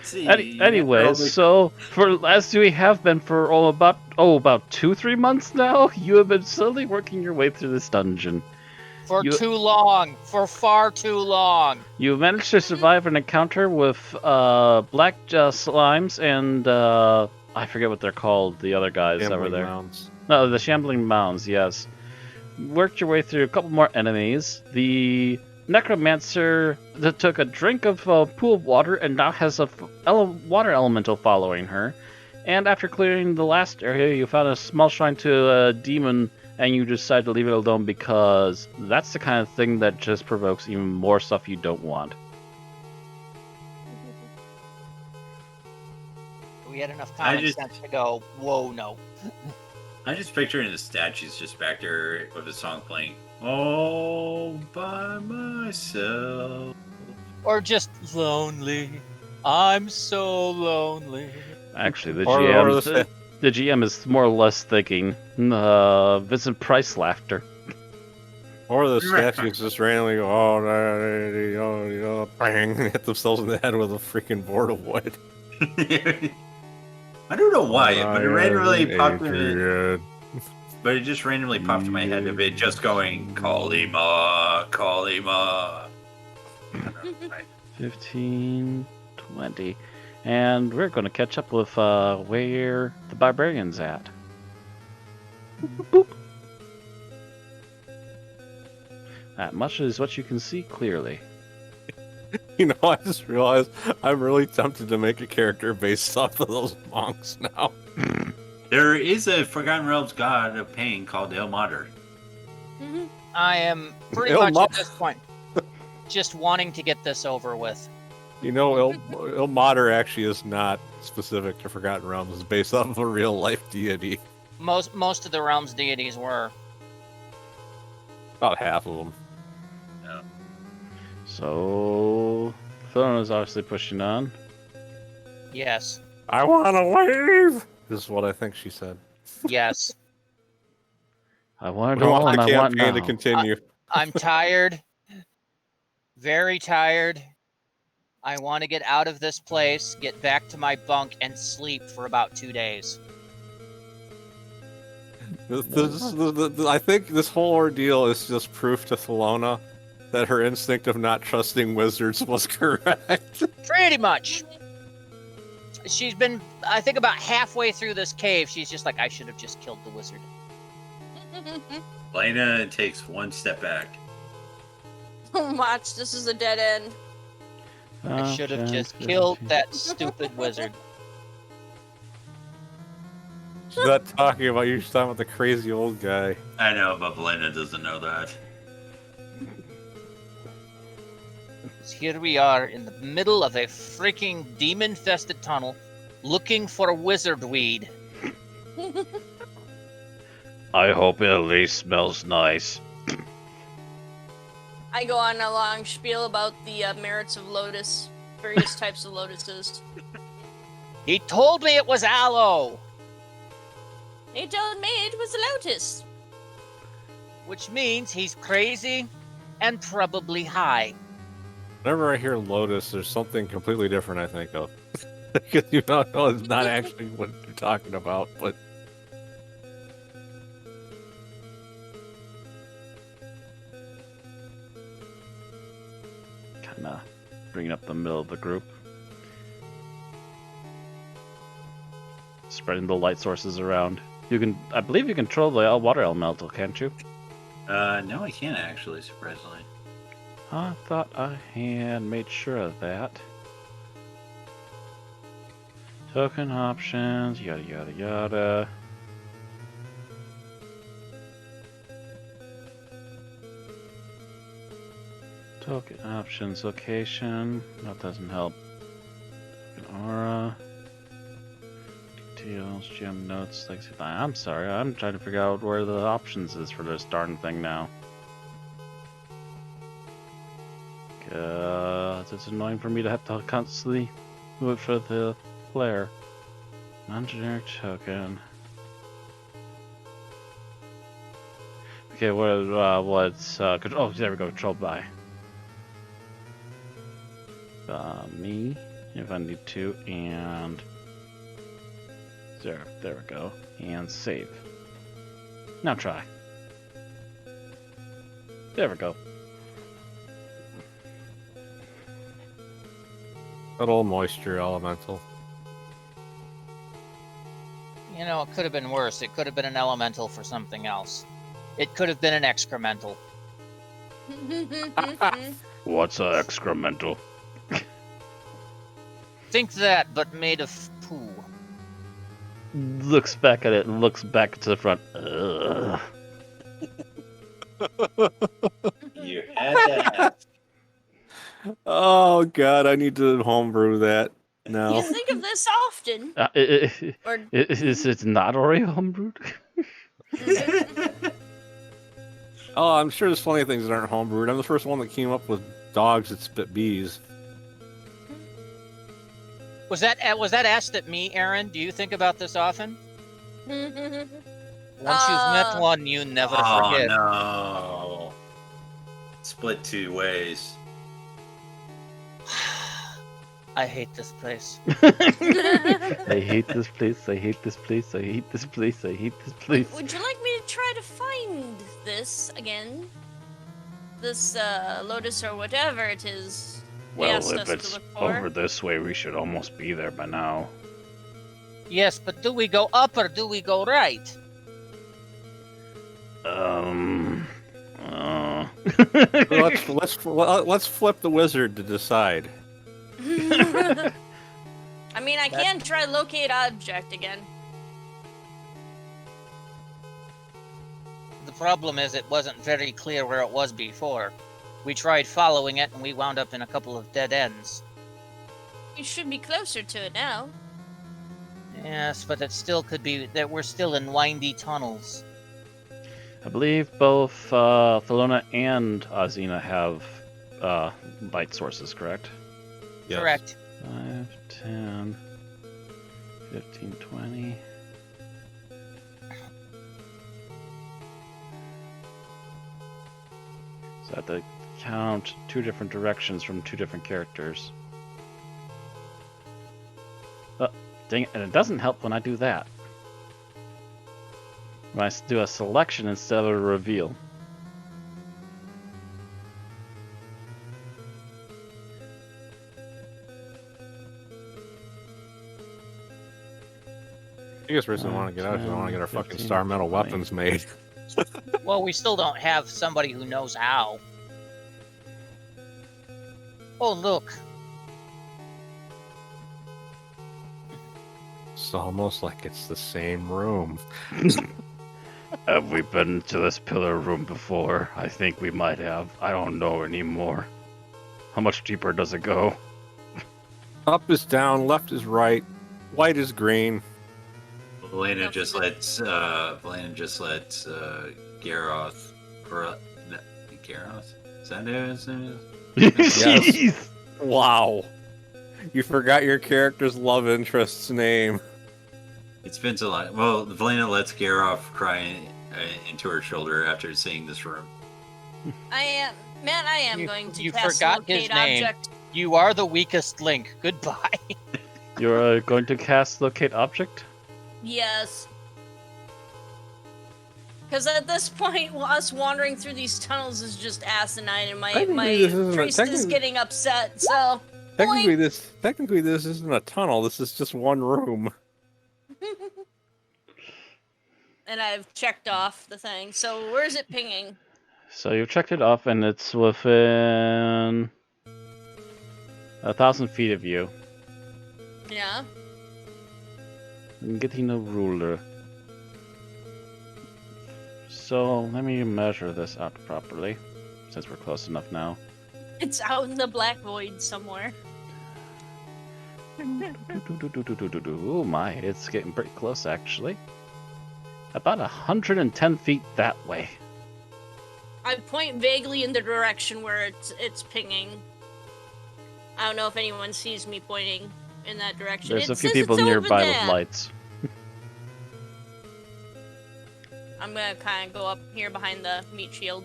See, Anyways, so as we have been for about 2-3 months now, you have been slowly working your way through this dungeon. For too long. For far too long. You managed to survive an encounter with black slimes and I forget what they're called. The other guys that were there. Mounds. No, the shambling mounds. Yes. Worked your way through a couple more enemies. The necromancer that took a drink of a pool of water and now has a water elemental following her. And after clearing the last area, you found a small shrine to a demon, and you decide to leave it alone because that's the kind of thing that just provokes even more stuff you don't want. We had enough common sense to go, whoa, no. I'm just picturing the statues just back there with the song playing. All by myself. Or just lonely. I'm so lonely. Actually, the GM is more or less thinking Vincent Price laughter. Or the statues just randomly go, oh, bang, hit themselves in the head with a freaking board of wood. I don't know why, but it randomly popped in. But it just randomly popped in my head of it just going, Kalima, Kalima. 15, 20. And we're going to catch up with where the Barbarians at. Boop. That much is what you can see clearly. You know, I just realized I'm really tempted to make a character based off of those monks now. There is a Forgotten Realms god of pain called El Mater. I am pretty much at this point just wanting to get this over with. You know, El Mater actually is not specific to Forgotten Realms. It's based off of a real life deity. Most of the realms deities were. About half of them. Yeah. So, Thorn is obviously pushing on. Yes. I want to leave! This is what I think she said. Yes. I want to now. To continue. I'm tired. Very tired. I want to get out of this place, get back to my bunk, and sleep for about 2 days. I think this whole ordeal is just proof to Thelona that her instinct of not trusting wizards was correct. Pretty much. She's been, I think, about halfway through this cave. She's just like, I should have just killed the wizard. Lena takes one step back. Watch, this is a dead end. I should have just killed that stupid wizard. She's not talking about you, she's talking about the crazy old guy. I know, but Lena doesn't know that. Here we are in the middle of a freaking demon-infested tunnel, looking for a wizard weed. I hope it at least smells nice. I go on a long spiel about the merits of lotus, various types of lotuses. He told me it was aloe! He told me it was a lotus. Which means he's crazy and probably high. Whenever I hear lotus, there's something completely different I think of. Because you don't know it's not actually what you're talking about, but... Kinda bringing up the middle of the group. Spreading the light sources around. I believe you control the water elemental, can't you? No, I can't actually, surprisingly. I thought I had made sure of that. Token options, yada yada yada. Token options, location. That doesn't help. Token aura. Details, gem notes, like I'm sorry, I'm trying to figure out where the options is for this darn thing now. It's annoying for me to have to constantly move it for the player. Non-generic token. Okay, what's oh, there we go. Controlled by me. if I need to, and there we go, and save. Now try. There we go. Little moisture elemental. You know, it could have been worse. It could have been an elemental for something else. It could have been an excremental. What's a excremental? Think that, but made of poo. Looks back at it and looks back to the front. Ugh. You had to ask. Oh god, I need to homebrew that You now. think of this often, or Is it not already homebrewed? Oh, I'm sure there's plenty of things that aren't homebrewed. I'm the first one that came up with dogs that spit bees. Was that asked at me, Aaron? Do you think about this often? Once you've met one, you never forget. No. Split two ways. I hate this place. I hate this place. I hate this place. I hate this place. I hate this place. would you like me to try to find this again? This lotus or whatever it is. He Well, asked if us to it's look for. over this way, we should almost be there by now. Yes, but do we go up or do we go right? Let's flip the wizard to decide. I mean, I can try locate object again. The problem is it wasn't very clear where it was before. We tried following it and we wound up in a couple of dead ends. We should be closer to it now. Yes, but it still could be that we're still in windy tunnels. I believe both Thelona and Azina have light sources, correct? Yes. Correct. 5, 10, 15, 20. So I have to count 2 different directions from 2 different characters. Oh, dang it, and it doesn't help when I do that. When I do a selection instead of a reveal. I guess we just want to get out because I want to get our fucking star metal weapons made. Well, we still don't have somebody who knows how. Oh, look. It's almost like it's the same room. Have we been to this pillar room before? I think we might have. I don't know anymore. How much deeper does it go? Up is down, left is right, white is green. Valena just lets Garroth. Garroth? Is that his name? Yes. Wow. You forgot your character's love interest's name. It's been so long. Well, Valena lets Garroth cry into her shoulder after seeing this room. I am going to You cast forgot his locate name. object. You are the weakest link. Goodbye. You're going to cast locate object? Yes. Because at this point, us wandering through these tunnels is just asinine, and my priest is getting upset. So Technically this isn't a tunnel. This is just one room. and I've checked off the thing. So where is it pinging? So you've checked it off, and it's within 1,000 feet of you. Yeah. I'm getting a ruler. So let me measure this out properly, since we're close enough now. It's out in the black void somewhere. Oh my, it's getting pretty close actually. About 110 feet that way. I point vaguely in the direction where it's pinging. I don't know if anyone sees me pointing in that direction. There's It a few says people it's over nearby with there. lights. I'm gonna kind of go up here behind the meat shield.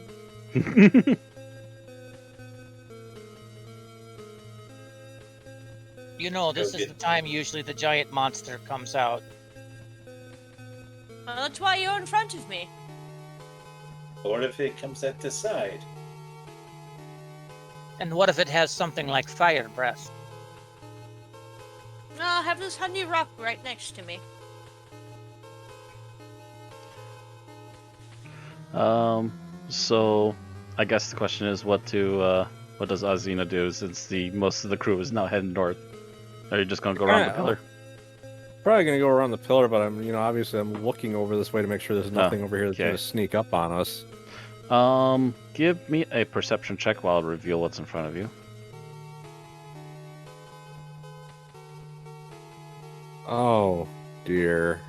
You know, this is the time usually the giant monster comes out. Well, that's why you're in front of me. Or if it comes at the side. And what if it has something like fire breath? I'll have this honey rock right next to me. So I guess the question is what does Azina do since most of the crew is now heading north? Are you just gonna go around the pillar? Probably gonna go around the pillar, but obviously I'm looking over this way to make sure there's nothing over here that's okay. gonna sneak up on us. Give me a perception check while I reveal what's in front of you. Oh dear.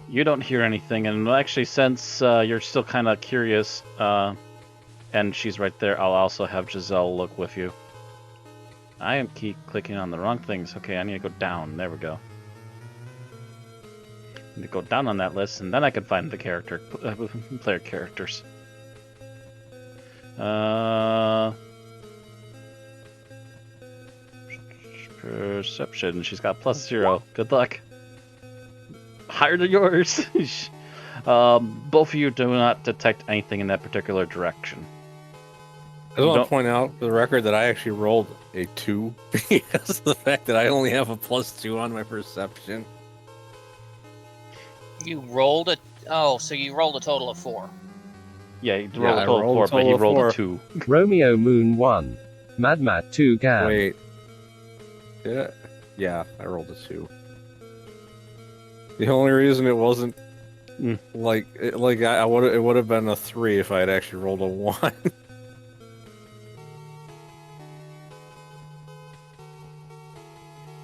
You don't hear anything, and actually, since you're still kind of curious, and she's right there, I'll also have Giselle look with you. I am clicking on the wrong things. Okay, I need to go down. There we go. I need to go down on that list, and then I can find the player characters. Perception. She's got +0. Good luck. Higher than yours. Both of you do not detect anything in that particular direction. I just want to point out for the record that I actually rolled a 2 because of the fact that I only have a +2 on my perception. You rolled a... Oh, so you rolled a total of 4. Yeah, he rolled a total of 4, but he rolled a 2. Romeo Moon 1. Mad Matt 2 Gam. Wait. Did I? Yeah, I rolled a 2. The only reason it wasn't it would have been a 3 if I had actually rolled a 1.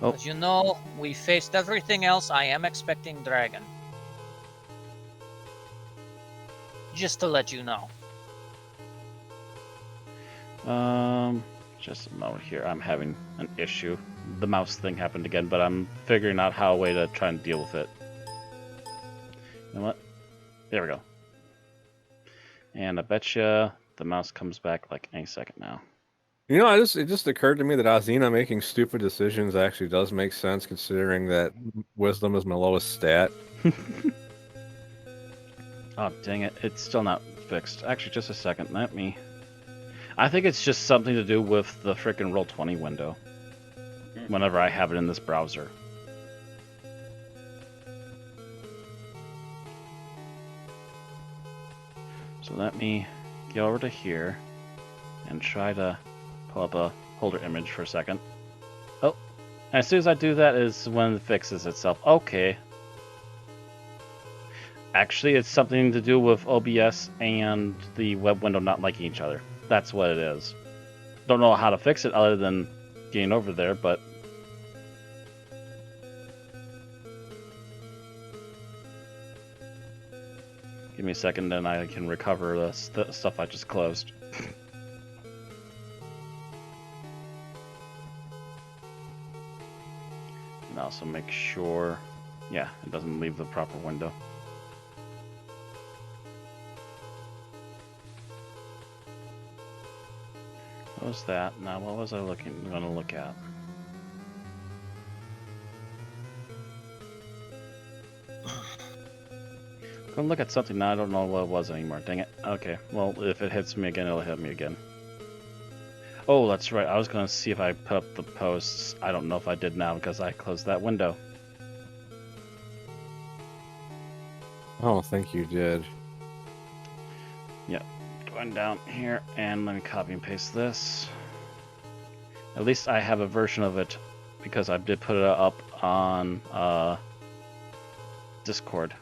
As you know, we faced everything else. I am expecting dragon. Just to let you know. Just a moment here. I'm having an issue. The mouse thing happened again, but I'm figuring out a way to try and deal with it. You know what? There we go. And I bet you the mouse comes back like any second now. It just occurred to me that Azina making stupid decisions actually does make sense, considering that wisdom is my lowest stat. Oh, dang it. It's still not fixed. Actually, just a second. I think it's just something to do with the frickin' Roll20 window. Whenever I have it in this browser. So let me go over to here and try to pull up a holder image for a second. Oh, and as soon as I do that is when it fixes itself. Okay. Actually, it's something to do with OBS and the web window not liking each other. That's what it is. Don't know how to fix it other than getting over there, but... Give me a second, then I can recover the stuff I just closed. And also make sure, yeah, it doesn't leave the proper window. What was that? Now, what was I going to look at? I'm going to look at something now. I don't know what it was anymore. Dang it. Okay. Well, if it hits me again, it'll hit me again. Oh, that's right. I was going to see if I put up the posts. I don't know if I did now because I closed that window. I don't think you did. Yep. Going down here, and let me copy and paste this. At least I have a version of it because I did put it up on Discord.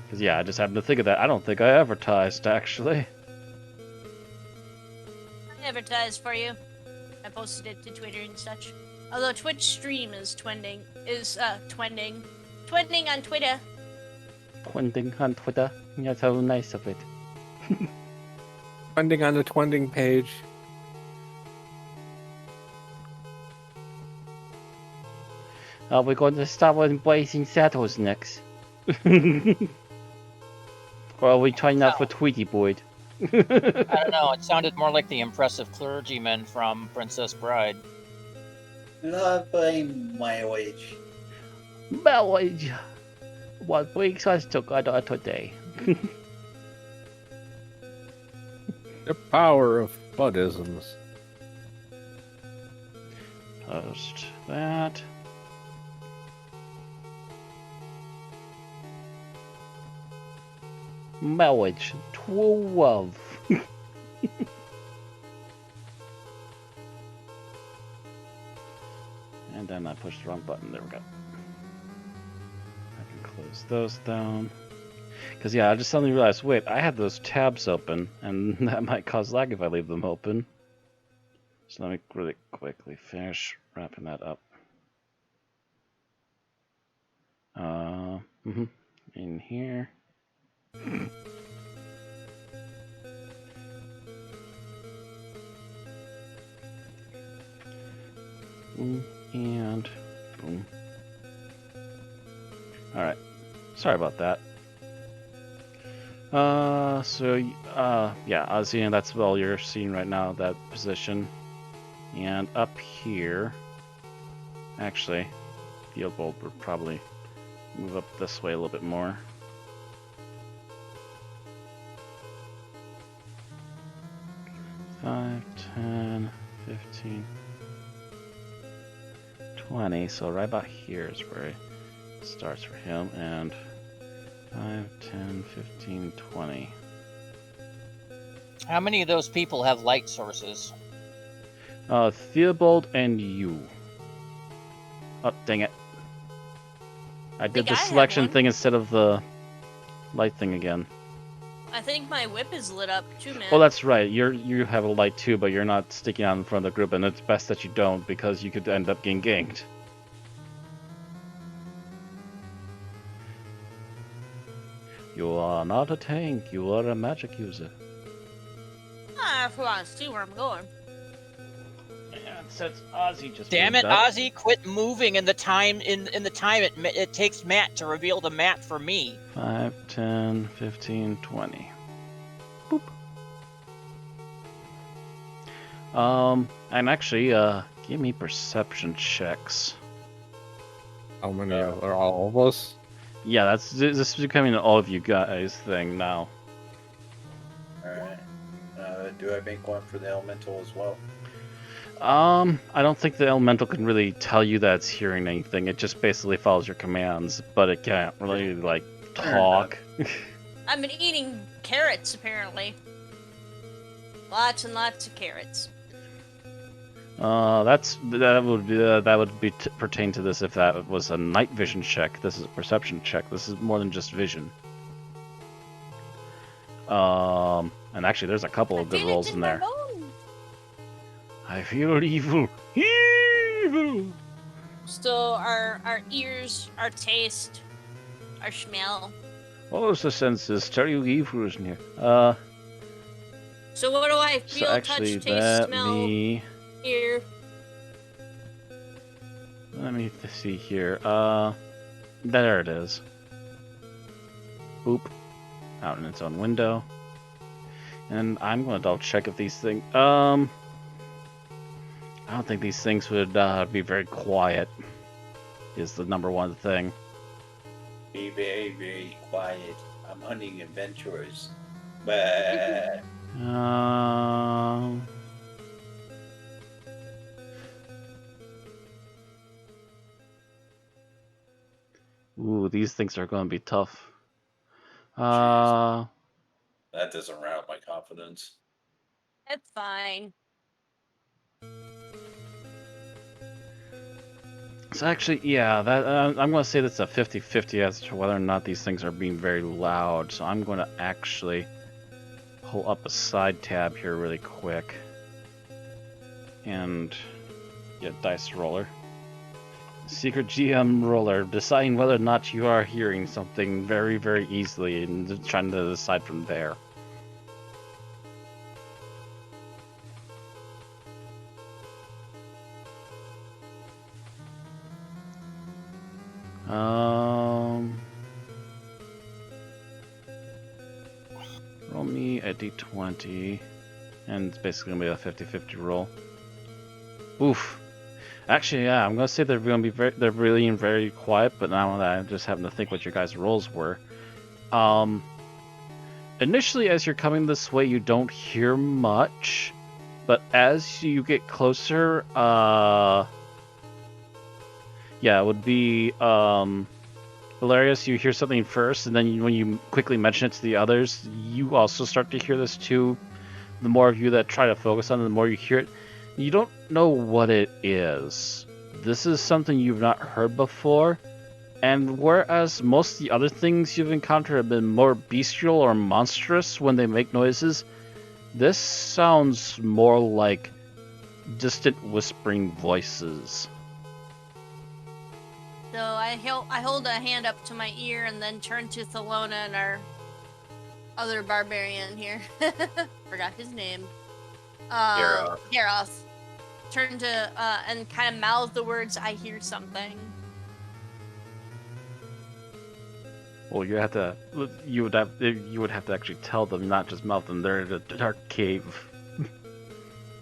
Because yeah, I just happened to think of that. I don't think I advertised actually. I advertised for you. I posted it to Twitter and such. Although Twitch stream is twending on Twitter. Twending on Twitter. That's so nice of it. Twending on the twending page. Are we going to start with Blazing Saddles next? Or are we trying out for Tweety Boy? I don't know. It sounded more like the impressive clergyman from Princess Bride. Loving my wage. Marriage. What weeks us together today? The power of Buddhisms. Post that. Marriage 12. And then I pushed the wrong button. There we go. I can close those down. Because, yeah, I just suddenly realized, wait, I had those tabs open, and that might cause lag if I leave them open. So let me really quickly finish wrapping that up. In here. Boom, and boom. Alright. Sorry about that. Yeah, Ozzy, and that's all you're seeing right now, that position. And up here, actually, Field Bolt would probably move up this way a little bit more. Five, 10, 15, 20. So right about here is where it starts for him, and 5, 10, 15, 20. How many of those people have light sources? Theobald and you. Oh, dang it. I did the I had selection one. thing instead of the light thing again. I think my whip is lit up too, man. Oh, that's right. You have a light too, but you're not sticking out in front of the group, and it's best that you don't because you could end up getting ganked. You are not a tank. You are a magic user. I want to see where I'm going. And since Ozzy just Damn it, moved up, Ozzy! Quit moving in the time it takes Matt to reveal the map for me. 5, 10, 15, 20. Boop. And actually, give me perception checks. How many are all of us? Yeah, this is becoming an all of you guys thing now. Alright. Do I make one for the elemental as well? I don't think the elemental can really tell you that it's hearing anything. It just basically follows your commands, but it can't really, like, talk. I've been eating carrots, apparently. Lots and lots of carrots. That would be pertain to this if that was a night vision check. This is a perception check. This is more than just vision. And actually, there's a couple of good rolls in there. I feel evil. Evil! So our ears, our taste, our smell. All the senses tell you evil is near. So what do I feel, actually, touch, taste, smell, hear? Let me see here. There it is. Boop. Out in its own window. And I'm going to double check if these things... I don't think these things would be very quiet, is the number one thing. Be very, very quiet. I'm hunting adventurers. But Ooh, these things are going to be tough. that doesn't rout my confidence. It's fine. So actually, yeah, that I'm going to say that's a 50-50 as to whether or not these things are being very loud. So I'm going to actually pull up a side tab here really quick and get dice roller. Secret GM roller, deciding whether or not you are hearing something very, very easily and trying to decide from there. Roll me a d20, and it's basically going to be a 50-50 roll. Oof. Actually, yeah, I'm going to say they're going to be they're really very quiet, but now that I'm just having to think what your guys' rolls were. Initially, as you're coming this way, you don't hear much, but as you get closer, yeah, it would be, Hilarious, you hear something first, and then when you quickly mention it to the others, you also start to hear this too. The more of you that try to focus on it, the more you hear it. You don't know what it is. This is something you've not heard before, and whereas most of the other things you've encountered have been more bestial or monstrous when they make noises, this sounds more like distant whispering voices. So I hold a hand up to my ear and then turn to Thelona and our other barbarian here. Forgot his name. Garroth. Turn to and kind of mouth the words, "I hear something." Well, you would have to actually tell them, not just mouth them. They're in a dark cave.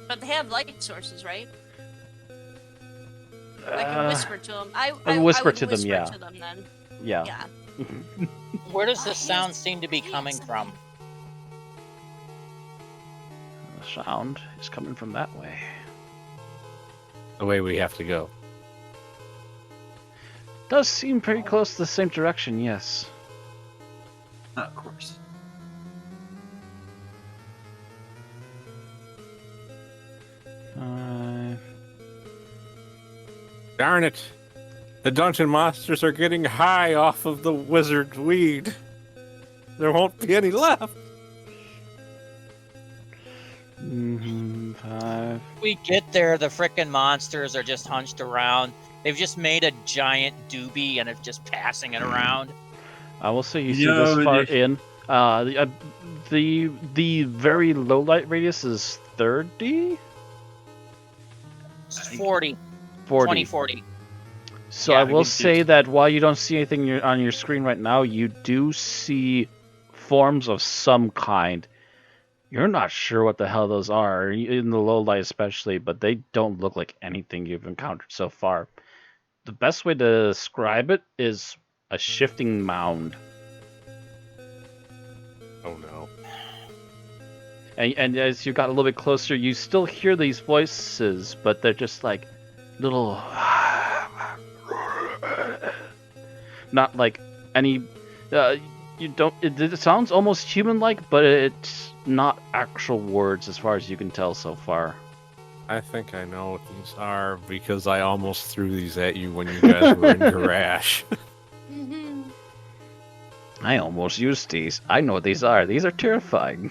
But they have light sources, right? I can whisper to them. I whisper would to them, whisper yeah. to them then. Yeah. Yeah. Where does the sound seem to be coming from? The sound is coming from that way. The way we have to go. Does seem pretty close to the same direction, yes. Of course. Darn it! The dungeon monsters are getting high off of the wizard weed. There won't be any left. 5. We get there, the frickin' monsters are just hunched around. They've just made a giant doobie and are just passing it around. I will say you see this far in. The very low light radius is 30? It's 40. 40. 20-40. So Yeah, I will say that while you don't see anything on your screen right now, you do see forms of some kind. You're not sure what the hell those are, in the low light especially, but they don't look like anything you've encountered so far. The best way to describe it is a shifting mound. Oh no. And as you got a little bit closer, you still hear these voices, but they're just like little... Not like any... you don't... It sounds almost human-like, but it's not actual words as far as you can tell so far. I think I know what these are because I almost threw these at you when you guys were in Garash. I almost used these. I know what these are. These are terrifying.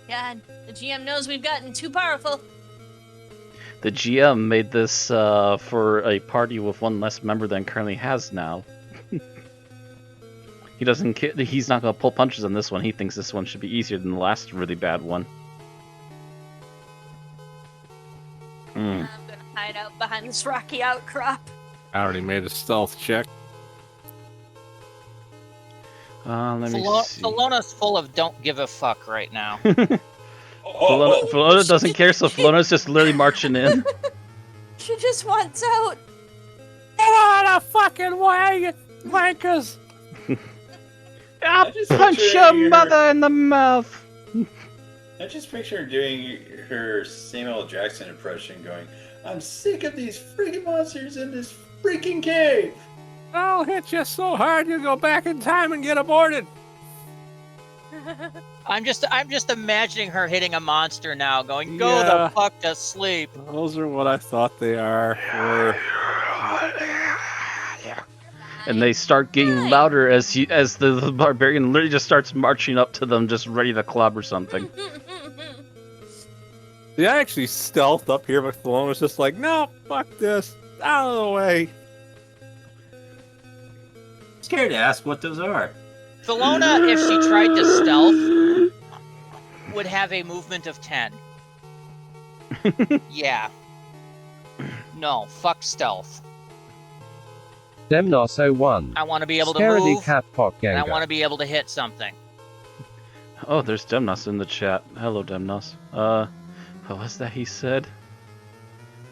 God, the GM knows we've gotten too powerful. The GM made this for a party with one less member than currently has now. He doesn't care. He's not going to pull punches on this one. He thinks this one should be easier than the last really bad one. I'm gonna hide out behind this rocky outcrop. I already made a stealth check. Let me see. Felona's full of don't give a fuck right now. Felona doesn't care, so Felona's just literally marching in. She just wants out. Get out of the fucking way, you wankers! I'll punch your mother in the mouth! I just picture her doing her Samuel Jackson impression going, I'm sick of these freaking monsters in this freaking cave! I'll hit you so hard you go back in time and get aborted! I'm just imagining her hitting a monster now, going, go the fuck to sleep. Those are what I thought they are. And they start getting louder as the barbarian literally just starts marching up to them, just ready to club or something. Yeah, I actually stealthed up here, but Felona's just like, no, fuck this, out of the way. Scared to ask what those are. Felona, if she tried to stealth, would have a movement of 10. Yeah. No, fuck stealth. Demnos 01. I want to be able to Scaredy move, Cat Pot and I Gengar. want to be able to hit something. Oh, there's Demnos in the chat. Hello, Demnos. What was that he said?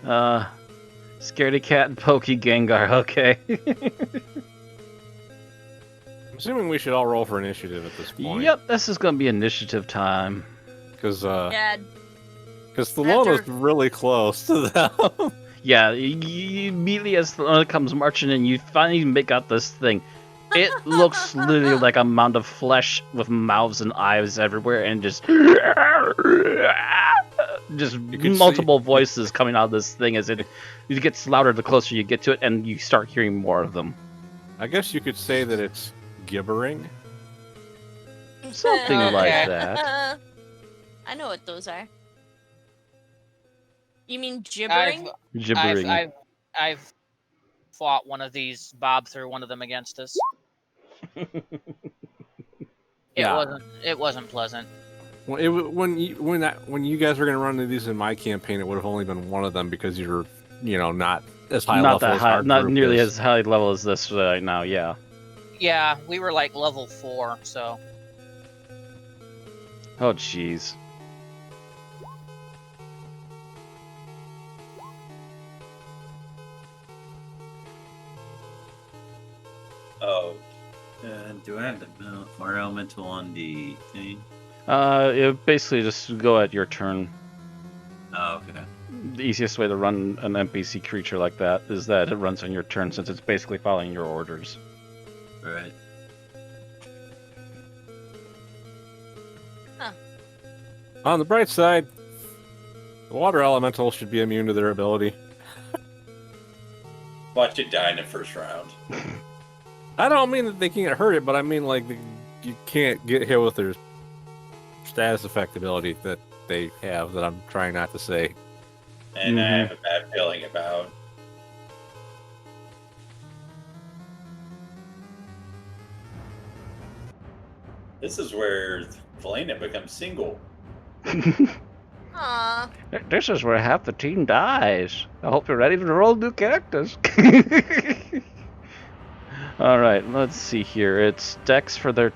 Scaredy Cat and Pokey Gengar. Okay. I'm assuming we should all roll for initiative at this point. Yep, this is gonna be initiative time. Because Dad. Thelona's After- really close to them. Yeah, you immediately as Thelona comes marching in, you finally make out this thing. It looks literally like a mound of flesh with mouths and eyes everywhere, and just could multiple voices coming out of this thing as it gets louder the closer you get to it, and you start hearing more of them. I guess you could say that it's gibbering. Something Okay. like that. I know what those are. You mean gibbering? Gibbering. I've fought one of these. Bob threw one of them against us. It wasn't pleasant. Well, when you guys were gonna run into these in my campaign, it would have only been one of them because you're not as high Not level. that as high, our not group nearly is. as high level as this right now. Yeah. Yeah, we were like level 4, so Oh jeez. Oh. Do I have the fire elemental on the thing? It basically just go at your turn. Oh, okay. The easiest way to run an NPC creature like that is that it runs on your turn, since it's basically following your orders. Right. On the bright side, the water elemental should be immune to their ability. Watch it die in the first round. I don't mean that they can't hurt it, but I mean like you can't get hit with their status effect ability that they have. That I'm trying not to say. And I have a bad feeling about. This is where Felina becomes single. Aw. This is where half the team dies. I hope you're ready to roll new characters. Alright, let's see here. It's Dex for their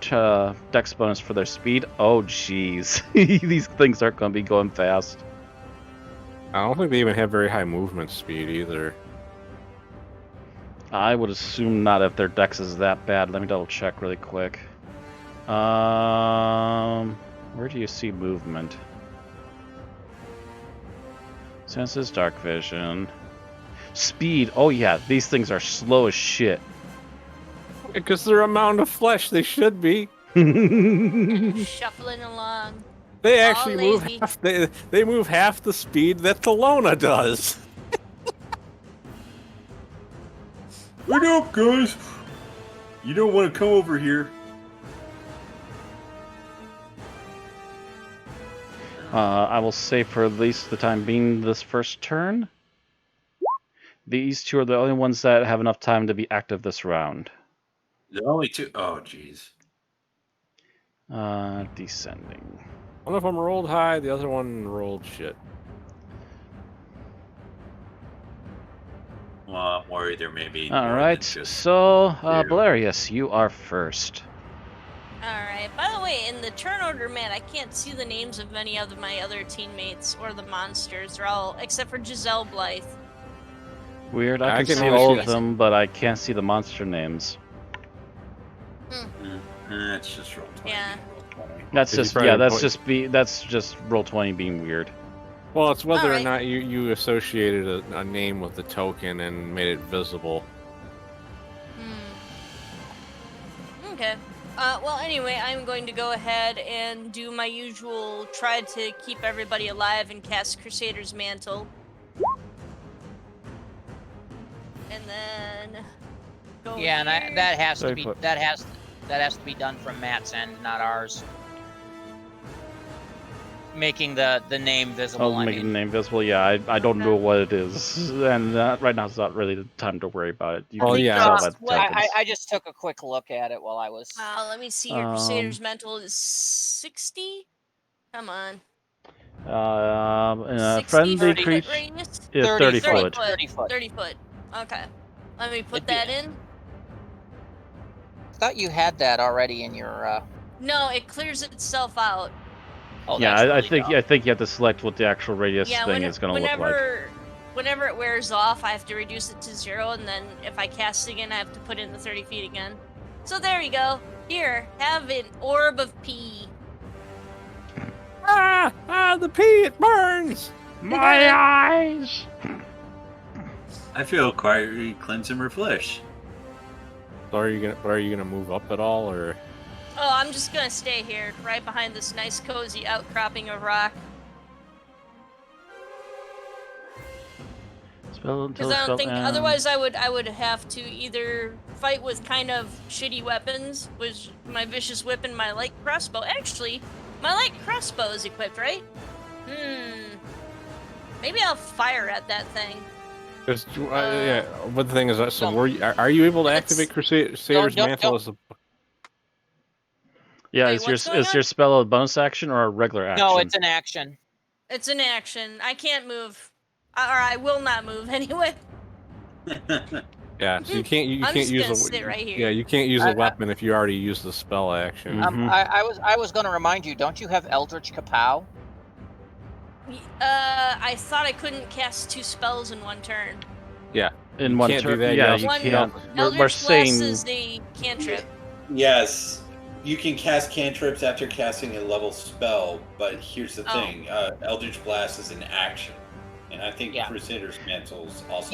Dex bonus for their speed. Oh jeez. These things aren't going to be going fast. I don't think they even have very high movement speed either. I would assume not if their Dex is that bad. Let me double check really quick. Where do you see movement? Senses, dark vision. Speed. Oh yeah, these things are slow as shit. Because they're a mound of flesh, they should be. Shuffling along. They actually All move lazy. half. They move half the speed that Thelona does. What up, guys? You don't want to come over here. I will say for at least the time being this first turn, these two are the only ones that have enough time to be active this round. The only two. Oh, jeez. Descending. One of them rolled high, the other one rolled shit. Well, I'm worried there may be. All more right, than just so two. Valerius, you are first. Alright, by the way, in the turn order, man, I can't see the names of many of my other teammates or the monsters. They're all, except for Giselle Blythe. Weird, I I can can see only all see of them, but I can't see the monster names. It's just roll 20. Yeah. Roll 20. That's If you just try yeah, to that's just roll 20 being weird. Well, it's whether Alright. or not you associated a name with the token and made it visible. Okay. Well, anyway, I'm going to go ahead and do my usual try to keep everybody alive and cast Crusader's Mantle. And then go yeah, and here. that has to Sorry, be put- that has to be done from Matt's end, not ours. Making the name visible. I'll I make the mean, name visible. Yeah, I don't know what it is, and right now it's not really the time to worry about it. You Well, can yeah. tell Just that what- happens. I just took a quick look at it while I was. Let me see here. Crusader's Mantle is 60. Come on. 60 friendly 30 foot creature radius? is 30 foot. 30 foot. 30 foot. Okay. Let me put It'd be- that in. thought you had that already in your. No, it clears itself out. Oh, Yeah, that's I really think dumb. I think you have to select what the actual radius Yeah, thing is going to look like. Whenever it wears off, I have to reduce it to 0, and then if I cast again, I have to put in the 30 feet again. So there you go. Here, have an orb of pee. The pee, it burns! My eyes! I feel quite cleanse and refresh. So are you gonna move up at all, or? Oh, I'm just gonna stay here, right behind this nice cozy outcropping of rock. Because I don't think otherwise I would have to either fight with kind of shitty weapons, with my vicious whip and my light crossbow. Actually, my light crossbow is equipped, right? Maybe I'll fire at that thing. Yeah, but the thing is, so are you able to activate Crusader's Mantle as a? Yeah, Wait, is your spell a bonus action or a regular action? No, it's an action. It's an action. I can't move. Or I will not move anyway. Yeah, so you can't use sit right here. Yeah, you can't use a weapon if you already used the spell action. I was going to remind you. Don't you have Eldritch Kapow? I thought I couldn't cast 2 spells in one turn. Yeah, in one turn. Yeah, you can't. We're saying is the cantrip. Yes, you can cast cantrips after casting a level spell, but here's the thing: Eldritch Blast is an action. And I think Crusader's Mantle's also.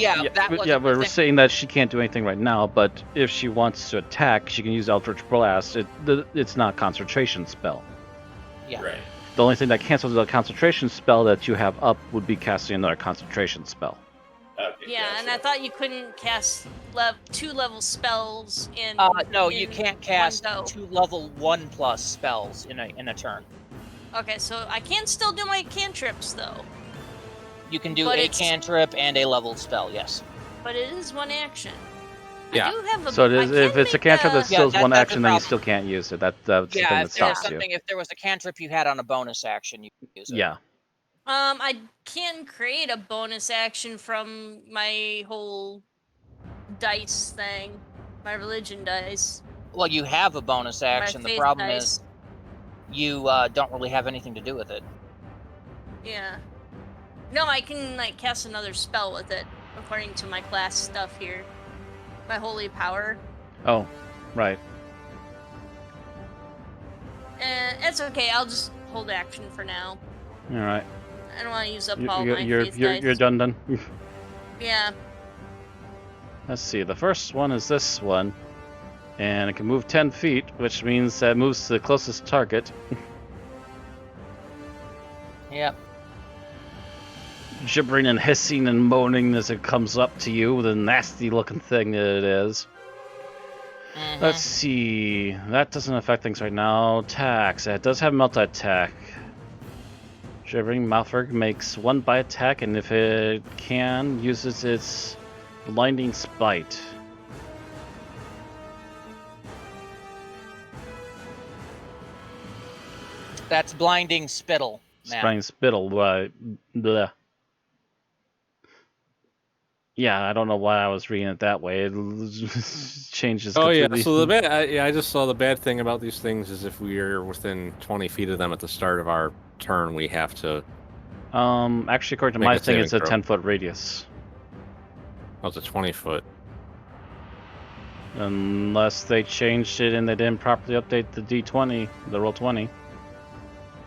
We're saying that she can't do anything right now, but if she wants to attack, she can use Eldritch Blast. It's not a concentration spell. Yeah. Right. The only thing that cancels the concentration spell that you have up would be casting another concentration spell. Okay, yeah, and I thought you couldn't cast 2 level spells in. No, you can't cast 2 level 1+ spells in a turn. Okay, so I can still do my cantrips though. You can do a cantrip and a level spell, yes. But it is one action. Yeah. I do have a, so if it's a cantrip that still is one action, then you problem. still can't use it. That's the thing that stops you. If there was a cantrip you had on a bonus action, you could use it. Yeah. I can create a bonus action from my whole dice thing, my religion dice. Well, you have a bonus action. The problem is you don't really have anything to do with it. Yeah. No, I can cast another spell with it, according to my class stuff here. My holy power. Oh, right. It's okay. I'll just hold action for now. All right. I don't want to use up all my faith dice. You're done. Yeah. Let's see. The first one is this one, and it can move 10 feet, which means that it moves to the closest target. Yep. Gibbering and hissing and moaning as it comes up to you, the nasty looking thing that it is. Let's see. That doesn't affect things right now. Attacks. It does have multi-attack. Gibbering Mouthwork makes 1 by attack, and if it can, uses its blinding spite. That's blinding spittle. Blinding spittle. Bleh. Yeah, I don't know why I was reading it that way. It changes completely. So I just saw the bad thing about these things is if we are within 20 feet of them at the start of our turn, we have to. Actually, according to my thing, it's a 10-foot radius. Oh, it's a 20-foot. Unless they changed it and they didn't properly update the D20, the roll 20.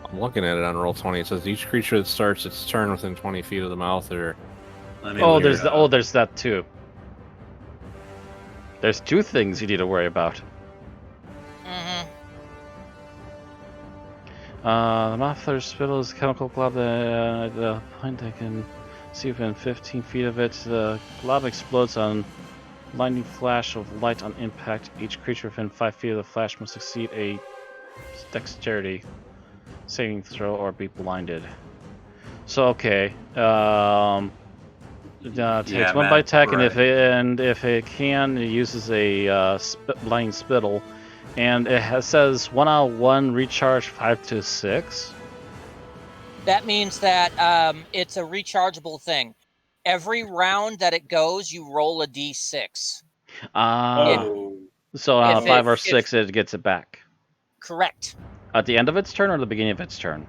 I'm looking at it on roll 20. It says each creature that starts its turn within 20 feet of the mouth or. There's that too. There's 2 things you need to worry about. The muffler's spittle is a chemical glob that the point I can see within 15 feet of it. The glob explodes on lightning flash of light on impact. Each creature within 5 feet of the flash must succeed a dexterity saving throw or be blinded. So okay. Takes 1 by attack, right. and if it can, it uses a blinding spittle, and it says 1 out of 1 recharge 5 to 6. That means that it's a rechargeable thing. Every round that it goes, you roll a d6. So If 5 it- or if- 6, it gets it back. Correct. At the end of its turn or the beginning of its turn?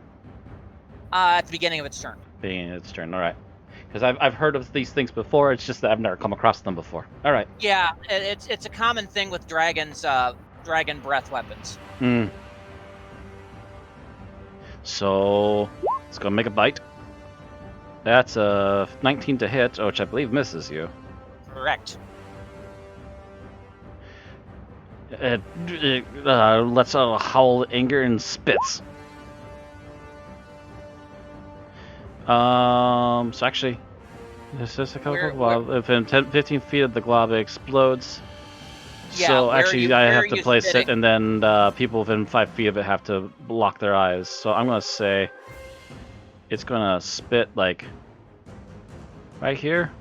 At the beginning of its turn. Beginning of its turn, alright. Because I've heard of these things before, it's just that I've never come across them before. Alright. Yeah, it's a common thing with dragons, dragon breath weapons. So, it's going to make a bite. That's a 19 to hit, which I believe misses you. Correct. It lets out a howl of anger and spits. So actually, this is a couple glob. Within 15 feet of the glob, it explodes. Yeah, so actually, I have where to place it, and then people within 5 feet of it have to block their eyes. So I'm gonna say it's gonna spit like right here.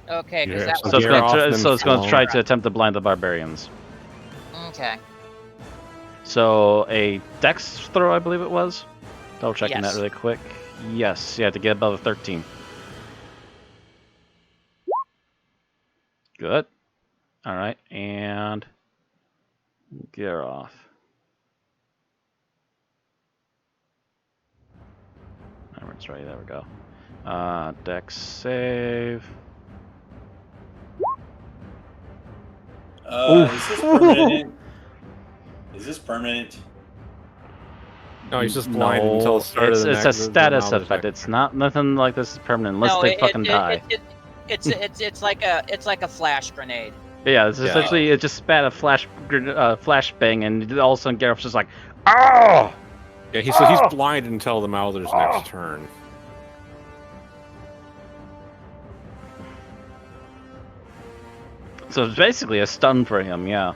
Okay, because Yeah, that So was... it's gonna try to attempt to blind the barbarians. Okay. So a dex throw, I believe it was. Double checking Yes. that really quick. Yes, you have to get above a 13. Good. All right, and gear off. It's right. There we go. Dex save. Is this permanent? Is this permanent? No, he's just blind until the start of the it's next. a status effect. It's not nothing like this is permanent unless they fucking die. It's like a flash grenade. Yeah, it's essentially it just spat a flash bang, and all of a sudden Gareth's just like, oh! Yeah, so he's blind until the Mouther's next turn. So it's basically a stun for him, yeah.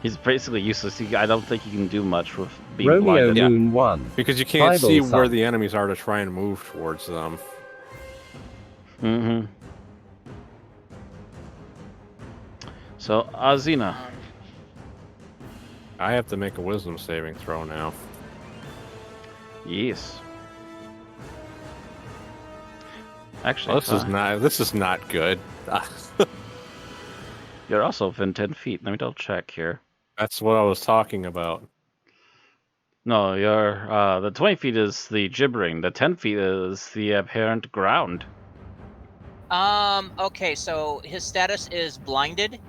He's basically useless. I don't think he can do much with being Romeo blinded. Moon 1. Because you can't Bible see thump. where the enemies are to try and move towards them. Mm-hmm. So, Azina. I have to make a wisdom saving throw now. Yes. Actually, Well, this is not good. You're also within 10 feet. Let me double check here. That's what I was talking about. No, you're the 20 feet is the gibbering. The 10 feet is the apparent ground. Okay, so his status is blinded.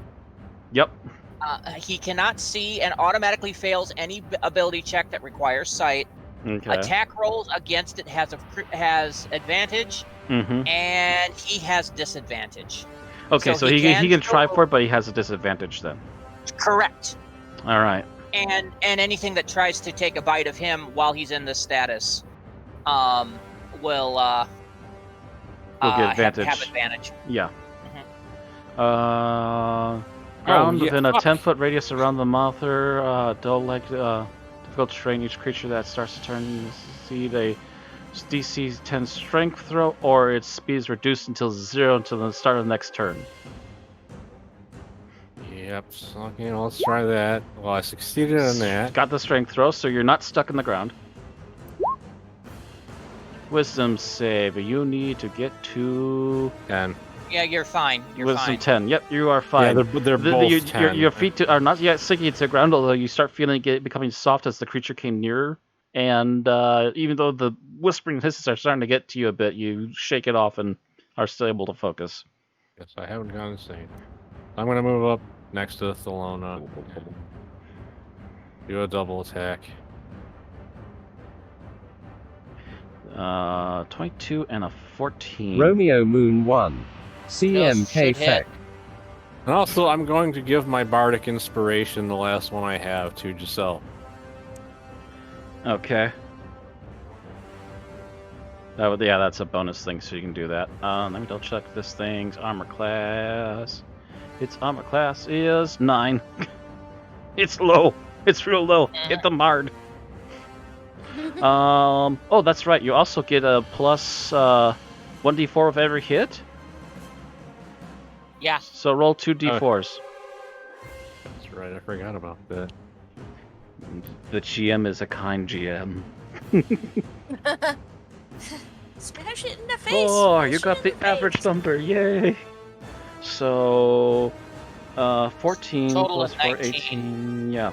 Yep. He cannot see and automatically fails any ability check that requires sight. Okay. Attack rolls against it has advantage, Mm-hmm. and he has disadvantage. Okay, so he can try throw- for it, but he has a disadvantage then. Correct. All right. And anything that tries to take a bite of him while he's in this status, will get advantage. Have advantage. Yeah. Ground within a fuck. 10-foot radius around the Mouther. Dull-like difficult terrain. Each creature that starts to turn succeed a DC 10 strength throw, or its speed is reduced until 0 until the start of the next turn. Yep, so, okay, let's try that. Well, I succeeded on that. Got the strength throw, so you're not stuck in the ground. Wisdom save. You need to get to 10. Yeah, you're fine. You're Wisdom fine. 10. Yep, you are fine. Yeah, they're both 10. Your feet are not yet sinking into the ground, although you start feeling it becoming soft as the creature came nearer. And even though the whispering hisses are starting to get to you a bit, you shake it off and are still able to focus. Yes, I haven't gone insane. I'm going to move up next to Thelona. Do a double attack. 22 and a 14. Romeo Moon 1. CMK should hit. Fek. And also, I'm going to give my Bardic Inspiration, the last one I have, to Giselle. Okay. Yeah, that's a bonus thing, so you can do that. Let me double check this thing's armor class. Its armor class is 9. It's low. It's real low. Hit the Mard. Oh, that's right. You also get a plus 1d4 of every hit. Yeah. So roll 2 d4s. That's right, I forgot about that. The GM is a kind GM. Smash it in the face. Oh, you smash got it the in the average face. number. Yay. So 14 Total plus of 4, 19. 18. Yeah.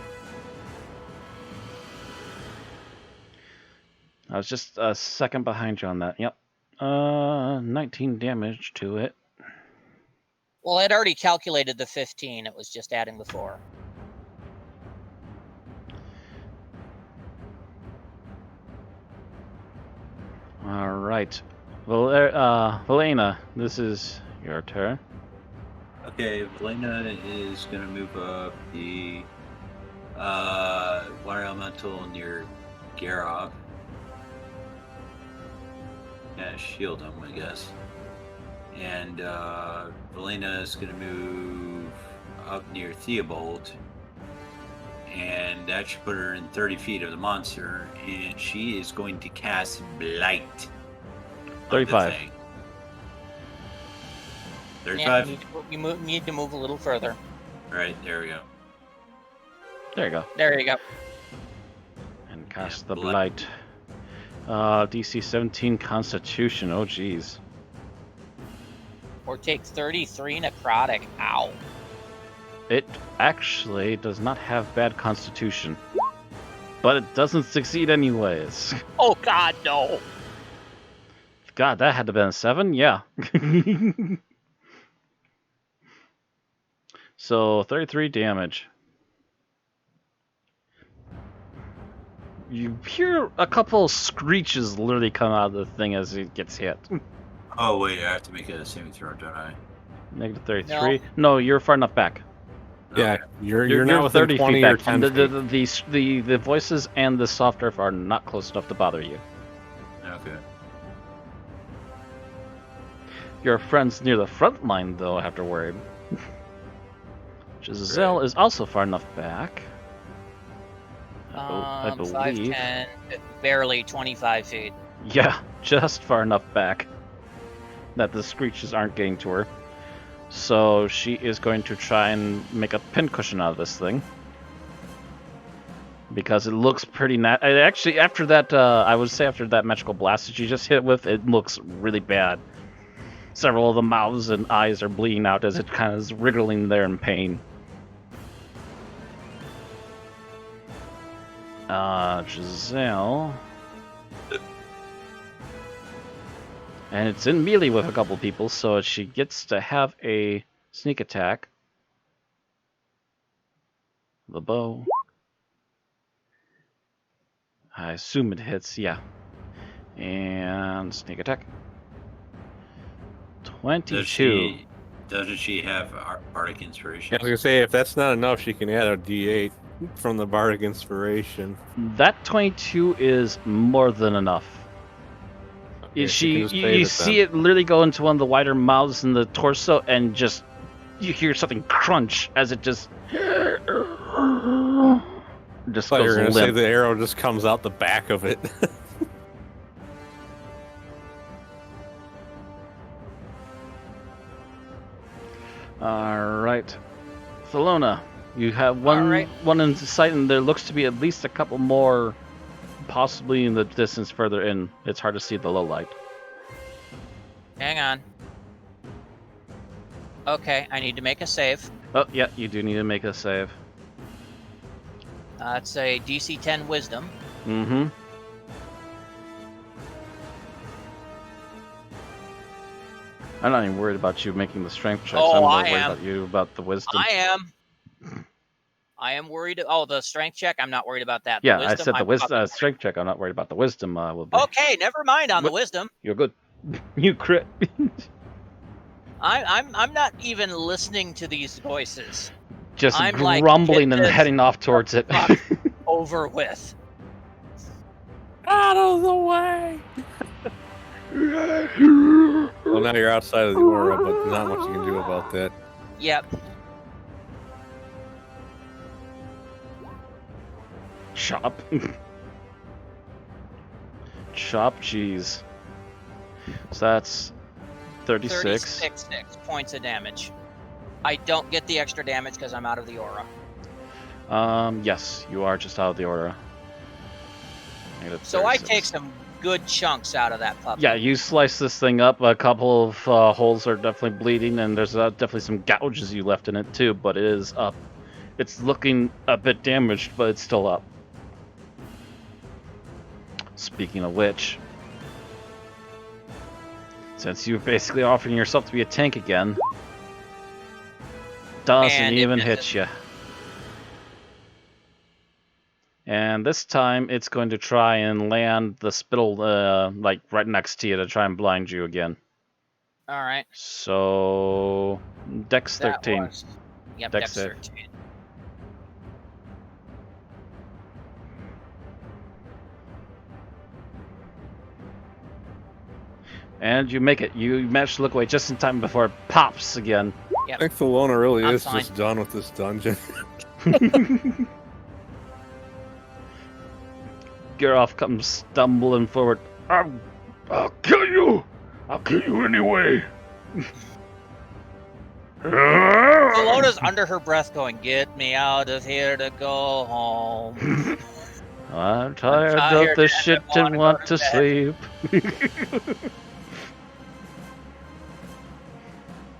I was just a second behind you on that. Yep. 19 damage to it. Well, I'd already calculated the 15. It was just adding the 4. All right. Valena, this is your turn. Okay, Valena is going to move up the water elemental near Garov. Yeah, shield him, I guess. And Valena is going to move up near Theobald. And that should put her in 30 feet of the monster. And she is going to cast Blight. 35. 35? Yeah, you need to move a little further. Right, there we go. There you go. There you go. And cast the blight. DC 17 Constitution. Oh, jeez. Or take 33 necrotic. Ow. It actually does not have bad Constitution, but it doesn't succeed anyways. Oh God, no. God, that had to have been a 7. Yeah. So 33 damage. You hear a couple of screeches literally come out of the thing as it gets hit. Oh, wait, I have to make a saving throw, don't I? Negative 33. No, you're far enough back. Yeah, you're now within 30 20 feet or back. 10 feet. The voices and the soft earth are not close enough to bother you. Okay. Your friends near the front line, though, have to worry. Giselle is also far enough back. I 5, believe. 10, barely 25 feet. Yeah, just far enough back that the screeches aren't getting to her. So she is going to try and make a pincushion out of this thing. Because it looks pretty actually, after that, I would say after that magical blast that you just hit with, it looks really bad. Several of the mouths and eyes are bleeding out as it kind of is wriggling there in pain. Giselle. And it's in melee with a couple people, so she gets to have a sneak attack. The bow. I assume it hits, yeah. And sneak attack. 22. Doesn't she have Bardic Inspiration? I was gonna say, if that's not enough, she can add a D8 from the Bardic Inspiration. That 22 is more than enough. Okay, You see it literally go into one of the wider mouths in the torso, and just you hear something crunch as it just I thought you were gonna say the arrow just comes out the back of it. All right, Thelona, you have one in sight, and there looks to be at least a couple more, possibly in the distance further in. It's hard to see the low light. Hang on. Okay, I need to make a save. Oh, yeah, you do need to make a save. It's a DC 10 Wisdom. Mm-hmm. I'm not even worried about you making the strength checks. Oh, I'm more I worried am. about you about the wisdom. I am worried. Oh, the strength check. I'm not worried about that. Yeah, The wisdom, I said the wisdom strength check. I'm not worried about the wisdom. Will be. Okay, never mind on the wisdom. You're good. You crit. I'm not even listening to these voices. Just I'm grumbling and heading off towards it. Over with. Out of the way! Well, now you're outside of the aura, but not much you can do about that. Yep. Chop. Chop cheese. So that's 36. 36 points of damage. I don't get the extra damage because I'm out of the aura. Yes, you are just out of the aura. So I take some good chunks out of that puppy. Yeah, you slice this thing up. A couple of holes are definitely bleeding, and there's definitely some gouges you left in it too. But it is up. It's looking a bit damaged, but it's still up. Speaking of which, since you're basically offering yourself to be a tank again, doesn't even hit you. And this time, it's going to try and land the spittle, like right next to you to try and blind you again. All right. So, Dex 13. Yep, Dex Dex save. 13. And you make it. You manage to look away just in time before it pops again. Yep. I think Thelona really I'm is fine. just done with this dungeon. Geralt comes stumbling forward. I'll kill you! I'll kill you anyway! Thelona's under her breath going, "Get me out of here to go home." I'm tired of this shit and want to sleep.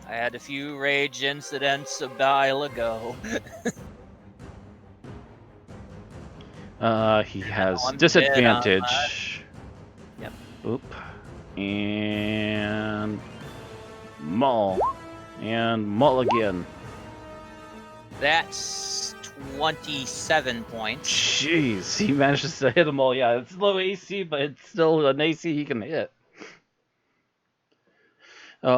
I had a few rage incidents a while ago. He has disadvantage. Yep. Oop. And maul. And maul again. That's 27 points. Jeez, he manages to hit them all. Yeah, it's low AC, but it's still an AC he can hit. So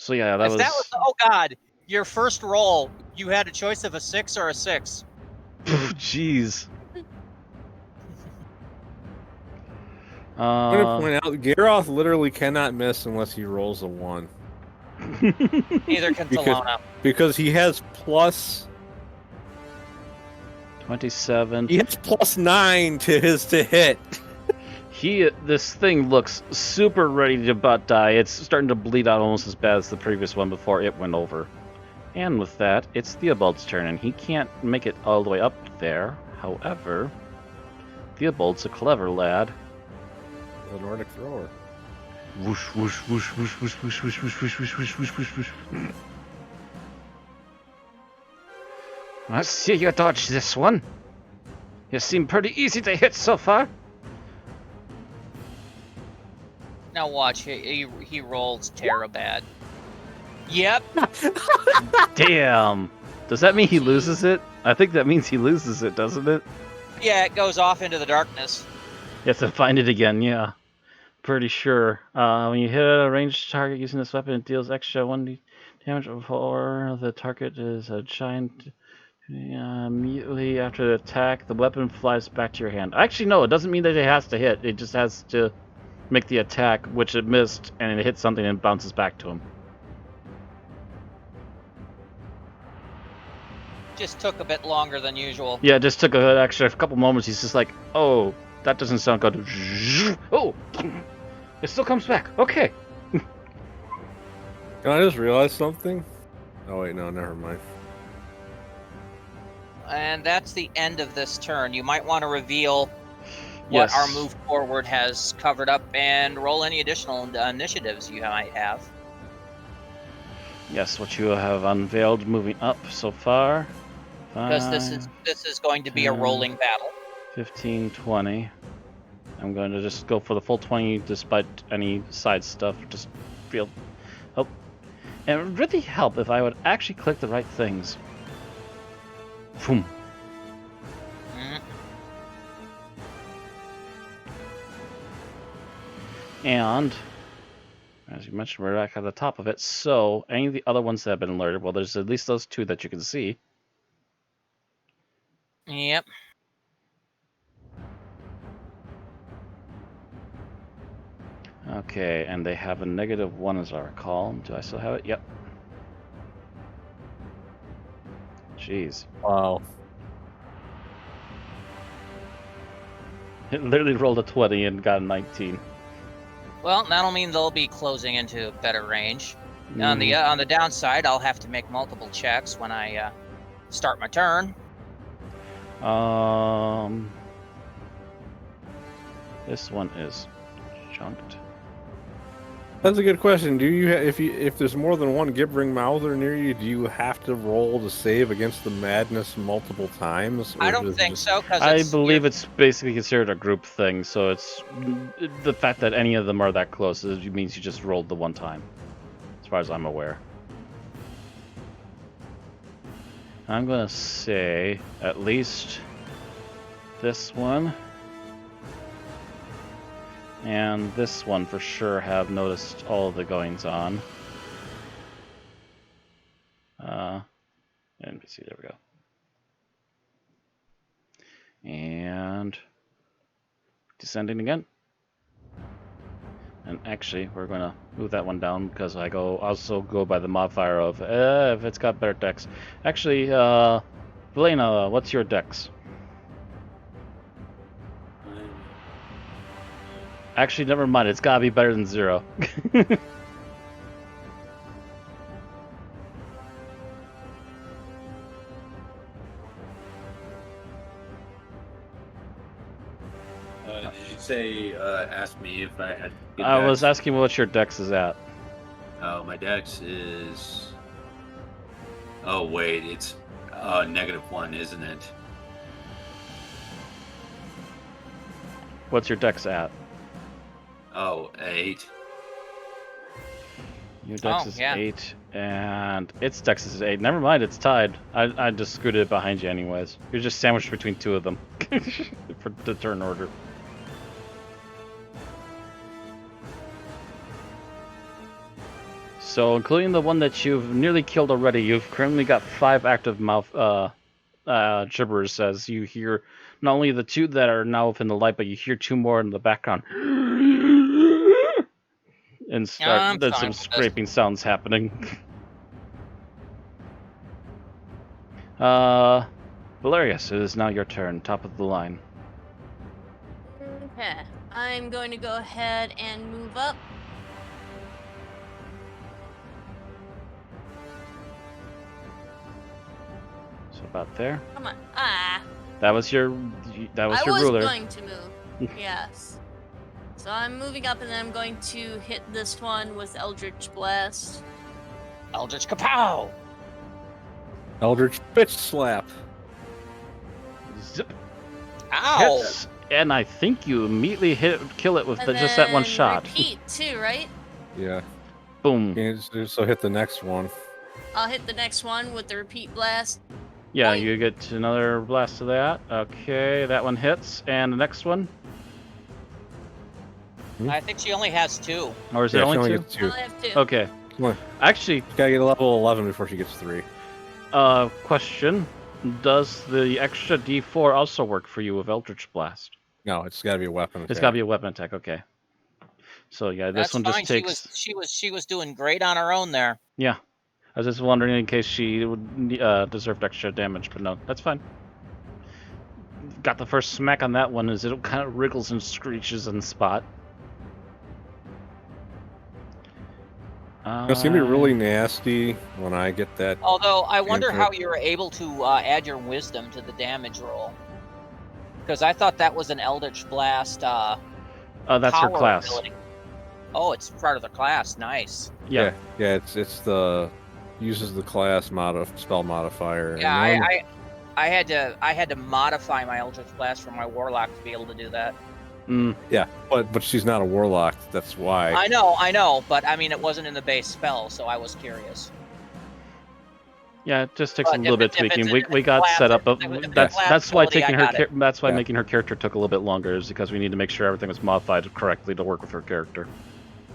yeah, that was. Oh god, your first roll, you had a choice of a 6 or a 6. Jeez. I'm gonna point out, Geralt literally cannot miss unless he rolls a 1. Neither can Thelona. Because he has plus 27. He has plus 9 to his to hit. This thing looks super ready to butt die. It's starting to bleed out almost as bad as the previous one before it went over. And with that, it's Theobald's turn, and he can't make it all the way up there. However, Theobald's a clever lad. The Nordic Thrower. Whoosh, whoosh, whoosh, whoosh, whoosh, whoosh, whoosh, whoosh, whoosh, whoosh, whoosh, whoosh, whoosh, whoosh. I see you dodged this one. You seem pretty easy to hit so far. Now watch, he rolls bad. Yep. Damn. Does that mean he loses it? I think that means he loses it, doesn't it? Yeah, it goes off into the darkness. You have to find it again, yeah. Pretty sure. When you hit a ranged target using this weapon, it deals extra 1d damage before the target is a giant. Immediately after the attack, the weapon flies back to your hand. Actually, no, it doesn't mean that it has to hit. It just has to make the attack, which it missed, and it hits something and bounces back to him. Just took a bit longer than usual. Yeah, it just took an extra couple moments. He's just like, oh, that doesn't sound good. Oh, it still comes back. Okay. Can I just realize something? Oh wait, no, never mind. And that's the end of this turn. You might want to reveal what our move forward has covered up and roll any additional initiatives you might have. Yes, what you have unveiled moving up so far. Because this is going to be a rolling battle. 15, 20. I'm going to just go for the full 20 despite any side stuff. Just feel... Oh. And it would really help if I would actually click the right things. Boom. And, as you mentioned, we're back at the top of it. So, any of the other ones that have been alerted, well, there's at least those 2 that you can see. Yep. Okay, and they have a -1 as I recall. Do I still have it? Yep. Jeez. Wow. It literally rolled a 20 and got a 19. Well, that'll mean they'll be closing into better range. On the downside, I'll have to make multiple checks when I start my turn. This one is chunked. That's a good question. Do you, if there's more than one Gibbering Mouther near you, do you have to roll to save against the madness multiple times? I don't think so. I believe it's basically considered a group thing, so it's the fact that any of them are that close means you just rolled the one time, as far as I'm aware. I'm gonna say at least this one and this one for sure have noticed all of the goings on. NPC, there we go. And descending again. And actually, we're gonna move that one down because I also go by the modifier of if it's got better dex. Actually, Valena, what's your dex? Actually, never mind. It's gotta be better than 0. Did you say, ask me if I had... I was asking what your dex is at. Oh, my dex is... Oh, wait, it's -1, isn't it? What's your dex at? Oh, 8. Your dex is 8, and its dex is 8. Never mind, it's tied. I just screwed it behind you anyways. You're just sandwiched between two of them for the turn order. So, including the one that you've nearly killed already, you've currently got 5 active mouth gibbers as you hear not only the 2 that are now within the light, but you hear 2 more in the background. And there's some scraping sounds happening. Valerius, it is now your turn, top of the line. Okay, I'm going to go ahead and move up. So about there. Come on. That was your ruler. I was going to move. Yes. So I'm moving up, and then I'm going to hit this one with Eldritch Blast. Eldritch Kapow! Eldritch Bitch Slap. Zip. Ow! Hits, and I think you immediately kill it with just that one shot. Repeat too, right? Yeah. Boom. So hit the next one. I'll hit the next one with the repeat blast. Yeah, you get another blast of that. Okay, that one hits, and the next one. I think she only has 2. Or is it only 2? I only have 2. Okay. Come on. Actually, She's gotta get a level 11 before she gets 3. Question: does the extra D4 also work for you with Eldritch Blast? No, it's gotta be a weapon attack. It's gotta be a weapon attack. Okay. So yeah, this one just takes. She was doing great on her own there. Yeah, I was just wondering in case she would deserve extra damage, but no, that's fine. Got the first smack on that one as it kind of wriggles and screeches in spot. It's gonna be really nasty when I get that. Although I wonder how you were able to add your wisdom to the damage roll, because I thought that was an Eldritch Blast. That's her class. Ability. Oh, it's part of the class. Nice. Yeah. It's the uses the class spell modifier. Yeah, I had to modify my Eldritch Blast for my Warlock to be able to do that. Yeah, but she's not a warlock. That's why. I know, but I mean it wasn't in the base spell, so I was curious. Yeah, it just takes a little bit tweaking. We got set up. That's why making her character took a little bit longer, is because we need to make sure everything was modified correctly to work with her character.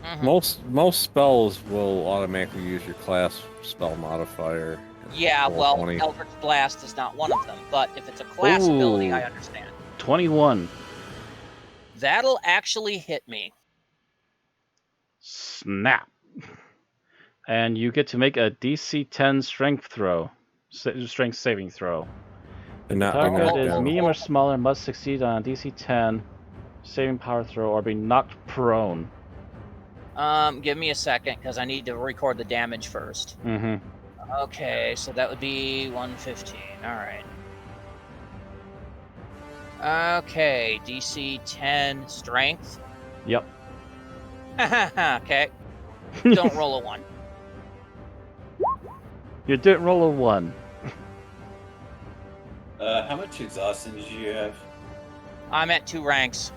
Mm-hmm. Most spells will automatically use your class spell modifier. Yeah, well, 20. Eldritch Blast is not one of them, but if it's a class ability, I understand. 21. That'll actually hit me. Snap. And you get to make a DC 10 strength saving throw. And target is medium or smaller, must succeed on a DC 10 saving power throw or be knocked prone. Give me a second, because I need to record the damage first. Mm-hmm. Okay, so that would be 115. All right. Okay, DC 10 strength. Yep. Okay. Don't roll a 1. You didn't roll a 1. How much exhaustion did you have? I'm at 2 ranks.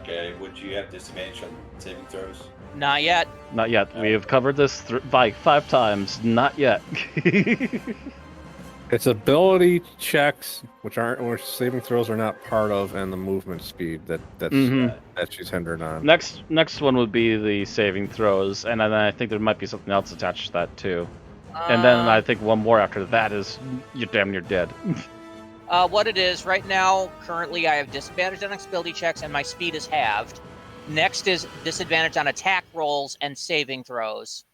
Okay, would you have disadvantage on saving throws? Not yet. Not yet. We have covered this like 5 times. Not yet. It's ability checks, which saving throws are not part of, and the movement speed that she's hindered on. Next one would be the saving throws, and then I think there might be something else attached to that too. And then I think one more after that is you're damn near dead. What it is, right now, currently I have disadvantage on ability checks and my speed is halved. Next is disadvantage on attack rolls and saving throws.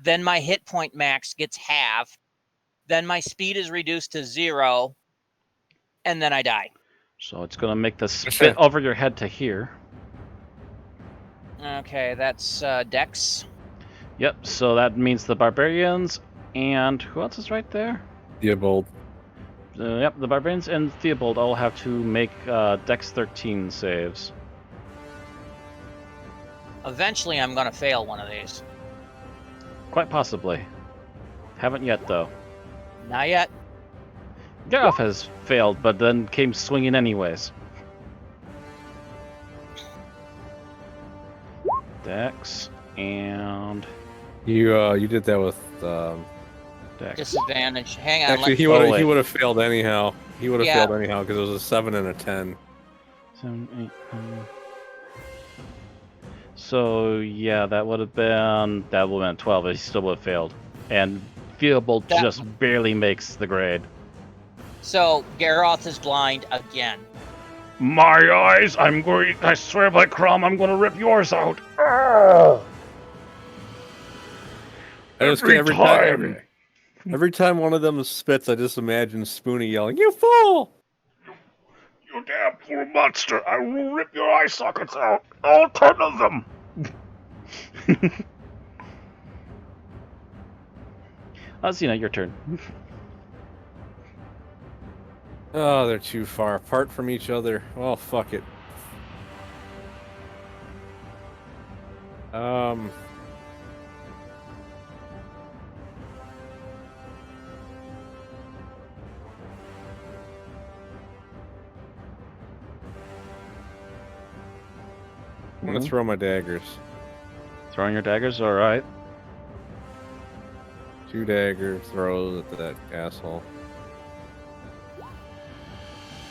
Then my hit point max gets halved. Then my speed is reduced to 0. And then I die. So it's going to make the spit over your head to here. Okay, that's Dex. Yep, so that means the Barbarians and who else is right there? Theobald. Yep, the Barbarians and Theobald all have to make Dex 13 saves. Eventually, I'm going to fail one of these. Quite possibly. Haven't yet, though. Not yet. Gareth has failed, but then came swinging anyways. Dex and you did that with Dex. Disadvantage. Hang on. Actually, he would have failed anyhow. He would have failed anyhow because it was a 7 and a 10. 7, 8, 9. So yeah, that would have been 12. But he still would have failed, and Theobald just barely makes the grade. So Gareth is blind again. My eyes! I swear by Crom, I'm going to rip yours out. Every time one of them spits, I just imagine Spoonie yelling, "You fool! You damn fool monster! I will rip your eye sockets out! All 10 of them!" Xena, your turn. Oh, they're too far apart from each other. Well, fuck it. I'm gonna throw my daggers. Throwing your daggers? Alright. 2 dagger throws at that asshole.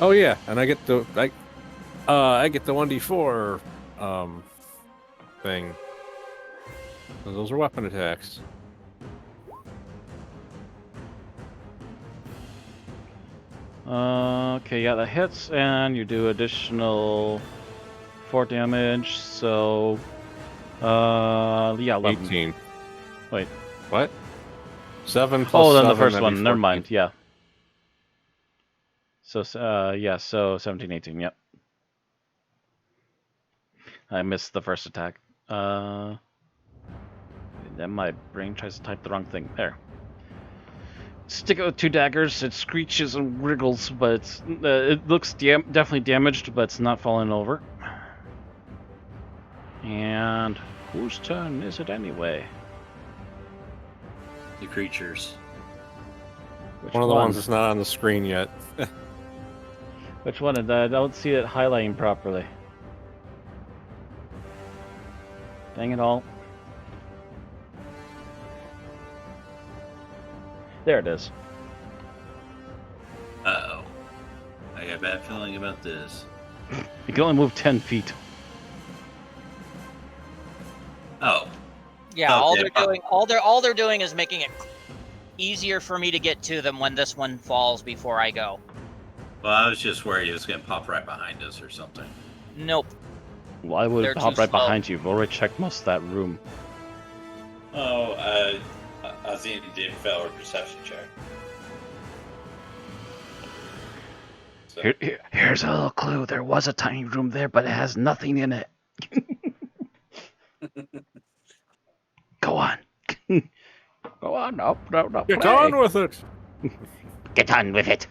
Oh yeah, and I get the 1d4 thing. Those are weapon attacks. Okay, yeah, that hits, and you do additional 4 damage, so yeah, 11. 18. Wait, what? 7 plus 7, then the first one. 14. Never mind. Yeah. So yeah, so 17, 18. Yep. I missed the first attack. Then my brain tries to type the wrong thing. There. Stick it with 2 daggers. It screeches and wriggles, but it looks definitely damaged, but it's not falling over. And whose turn is it anyway? The creatures. Which one of the ones that's not on the screen yet. Which one? I don't see it highlighting properly. Dang it all. There it is. Uh-oh. I got a bad feeling about this. You can only move 10 feet. Oh. Yeah, Okay. all they're doing is making it easier for me to get to them when this one falls before I go. Well, I was just worried it was going to pop right behind us or something. Nope. Why would it pop too right slow. behind you? You've already checked most of that room. Oh, Xena did fail her perception check. So, Here's a little clue. There was a tiny room there, but it has nothing in it. Go on. Go on. No. Get play. on with it! Get on with it.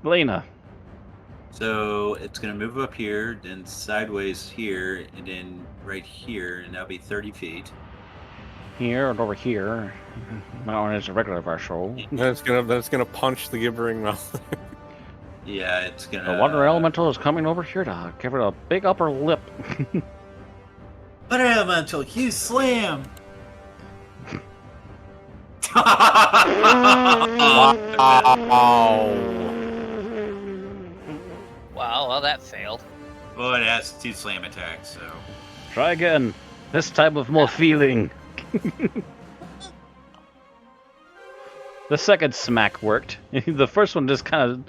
Lena. So it's going to move up here, then sideways here, and then right here, and that'll be 30 feet. Here and over here. Not when it's a regular vessel. That's gonna punch the gibbering mouth. Yeah, it's going to... The water elemental is coming over here to give it a big upper lip. Water elemental, you slam! Wow, well, that failed. Well, it has 2 slam attacks, so... Try again. This time with more feeling. The second smack worked. The first one just kind of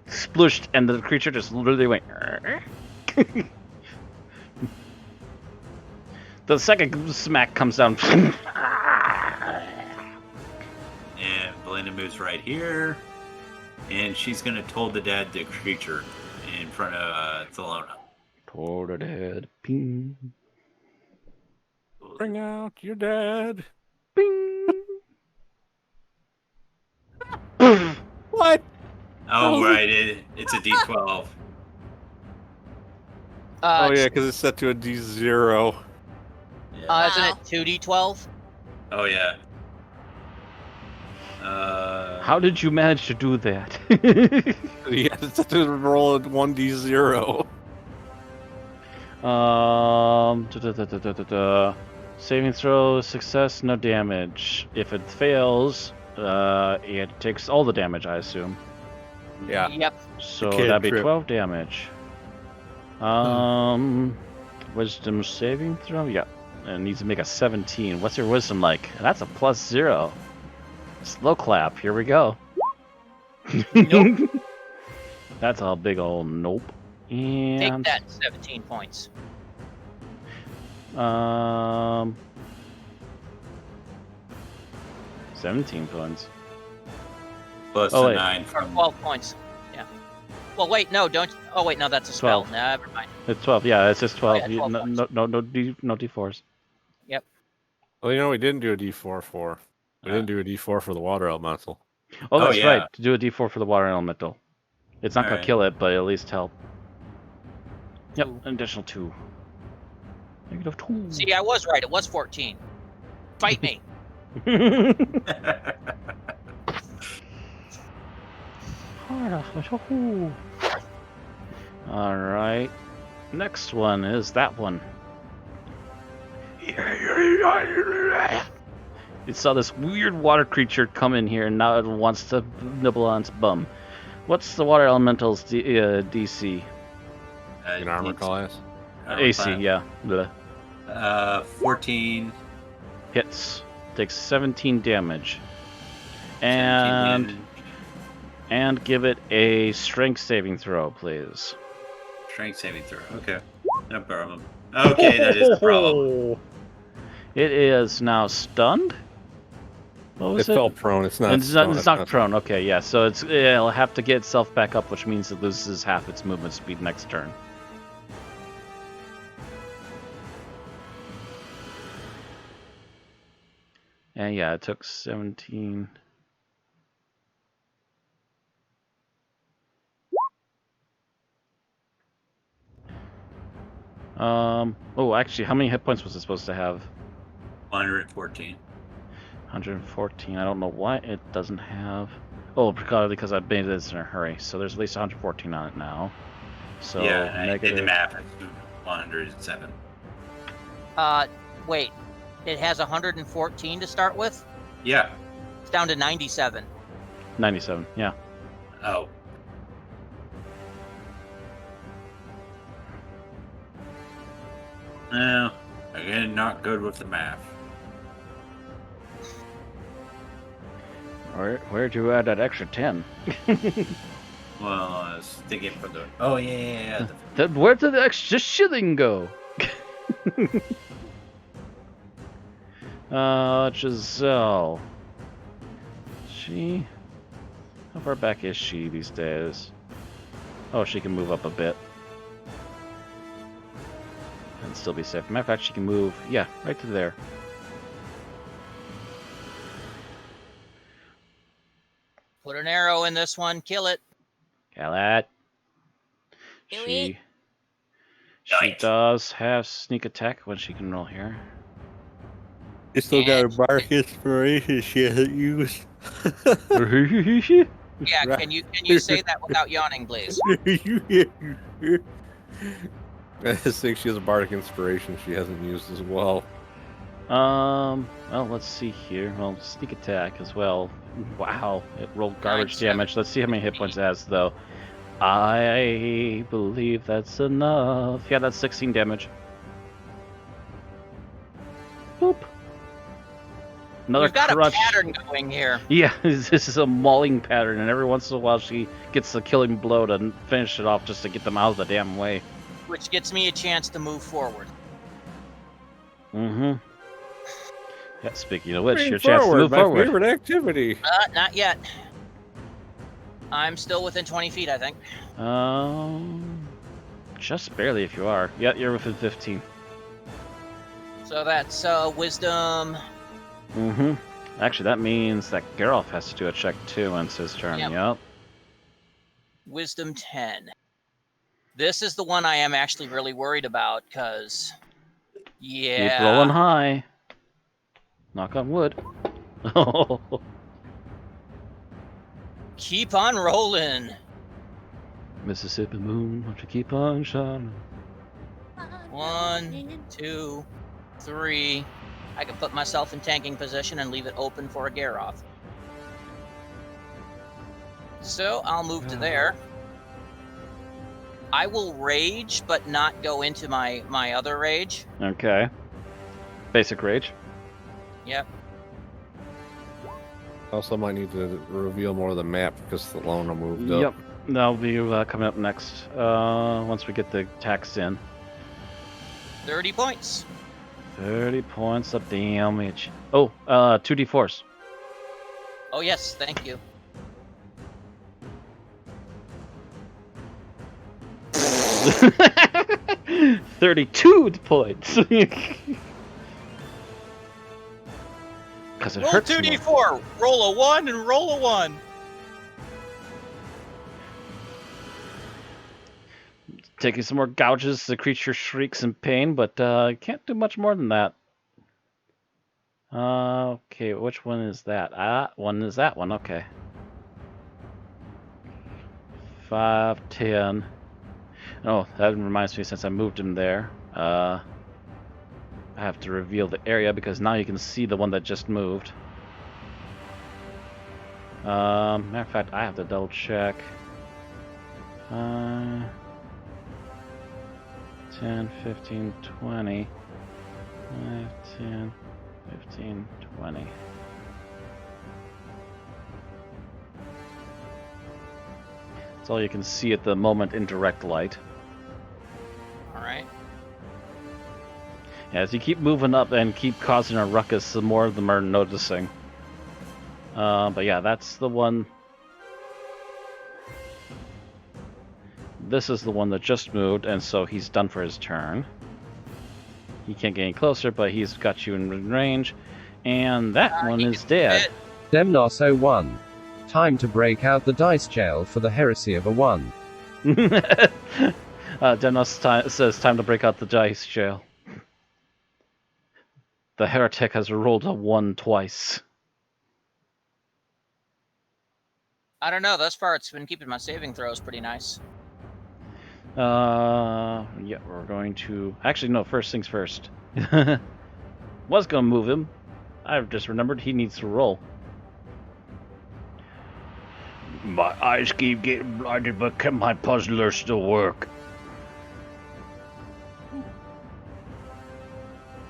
splooshed, and the creature just literally went. The second smack comes down. And Belinda moves right here. And she's going to toll the dead the creature in front of Thelona. Toll the dead. Ping. Bring out your dad. Bing. What? Oh, right. It's a D12. Oh, yeah, because it's set to a D0. Yeah. Isn't it 2d12? Oh, yeah. How did you manage to do that? Yeah, it's set to roll a 1D0. Saving throw, success, no damage. If it fails, it takes all the damage, I assume. Yeah. Yep. So Kid that'd be trip. 12 damage. Wisdom saving throw? Yeah. And it needs to make a 17. What's your wisdom like? That's a +0. Slow clap. Here we go. Nope. That's a big old nope. Take And that 17 points. 17 points. plus Oh, a wait. 9 Or from... 12 points. Yeah. Well, wait, no, don't. Oh, wait, no, that's a spell. 12. Never mind. It's 12. Yeah, it's just 12. yeah, 12 no, points. no D4s. Well, you know, we didn't do a D4 for. We didn't do a D4 for the water elemental. Oh, Oh, that's yeah. right. To do a D4 for the water elemental. It's not going Alright. to kill it, but at least help. Yep, Two. an additional 2. -2. See, I was right. It was 14. Fight me. Alright. Next one is that one. It saw this weird water creature come in here and now it wants to nibble on its bum. What's the water elemental's DC? In armor class. AC, yeah. Bleh. 14. Hits. Takes 17 damage. 17 damage. And give it a strength saving throw, please. Strength saving throw. Okay. No problem. Okay, that is the problem. It is now stunned. What was It it? fell prone. It's not. It's not prone. Okay, yeah. So it'll have to get itself back up, which means it loses half its movement speed next turn. And yeah, it took 17. Oh, actually, how many hit points was it supposed to have? 114. 114. I don't know why it doesn't have. Oh, probably because I made this in a hurry. So there's at least 114 on it now. So Yeah, I did the negative. math. It's 107. Wait. It has 114 to start with? Yeah. It's down to 97. 97. Yeah. Oh. Well, again, not good with the math. Where'd you add that extra 10? Well, I was thinking for the... Oh, yeah. Where did the extra shilling go? Giselle. She... How far back is she these days? Oh, she can move up a bit. And still be safe. Matter of fact, she can move, yeah, right to there. Put an arrow in this one. Kill it. Kill it. Do She does have sneak attack when she can roll here. You still got a bark inspiration she hasn't used. Yeah, can you say that without yawning, please? I just think she has a bardic inspiration she hasn't used as well. Well, let's see here. Well, sneak attack as well. Wow, it rolled garbage damage. Let's see how many hit points it has, though. I believe that's enough. Yeah, that's 16 damage. Boop. Another We've got crutch. a pattern going here. Yeah, this is a mauling pattern, and every once in a while she gets the killing blow to finish it off just to get them out of the damn way. Which gets me a chance to move forward. Mm-hmm. Yeah, speaking of which, your chance to move forward. My favorite activity. Not yet. I'm still within 20 feet, I think. Just barely if you are. Yeah, you're within 15. So that's wisdom. Mm-hmm. Actually, that means that Geralt has to do a check too when it's his turn. Yep. Wisdom 10. This is the one I am actually really worried about, because... Yeah. Keep rolling high. Knock on wood. Keep on rolling. Mississippi moon, won't you keep on shining? 1, 2, 3. I can put myself in tanking position and leave it open for a Garroth. So I'll move to there. I will rage, but not go into my other rage. Okay. Basic rage. Yep. Also might need to reveal more of the map because Thelona moved up. Yep. That'll be coming up next once we get the tax in. 30 points. 30 points of damage. Oh, 2d4s. Oh, yes. Thank you. 32 points. Because it roll hurts 2d4. more. Roll a 1 and roll a 1. Taking some more gouges, the creature shrieks in pain, but can't do much more than that. Okay, which one is that? One is that one, okay. 5, 10. Oh, that reminds me, since I moved him there, I have to reveal the area because now you can see the one that just moved. Matter of fact, I have to double check. 10, 15, 20. 5, 10, 15, 20. That's all you can see at the moment in direct light. Alright. As you keep moving up and keep causing a ruckus, the more of them are noticing. But yeah, that's the one. This is the one that just moved, and so he's done for his turn. He can't get any closer, but he's got you in range. And that one is dead. Demnos 01. Time to break out the dice jail for the heresy of a 1. Demnos says time to break out the dice jail. The heretic has rolled a 1 twice. I don't know. Thus far, it's been keeping my saving throws pretty nice. Yeah, we're going to... Actually, no, first things first. Was going to move him. I've just remembered he needs to roll. My eyes keep getting blinded, but can my puzzler still work?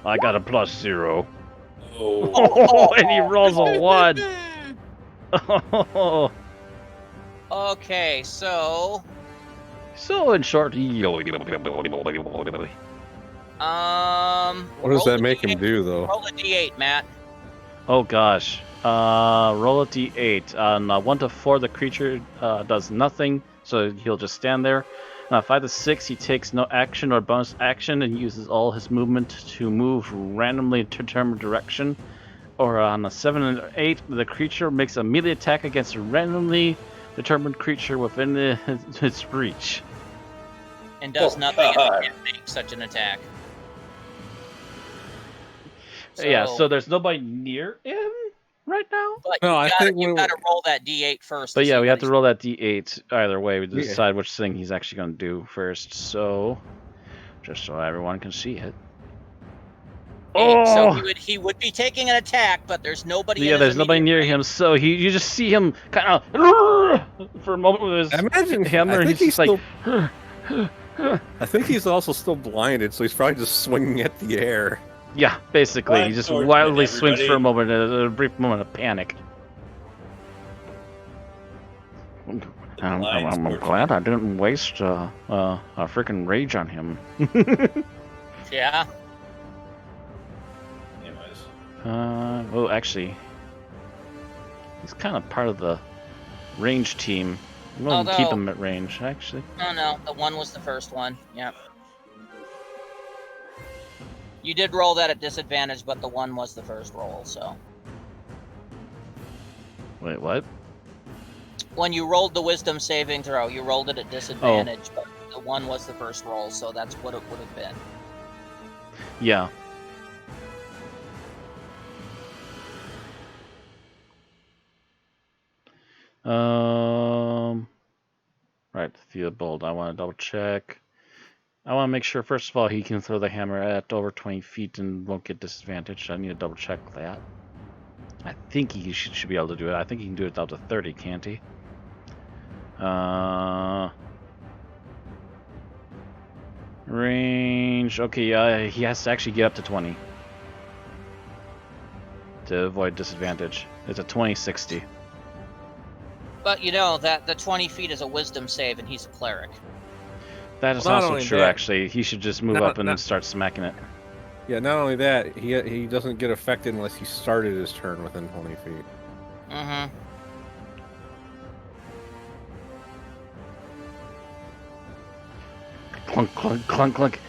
I got a +0. Oh, and he rolls a 1. Oh. Okay, so... So in short, What does that make him do, though? Roll a d8, Matt. Oh gosh. Roll a d8. On 1 to 4, the creature does nothing, so he'll just stand there. 5 to 6, he takes no action or bonus action and uses all his movement to move randomly in determined direction. Or on a 7 and 8, the creature makes a melee attack against a randomly determined creature within its reach. and does nothing and can't make such an attack. So there's nobody near him right now? But you gotta roll that D8 first. But yeah, we have to roll that D8 either way. We decide which thing he's actually going to do first. So, just so everyone can see it. So he would be taking an attack, but there's nobody. Yeah, there's nobody near him, so you just see him kind of for a moment with his hammer. I think he's like. I think he's also still blinded, so he's probably just swinging at the air. Yeah, basically, he just wildly swings for a moment, a brief moment of panic. I'm glad I didn't waste a freaking rage on him. Yeah. Well, actually, he's kind of part of the range team. I'm going to keep him at range, actually. No, the 1 was the first one. Yep. You did roll that at disadvantage, but the 1 was the first roll, so. Wait, what? When you rolled the wisdom saving throw, you rolled it at disadvantage, but the 1 was the first roll, so that's what it would have been. Yeah. Right, Theobald, I want to double check. I want to make sure, first of all, he can throw the hammer at over 20 feet and won't get disadvantaged. I need to double check that. I think he should be able to do it. I think he can do it out to 30, can't he? Range. Okay, he has to actually get up to 20 to avoid disadvantage. It's a 20-60. But you know that the 20 feet is a wisdom save, and he's a cleric. That is also true, actually. He should just move up and start smacking it. Yeah, not only that, he doesn't get affected unless he started his turn within 20 feet. Mm-hmm. Clunk, clunk, clunk, clunk.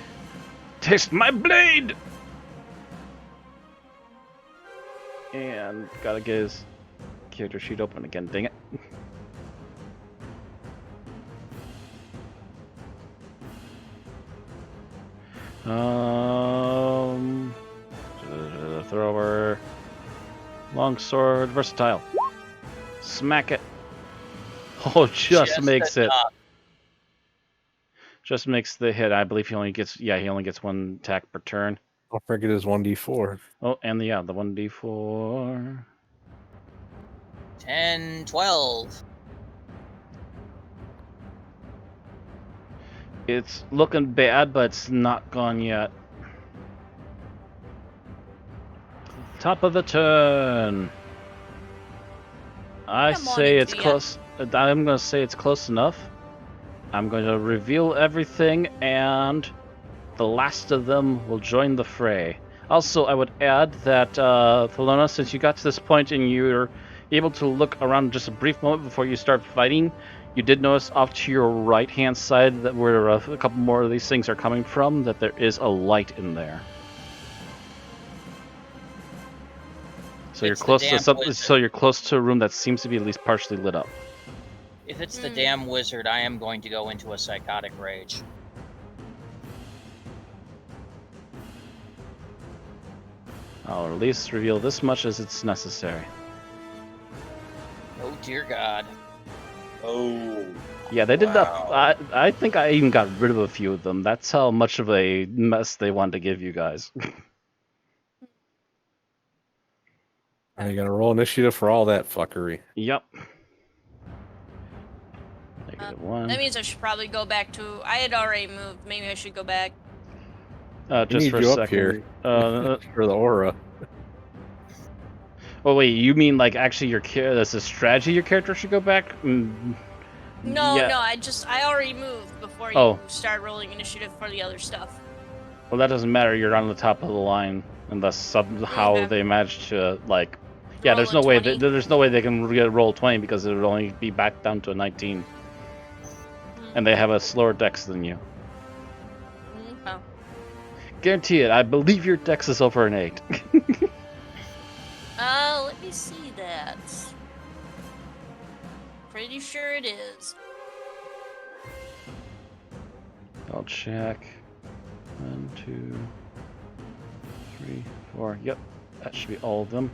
Taste my blade! And gotta get his character sheet open again, dang it. Thrower, longsword, versatile. Smack it. Oh, just makes it. Just makes the hit. I believe he only gets 1 attack per turn. Don't forget his 1d4. Oh, and the 1d4. 10, 12. It's looking bad, but it's not gone yet. Top of the turn. I say it's close. I'm going to say it's close enough. I'm going to reveal everything, and the last of them will join the fray. Also, I would add that, Thelona, since you got to this point and you're able to look around just a brief moment before you start fighting, you did notice off to your right-hand side that where a couple more of these things are coming from, that there is a light in there. So you're close to something. So you're close to a room that seems to be at least partially lit up. If it's the damn wizard, I am going to go into a psychotic rage. I'll at least reveal this much as it's necessary. Oh dear God. Oh. Yeah, they did that. I think I even got rid of a few of them. That's how much of a mess they wanted to give you guys. And you gotta roll initiative for all that fuckery. Yep. -1. That means I should probably go back to. I had already moved. Maybe I should go back. Just for a second. Here. For the aura. Oh wait, you mean like actually your that's a strategy your character should go back? No, I already moved before you start rolling initiative for the other stuff. Well, that doesn't matter. You're on the top of the line unless somehow they manage to like. Yeah, there's no way. There's no way they can roll 20 because it would only be back down to a 19. And they have a slower dex than you. Oh. Guarantee it. I believe your dex is over an 8. Let me see that. Pretty sure it is. I'll check. 1, 2, 3, 4. Yep, that should be all of them.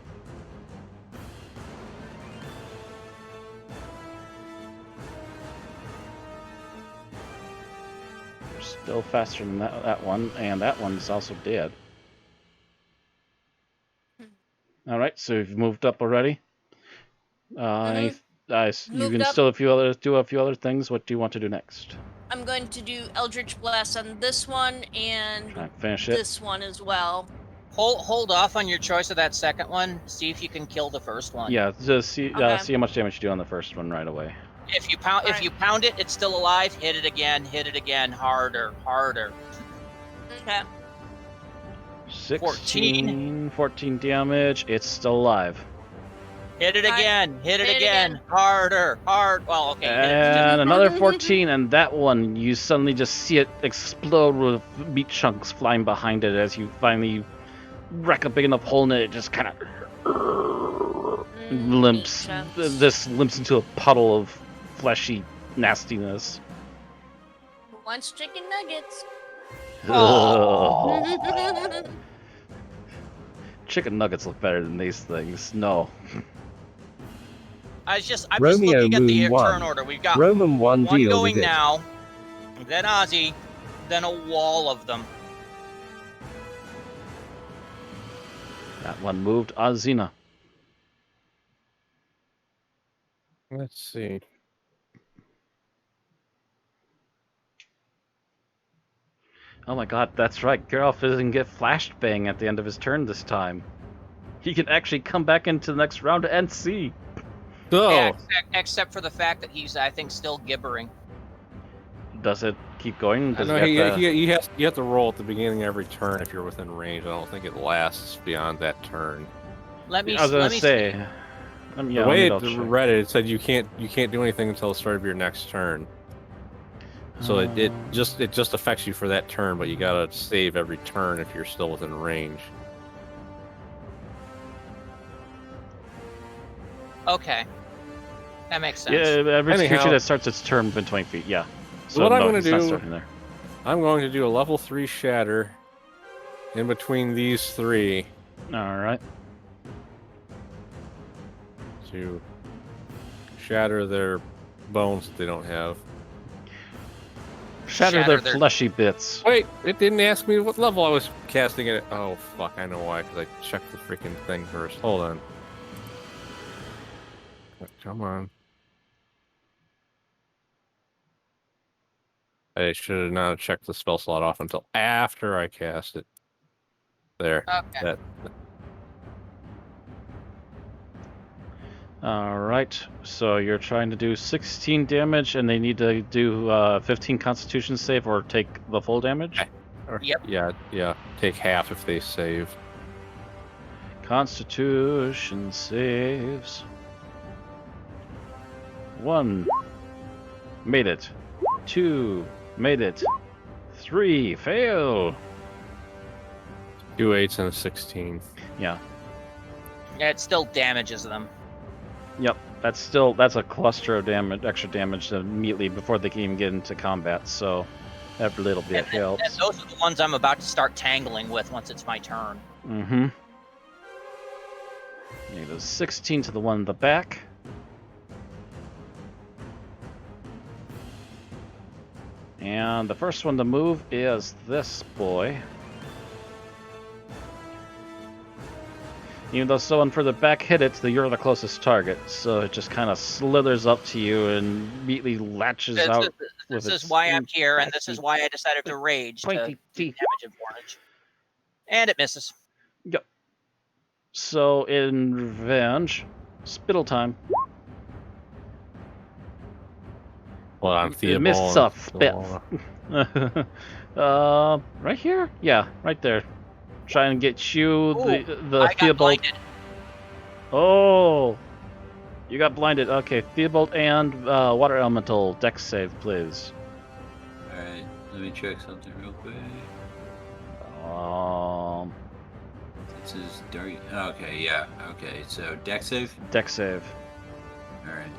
They're still faster than that one, and that one's also dead. All right, so you've moved up already. You can still do a few other things. What do you want to do next? I'm going to do Eldritch Blast on this one and finish this one as well. Hold off on your choice of that second one. See if you can kill the first one. Yeah, just see how much damage you do on the first one right away. If you pound it, it's still alive. Hit it again, harder. Okay. 14 damage. It's still alive. Hit it again, harder. Well, okay. And another 14, and that one, you suddenly just see it explode with meat chunks flying behind it as you finally wreck a big enough hole in it. It just kind of limps. This limps into a puddle of fleshy nastiness. Who wants chicken nuggets? Chicken nuggets look better than these things. No. I'm just looking at the turn order. We've got Roman one going now, then Ozzy, then a wall of them. That one moved Azina. Let's see. Oh my god, that's right. Geralt doesn't get flashbang at the end of his turn this time. He can actually come back into the next round and see. So, Yeah, except for the fact that he's, I think, still gibbering. Does it keep going? Does you have to roll at the beginning of every turn if you're within range. I don't think it lasts beyond that turn. The way it read it said you can't do anything until the start of your next turn. So it just affects you for that turn, but you gotta save every turn if you're still within range. Okay. That makes sense. Yeah, every creature that starts its turn within 20 feet, yeah. So what I'm going to do, I'm going to do a level 3 shatter in between these three. Alright. To shatter their bones that they don't have. Shatter their fleshy bits. Wait, it didn't ask me what level I was casting it at. Oh, fuck, I know why, because I checked the freaking thing first. Hold on. Come on. I should have not checked the spell slot off until after I cast it. There. Okay. Alright, so you're trying to do 16 damage, and they need to do 15 Constitution save or take the full damage? Yep. Yeah. Take half if they save. Constitution saves. 1. Made it. 2. Made it. 3. Fail. 2 8s and a 16. Yeah. Yeah, it still damages them. Yep. That's a cluster of damage, extra damage immediately before they can even get into combat, so every little bit helps. And those are the ones I'm about to start tangling with once it's my turn. Mm-hmm. Need a 16 to the one in the back. And the first one to move is this boy. Even though someone further back hit it, you're the closest target, so it just kind of slithers up to you and immediately latches out. This is why I'm here, and this is why I decided to rage to damage advantage. And it misses. Yep. So in revenge, spittle time. Well, I'm Theobald. Missed a spit. Right here? Yeah, right there. Trying to get you the Theobald. Oh, you got blinded. Okay, Theobald and Water Elemental Dex save, please. Alright, let me check something real quick. This is dirty. Okay, yeah. Okay, so Dex save? Dex save. Alright.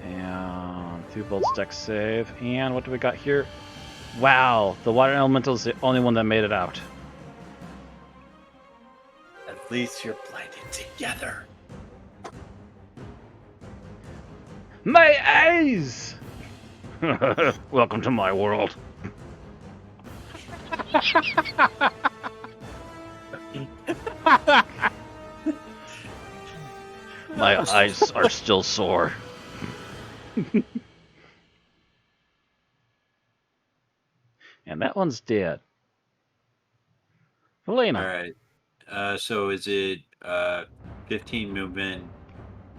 And Thubolt's dex save. And what do we got here? Wow, the water elemental is the only one that made it out. At least you're blinded together. My eyes! Welcome to my world. My eyes are still sore. And that one's dead. Helena. All right. So is it 15 movement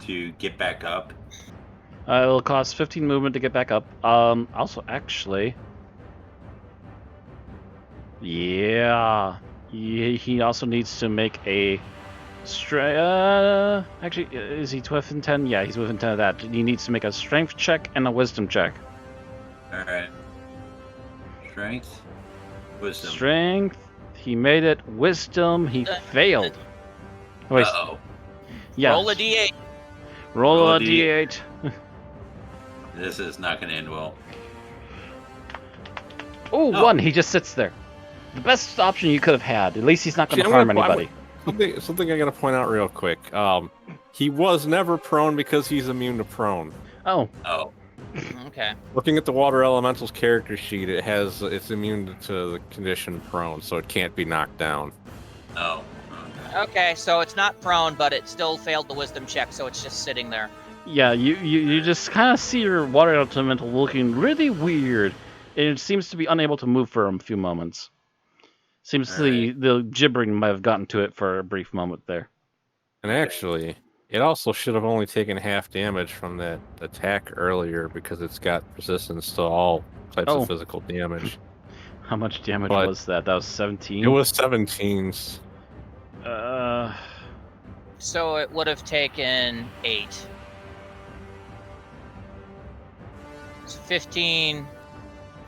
to get back up? It'll cost 15 movement to get back up. Also, actually... Yeah. He also needs to make a... Actually, is he within 10? Yeah, he's within 10 of that. He needs to make a strength check and a wisdom check. Alright. Strength? Wisdom. Strength. He made it. Wisdom. He failed. Wait. Uh-oh. Yeah. Roll a d8. Roll a d8. This is not going to end well. Oh, one. He just sits there. The best option you could have had. At least he's not going to harm anybody. Something I gotta point out real quick. He was never prone because he's immune to prone. Oh. Oh. Okay. Looking at the Water Elemental's character sheet, it's immune to the condition prone, so it can't be knocked down. Oh. Okay, so it's not prone, but it still failed the wisdom check, so it's just sitting there. Yeah, you just kind of see your Water Elemental looking really weird. And it seems to be unable to move for a few moments. Seems the gibbering might have gotten to it for a brief moment there. And actually, it also should have only taken half damage from that attack earlier because it's got resistance to all types of physical damage. How much damage was that? That was 17? It was 17. So it would have taken 8. So 15.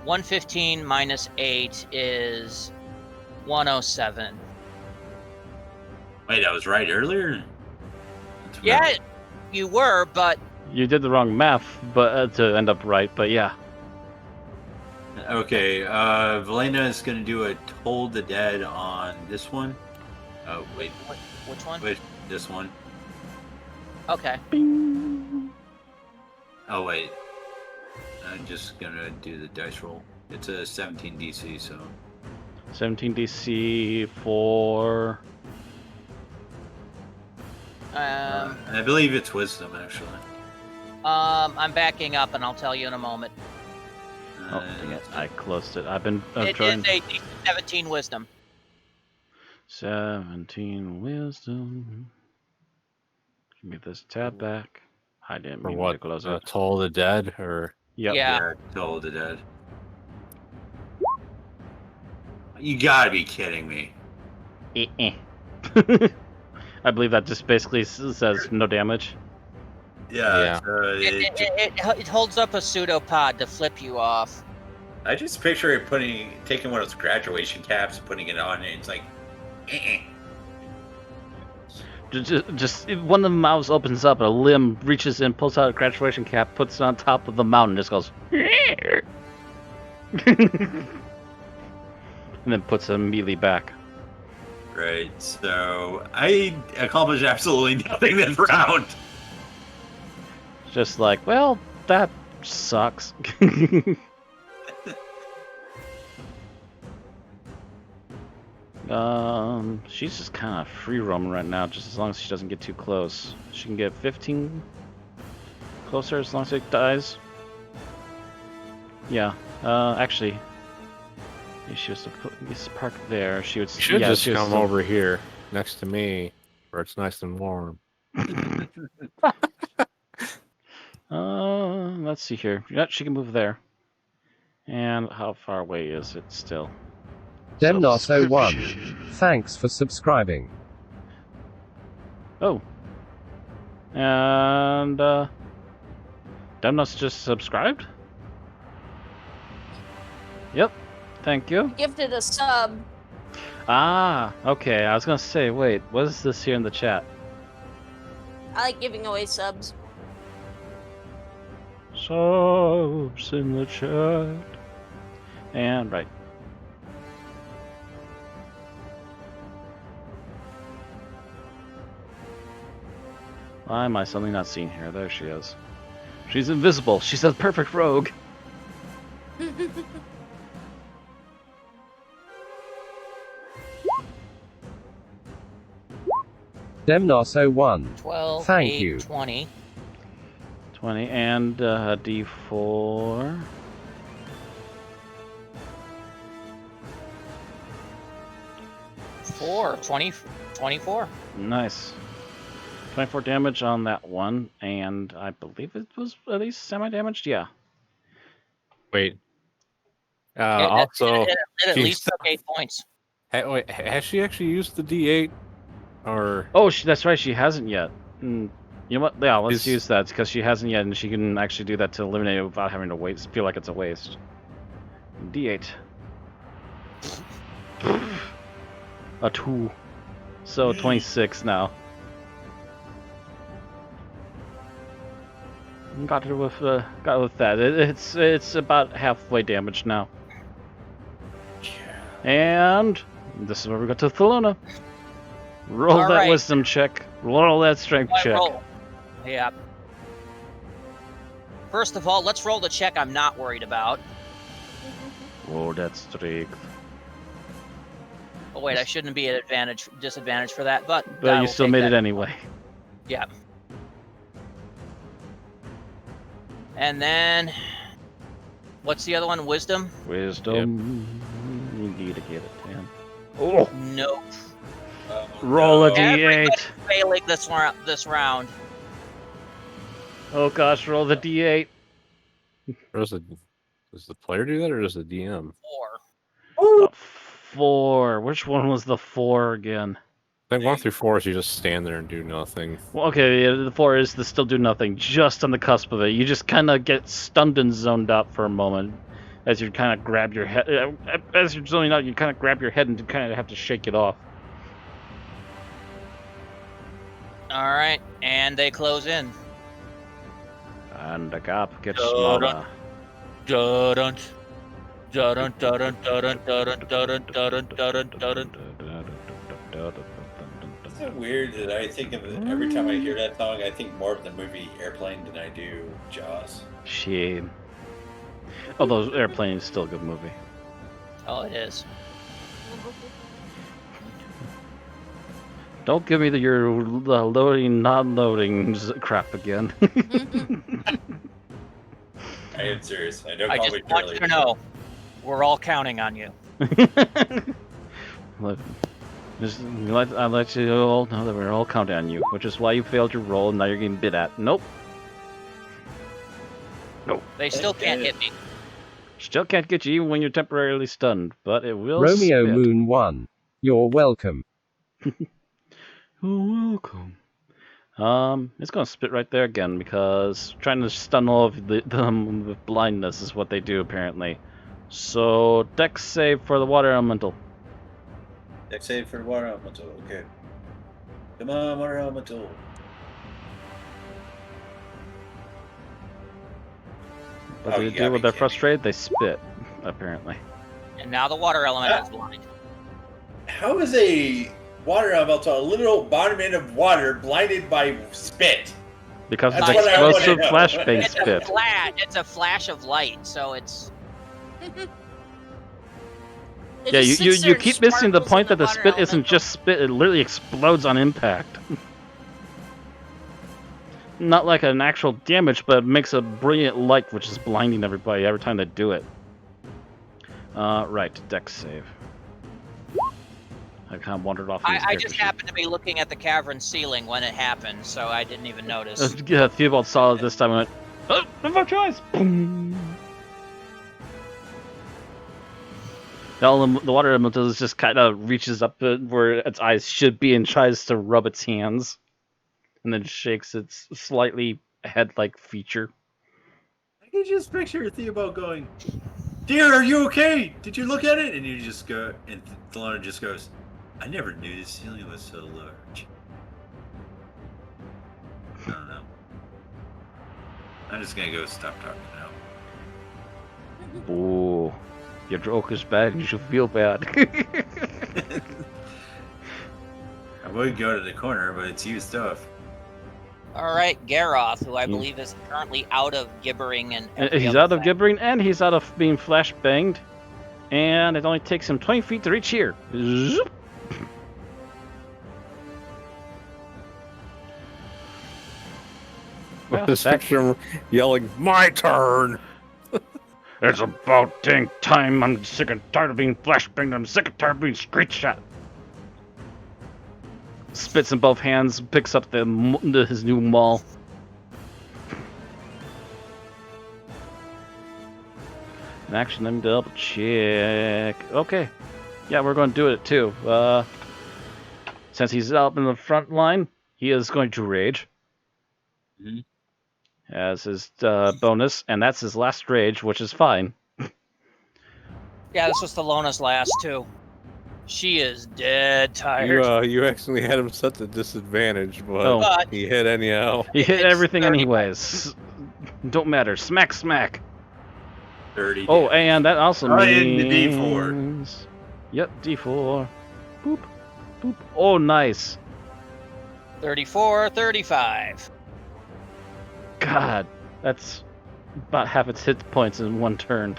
115 minus 8 is 107. Wait, I was right earlier? Yeah, you were, but... You did the wrong math but to end up right, but yeah. Okay, Valena is going to do a Toll the Dead on this one. Oh, wait. Which one? Wait, this one. Okay. Oh, wait. I'm just going to do the dice roll. It's a 17 DC, so... 17 DC for... I believe it's wisdom, actually. I'm backing up, and I'll tell you in a moment. Oh, dang it. I closed it. I've been It trying... is a 17 wisdom. 17 wisdom. Give me this tab back. I didn't mean to close it. Toll the Dead, or... Yep. Yeah. Toll the Dead. You gotta be kidding me. I believe that just basically says no damage. Yeah. It holds up a pseudopod to flip you off. I just picture it taking one of those graduation caps, putting it on, and it's like, Just one of the mouths opens up, a limb reaches in, pulls out a graduation cap, puts it on top of the mountain, and just goes, and then puts it immediately back. Right, so I accomplished absolutely nothing this round. Just like, well, that sucks. She's just kind of free roaming right now, just as long as she doesn't get too close. She can get 15 closer as long as it dies. Yeah, actually, if she was to put this park there, she would. You should just come over here next to me, where it's nice and warm. Let's see here. Yeah, she can move there. And how far away is it still? Demnos01. Thanks for subscribing. Oh. And, Demnos just subscribed? Yep. Thank you. Gifted a sub. Ah, okay. I was gonna say, wait, what is this here in the chat? I like giving away subs. Subs in the chat. And right. Why am I suddenly not seeing her? There she is. She's invisible. She's a perfect rogue. Demnos01. 12, Thank 8, you. 20. 20 and D4. Four, 20, 24. Nice. 24 damage on that one, and I believe it was at least semi-damaged. Yeah. Wait. It at she's- least took 8 points. Wait, has she actually used the D8? Or Oh, that's right. She hasn't yet. You know what? Yeah, let's Is- use that because she hasn't yet, and she can actually do that to eliminate it without having to waste. Feel like it's a waste. D8. A 2. So 26 now. Got it with that. It's about halfway damaged now. And this is where we go to Thelona. Roll All that right. wisdom check. Roll that strength I check. roll. Yeah. First of all, let's roll the check I'm not worried about. Roll that strength. Oh wait, I shouldn't be at disadvantage for that, but I But you will still take made that. it anyway. Yeah. And then, what's the other one? Wisdom? Wisdom. You need to get it, man. Oh! Nope. Roll a no. d8. Everybody's failing this round. Oh gosh, roll the d8. does the player do that, or does the DM? 4. A 4. Which one was the 4 again? I think 1 through 4 is you just stand there and do nothing. Well, okay, yeah, the 4 is to still do nothing, just on the cusp of it. You just kind of get stunned and zoned out for a moment as you kind of grab your head. As you're zoning out, you kind of grab your head and kind of have to shake it off. All right, and they close in. And the gap gets Dun, smaller. Dun dun dun dun dun dun dun dun dun dun. Is it weird that I think of it every time I hear that song? I think more of the movie Airplane than I do Jaws. Shame. Although Airplane is still a good movie. Oh, it is. Don't give me your loading, non-loading crap again. I am serious. I don't I call just me want Charlie. you to know, we're all counting on you. Look, I let you all know that we're all counting on you, which is why you failed your roll and now you're getting bit at. Nope. Nope. They still can't hit me. Still can't get you even when you're temporarily stunned, but it will Romeo spit. Moon 1. You're welcome. You're welcome. It's gonna spit right there again because trying to stun all of them with blindness is what they do apparently. So Dex save for the water elemental. Dex save for water elemental. Okay. Come on, water elemental. What Oh, do you they gotta do when be they're kidding. frustrated? They spit, apparently. And now the water element is blind. How is a water elemental, a little bottom of water, blinded by spit? Because That's it's what I wanna explosive know. flashbang It's spit. it's a flash of light, so it's... It Yeah, just you sits there and keep missing the sparkles point in that the water spit isn't elemental. just spit, it literally explodes on impact. Not like an actual damage, but it makes a brilliant light which is blinding everybody every time they do it. Right, Dex save. I kind of wandered off. I just happened to be looking at the cavern ceiling when it happened, so I didn't even notice. Yeah, Theobald saw it this time and went, "Oh, no choice!" Boom. The water elemental just kind of reaches up where its eyes should be and tries to rub its hands, and then shakes its slightly head-like feature. I can just picture Theobald going, "Dear, are you okay? Did you look at it?" And you just go, and Thelona just goes, "I never knew the ceiling was so large." I don't know. I'm just gonna go stop talking now. Ooh, your joke is bad and you should feel bad. I would go to the corner, but it's you stuff. All right, Garoth, who I believe is currently out of gibbering and He's out of gibbering and he's out of being flash banged. And it only takes him 20 feet to reach here. Zoop. Well, Just picture him yelling, "My turn!" It's about dang time. I'm sick and tired of being flashbanged. I'm sick and tired of being screeched at. Spits in both hands, picks up his new maul. An action, let me double check. Okay. Yeah, we're going to do it too. Since he's up in the front line, he is going to rage. Mm-hmm. As his bonus, and that's his last rage, which is fine. Yeah, this was Thellona's last too. She is dead tired. You actually had him set to disadvantage, but he hit anyhow. He hit everything anyways. Don't matter. Smack, smack. 30. Oh, and that also means... the D4. Yep, D4. Boop, boop. Oh, nice. 34, 35. God, that's about half its hit points in one turn.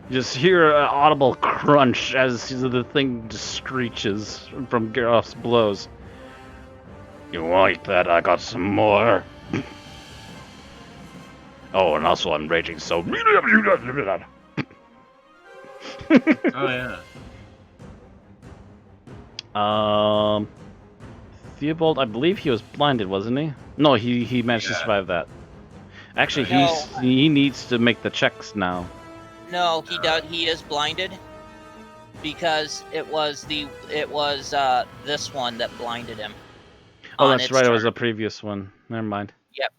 You just hear an audible crunch as the thing just screeches from Geralt's blows. You like that? I got some more. Oh, and also I'm raging, so... Oh, yeah. Theobald, I believe he was blinded, wasn't he? No, he managed to survive that. Actually, he needs to make the checks now. No, he does. He is blinded because it was this one that blinded him. Oh, that's right. It was the previous one. Never mind. Yep.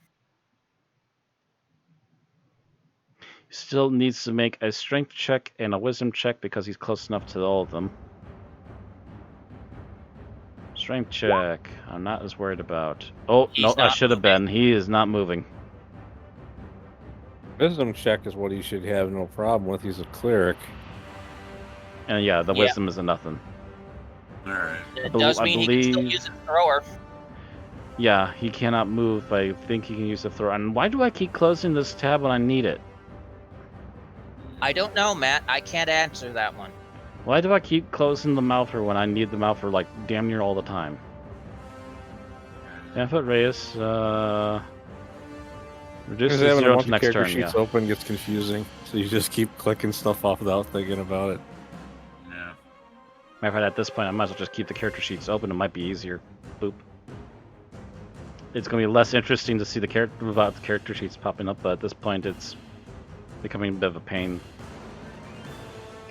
He still needs to make a strength check and a wisdom check because he's close enough to all of them. Strength check. I'm not as worried about. Oh, no, I should have been. He is not moving. Wisdom check is what he should have no problem with. He's a cleric. And yeah, the wisdom is a nothing. Alright. It does mean he can still use his thrower. Yeah, he cannot move, but I think he can use the thrower. And why do I keep closing this tab when I need it? I don't know, Matt. I can't answer that one. Why do I keep closing the mouther when I need the mouther like damn near all the time? 10-foot radius, reduces having 0 a bunch to next of character turn, sheets open gets confusing, so you just keep clicking stuff off without thinking about it. Yeah. Matter of fact, at this point, I might as well just keep the character sheets open. It might be easier. Boop. It's going to be less interesting to see the character sheets popping up, but at this point, it's becoming a bit of a pain.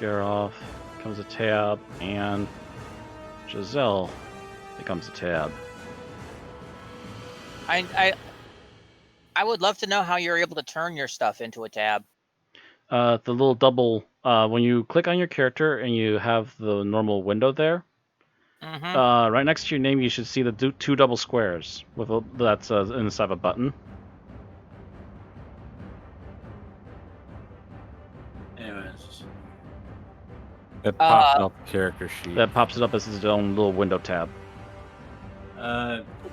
Geralt becomes a tab, and Giselle becomes a tab. I would love to know how you're able to turn your stuff into a tab. The little double, when you click on your character and you have the normal window there, right next to your name you should see the two double squares with that's inside of a button. Anyways. It pops up the character sheet. That pops it up as its own little window tab.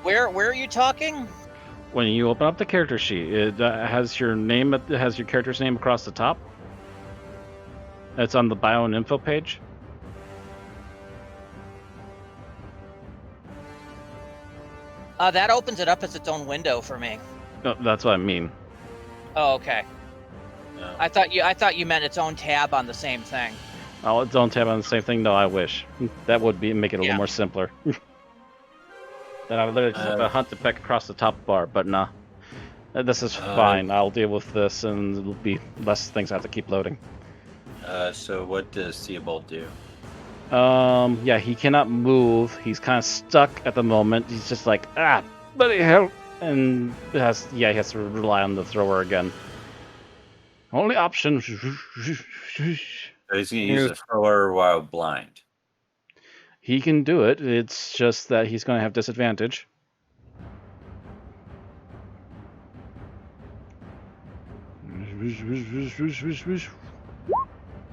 Where are you talking? When you open up the character sheet, it has your name. It has your character's name across the top. It's on the bio and info page. That opens it up as its own window for me. No, that's what I mean. Oh, okay. No. I thought you meant its own tab on the same thing. Oh, its own tab on the same thing? No, I wish. That would make it a little more simpler. Then I would literally just hunt the peck across the top bar, but nah. This is fine. I'll deal with this, and it'll be less things I have to keep loading. So what does Theobald do? Yeah, he cannot move. He's kind of stuck at the moment. He's just like, bloody hell. And he has to rely on the thrower again. Only option. So he's going to use the thrower while blind. He can do it. It's just that he's going to have disadvantage.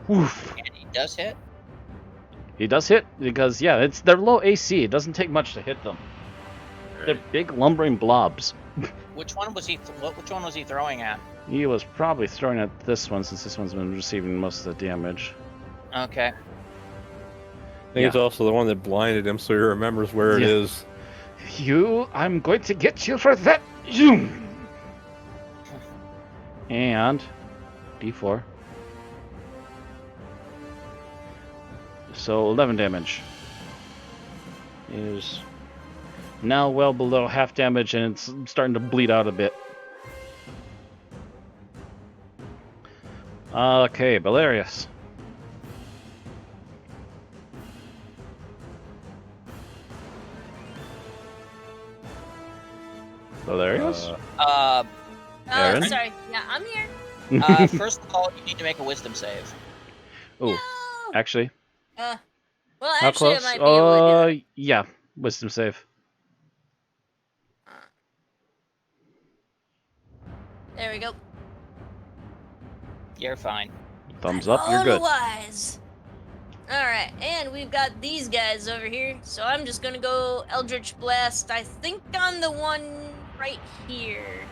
Woof. And he does hit. He does hit because they're low AC. It doesn't take much to hit them. They're big lumbering blobs. Which one was he? Which one was he throwing at? He was probably throwing at this one since this one's been receiving most of the damage. Okay. I think it's also the one that blinded him, so he remembers where it is. I'm going to get you for that. And D4. So 11 damage. Is now well below half damage, and it's starting to bleed out a bit. Okay, Belarius. Belarius? Aaron? Sorry. Yeah, I'm here. First of all, you need to make a wisdom save. Oh, No. actually. Well, How actually, close? I might be able to do it. Yeah, wisdom save. There we go. You're fine. Thumbs up, you're good. Otherwise. Alright, and we've got these guys over here. So I'm just gonna go Eldritch Blast, I think on the one right here.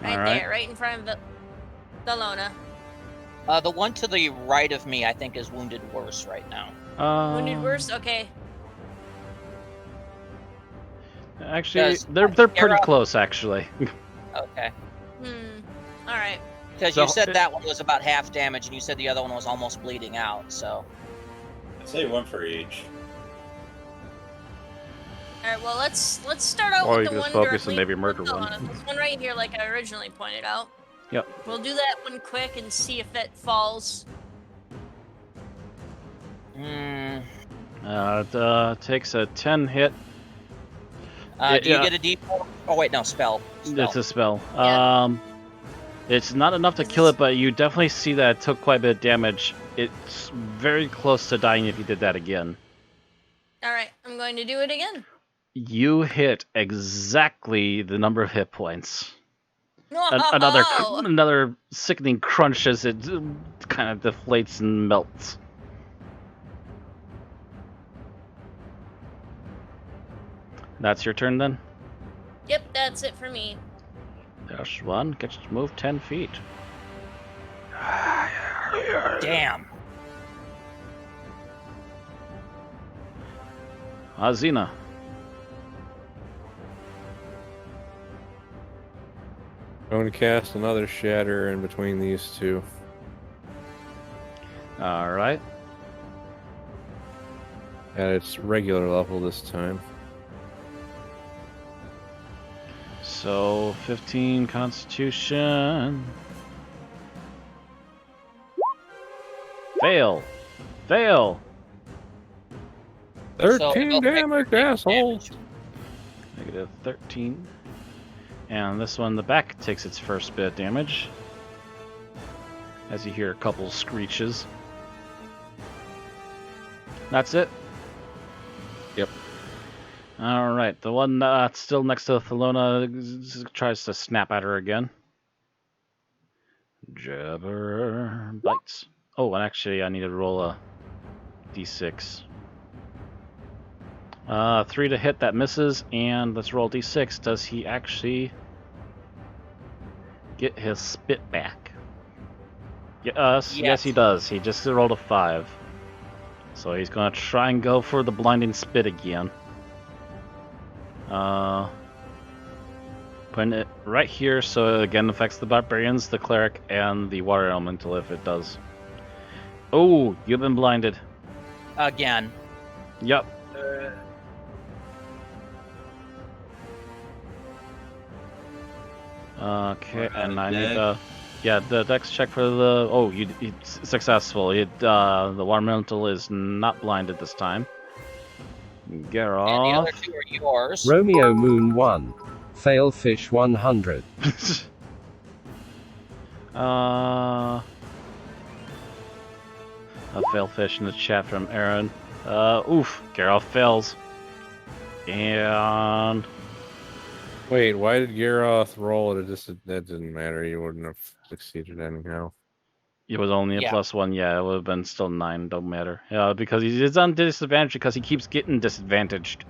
Right there, right in front of the Thelona. The one to the right of me, I think, is wounded worse right now. Wounded worse? Okay. Actually, they're pretty close, actually. Okay. Alright. Because you said that one was about half damage, and you said the other one was almost bleeding out, so... I'd say one for each. Alright, well, let's start out Or with you the can one just focus directly on maybe murder with one. Thelona. This one right here, like I originally pointed out. Yep. We'll do that one quick and see if it falls. It takes a 10 hit. Do you get a D4? Oh, wait, no, spell. It's a spell. Yeah. It's not enough to kill it, but you definitely see that it took quite a bit of damage. It's very close to dying if you did that again. Alright, I'm going to do it again. You hit exactly the number of hit points. Oh! Another sickening crunch as it kind of deflates and melts. That's your turn then? Yep, that's it for me. There's one. Gets to move 10 feet. Damn. Azina. Going to cast another shatter in between these two. Alright. At its regular level this time. So, 15 Constitution. Fail. Fail. 13 damage, asshole. Negative 13. And this one, the back takes its first bit of damage. As you hear a couple screeches. That's it? Yep. Alright, the one that's still next to Thelona tries to snap at her again. Jabber bites. Oh, and actually I need to roll a d6. 3 to hit, that misses, and let's roll d6. Does he actually get his spit back? Yes, he does. He just rolled a 5. So he's going to try and go for the blinding spit again. Putting it right here, so it again affects the Barbarians, the Cleric, and the Water Elemental if it does. Oh, you've been blinded. Again. Yep. Okay, and I need the dex check for the... Oh, it's successful. The Water Elemental is not blinded this time. Geralt. And the other 2 are yours. Romeo Moon 1. Fail Fish 100. A fail fish in the chat from Aaron. Oof, Geralt fails. And Wait, why did Geroth roll at a disadvantage? That didn't matter. You wouldn't have succeeded anyhow. It was only a +1. Yeah, it would have been still 9. Don't matter. Yeah, because he's on disadvantage because he keeps getting disadvantaged.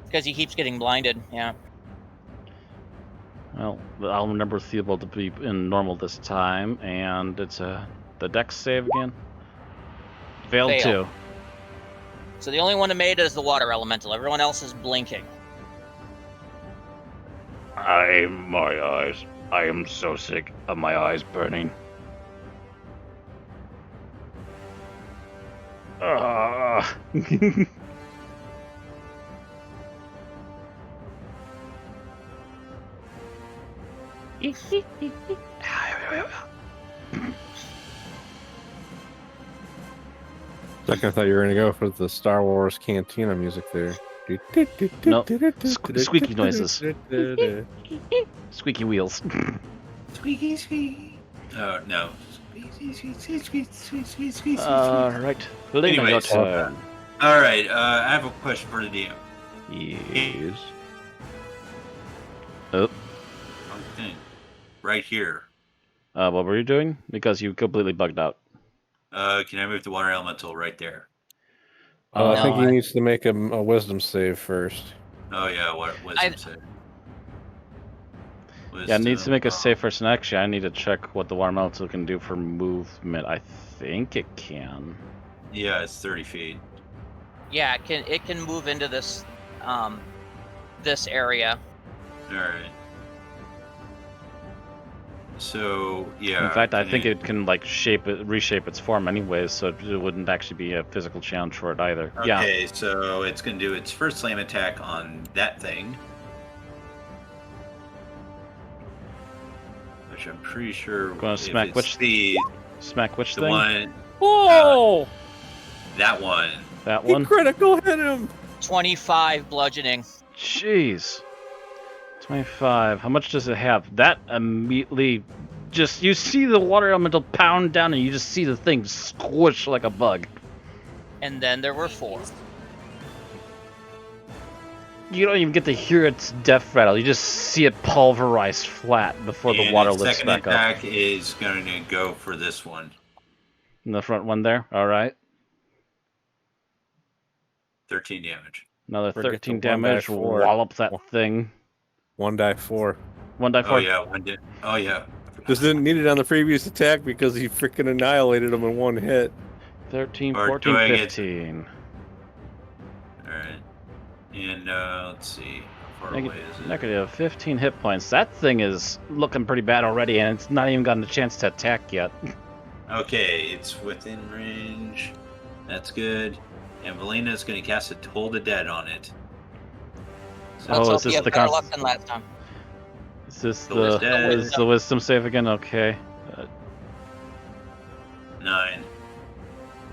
Because he keeps getting blinded. Yeah. Well, I'll remember Theobald to be in normal this time, and it's the dex save again. Failed too. So the only one that made it is the water elemental. Everyone else is blinking. My eyes. I am so sick of my eyes burning. Second, I thought you were gonna go for the Star Wars Cantina music there. No, squeaky noises. Squeaky wheels. Squeaky, squeaky. Oh, no. Right. Anyway, your turn. All right. I have a question for the DM. Yes. Oh. Wrong thing. Right here. What were you doing? Because you completely bugged out. Can I move the water elemental right there? I think he needs to make a wisdom save first. Oh yeah, what wisdom save? Yeah, it needs to make a save first, and actually I need to check what the water elemental can do for movement. I think it can. Yeah, it's 30 feet. Yeah, it can move into this this area. All right. So yeah. In fact, I think it can like reshape its form anyways, so it wouldn't actually be a physical challenge for it either. Okay, so it's gonna do its first slam attack on that thing, which I'm pretty sure. Gonna smack which thing? One. Whoa! That one. That one. He critical hit him. 25 bludgeoning. Jeez. 25. How much does it have? That immediately you see the water elemental pound down and you just see the thing squish like a bug. And then there were 4. You don't even get to hear its death rattle. You just see it pulverize flat before the water lifts back up. Second attack is going to go for this one. In the front one there? Alright. 13 damage. Another 13 damage. Wallop that thing. 1d4. 1d4. Oh yeah, oh yeah. Just didn't need it on the previous attack because he freaking annihilated him in one hit. 13, Or 14, 15. Alright. And let's see. How far away is it? Negative 15 hit points. That thing is looking pretty bad already, and it's not even gotten a chance to attack yet. Okay, it's within range. That's good. And Valina's going to cast a Toll the Dead on it. So is this the better luck than last time? Is this the wisdom save again? Okay. 9.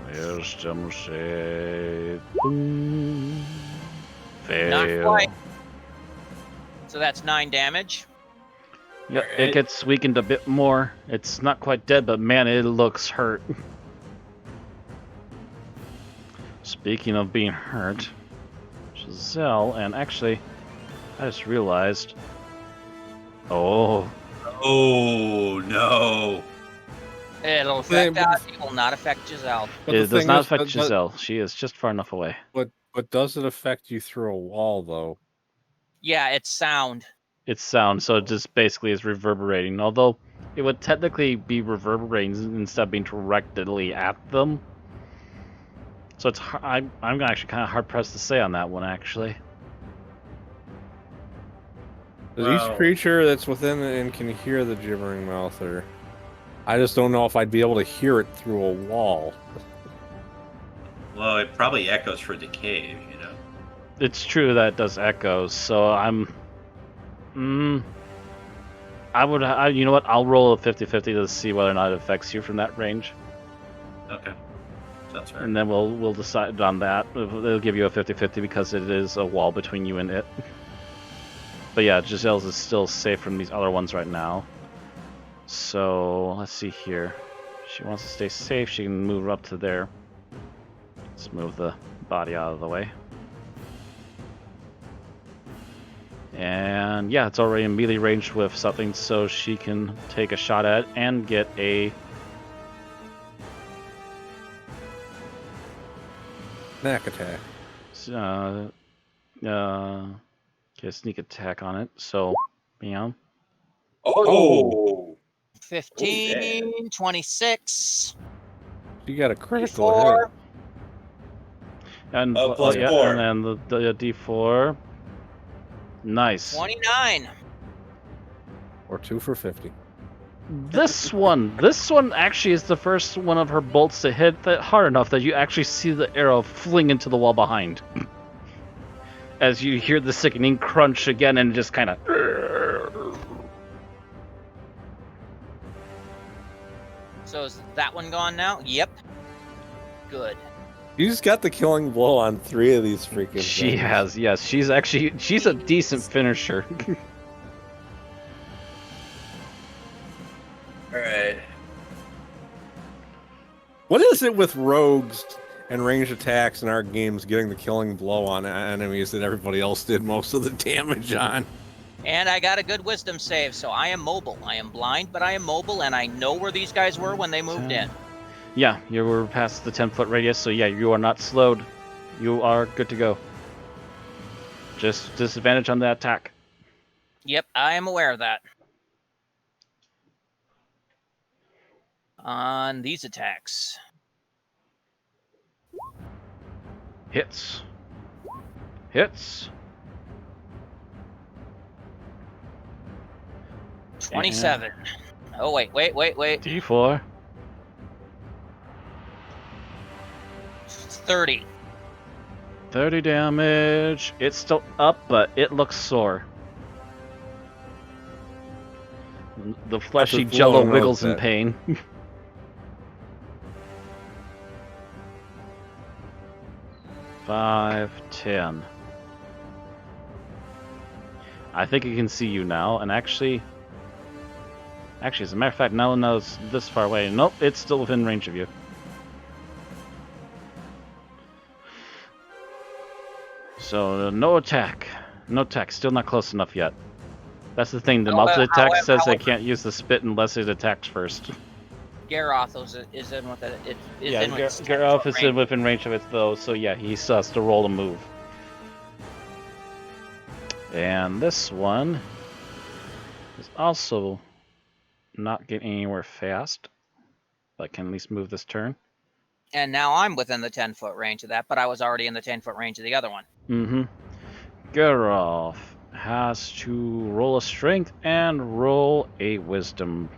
Wisdom save. Fail. Not quite. So that's 9 damage. Yep, it gets weakened a bit more. It's not quite dead, but man, it looks hurt. Speaking of being hurt, Giselle, and actually, I just realized. Oh no! It'll affect us. It will not affect Giselle. It does not affect Giselle. She is just far enough away. But does it affect you through a wall, though? Yeah, it's sound. It's sound, so it just basically is reverberating. Although it would technically be reverberating instead of being directly at them. So it's I'm actually kind of hard pressed to say on that one, actually. Does each creature that's within and can hear the gibbering mouth, or I just don't know if I'd be able to hear it through a wall. Well, it probably echoes for the cave, you know. It's true that it does echoes, so I'm. You know what? I'll roll a 50-50 to see whether or not it affects you from that range. Okay. Sounds fair. And then we'll decide on that. It'll give you a 50-50 because it is a wall between you and it. But yeah, Giselle's is still safe from these other ones right now. So let's see here. If she wants to stay safe, she can move up to there. Let's move the body out of the way. And yeah, it's already in melee range with something, so she can take a shot at it and get a Snack attack. Get a sneak attack on it. So, yeah. Oh! 15, 26. You got a critical 4. hit. And plus yeah, 4. and then the D4. Nice. 29. Or 2 for 50. This one actually is the first one of her bolts to hit that hard enough that you actually see the arrow fling into the wall behind. As you hear the sickening crunch again and just kind of... So is that one gone now? Yep. Good. You just got the killing blow on 3 of these freaking She things. has, yes. She's a decent finisher. Alright. What is it with rogues and ranged attacks in our games getting the killing blow on enemies that everybody else did most of the damage on? And I got a good wisdom save, so I am mobile. I am blind, but I am mobile, and I know where these guys were when they moved in. Yeah, you were past the 10-foot radius, so yeah, you are not slowed. You are good to go. Just disadvantage on the attack. Yep, I am aware of that. On these attacks. Hits. Hits. 27. Oh, wait. D4. 30. 30 damage. It's still up, but it looks sore. The fleshy After jello blowing wiggles in out that- pain. 5, 10. I think it can see you now, and actually, as a matter of fact, now it's this far away. Nope, it's still within range of you. So no attack, still not close enough yet. That's the thing. The multi-attack says they can't use the spit unless it attacks first. Garoth is in with it. Garoth is in within range of it though, so yeah, he still has to roll a move. And this one is also not getting anywhere fast, but can at least move this turn. And now I'm within the 10-foot range of that, but I was already in the 10-foot range of the other one. Mm-hmm. Garoth has to roll a strength and roll a wisdom.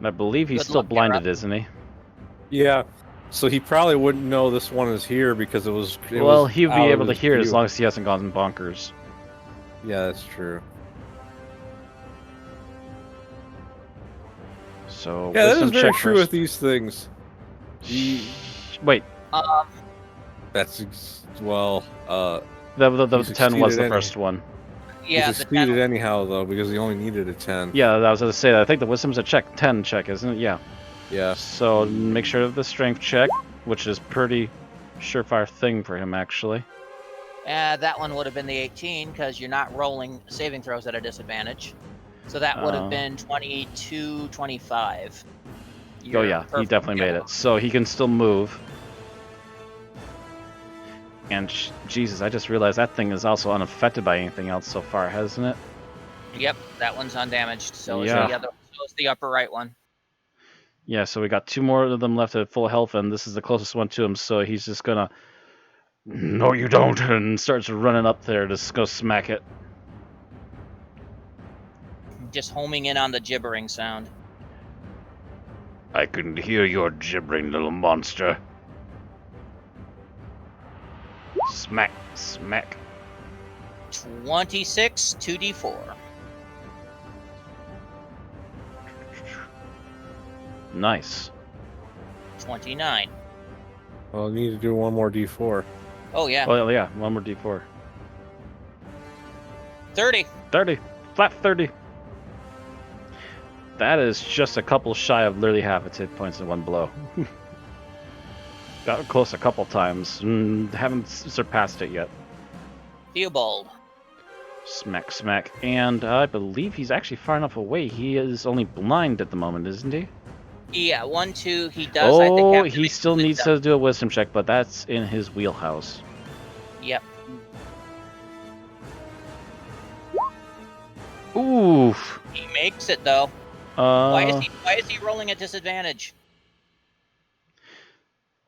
I believe he's still blinded, isn't he? Yeah. So he probably wouldn't know this one is here because he'll be able to hear it as long as he hasn't gone bonkers. Yeah, that's true. So yeah, that is wisdom very check true first. with these things. Wait. That's well. The 10 was the first one. Yeah, he succeeded anyhow though because he only needed a 10. Yeah, I was going to say that. I think the wisdom's a 10 check, isn't it? Yeah. Yeah. So make sure of the strength check, which is pretty surefire thing for him actually. That one would have been the 18 because you're not rolling saving throws at a disadvantage. So that would have been 22, 25. Oh yeah, he definitely made it. So he can still move. And Jesus, I just realized that thing is also unaffected by anything else so far, hasn't it? Yep, that one's undamaged. So Yeah. is the other. So is the upper right one. Yeah, so we got 2 more of them left at full health, and this is the closest one to him. So he's just gonna, no, you don't, and starts running up there to go smack it. Just homing in on the gibbering sound. I can hear your gibbering, little monster. Smack, smack. 26, 2d4. Nice. 29. Well, you need to do one more D4. Oh, yeah. Oh, yeah, one more D4. 30. 30. Flat 30. That is just a couple shy of literally half its hit points in one blow. Got close a couple times. Haven't surpassed it yet. Theobald. Smack, smack. And I believe he's actually far enough away. He is only blind at the moment, isn't he? Yeah, 1, 2. He does. I think. Oh, Have to he make still needs wisdom. to do a wisdom check, but that's in his wheelhouse. Yep. Oof. He makes it though. Why is he rolling at disadvantage?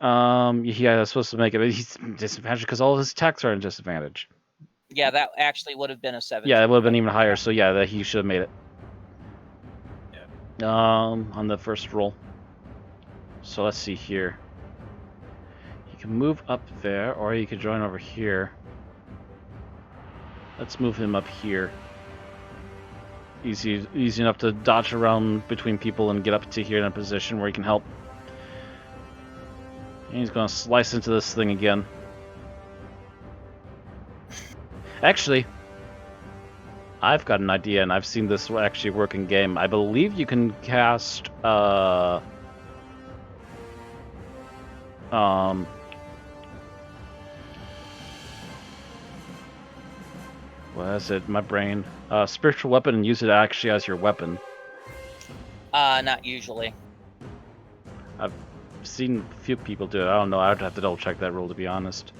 Yeah, that's supposed to make it. He's disadvantaged because all of his attacks are in disadvantage. Yeah, that actually would have been a 7. Yeah, it would have been even higher. So yeah, that he should have made it. Yeah. On the first roll. So let's see here. He can move up there, or he could join over here. Let's move him up here. Easy enough to dodge around between people and get up to here in a position where he can help. And he's going to slice into this thing again. Actually, I've got an idea, and I've seen this actually work in game. I believe you can cast what is it? My brain. Spiritual weapon, and use it actually as your weapon. Not usually. I've seen a few people do it. I don't know. I'd have to double check that rule, to be honest.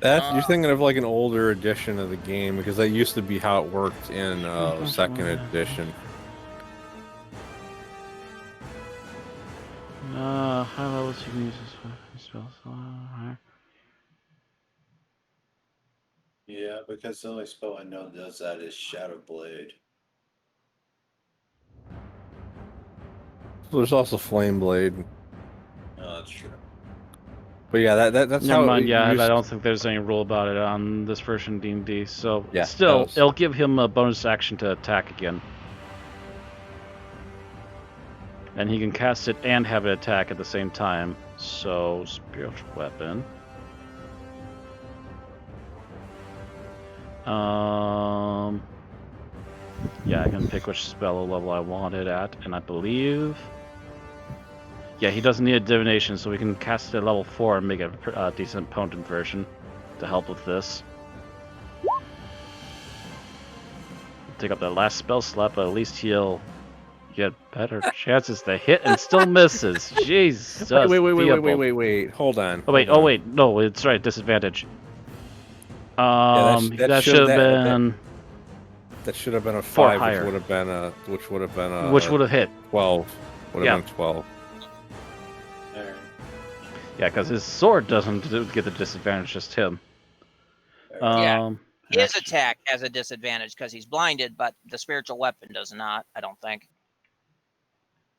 You're thinking of like an older edition of the game, because that used to be how it worked in second edition. High levels you can use this spell. Yeah, because the only spell I know that does that is Shadow Blade. There's also Flame Blade. Oh, that's true. But yeah, that's Never how. mind, yeah, I don't think there's any rule about it on this version of D&D. So Yeah, still, was... it'll give him a bonus action to attack again. And he can cast it and have it attack at the same time. So, spiritual weapon. Yeah, I can pick which spell level I want it at, and I believe... Yeah, he doesn't need a divination, so we can cast it at level 4 and make it a decent potent version to help with this. Take up that last spell slot, but at least he'll get better chances to hit and still misses. Jesus. Wait. Hold on. Oh wait, no, it's right, disadvantage. That should have been. That should have been a 5, higher. which would have been a. Which would have hit 12. Would have been 12. Yeah, because his sword doesn't get the disadvantage, just him. Yeah. His attack has a disadvantage because he's blinded, but the spiritual weapon does not, I don't think.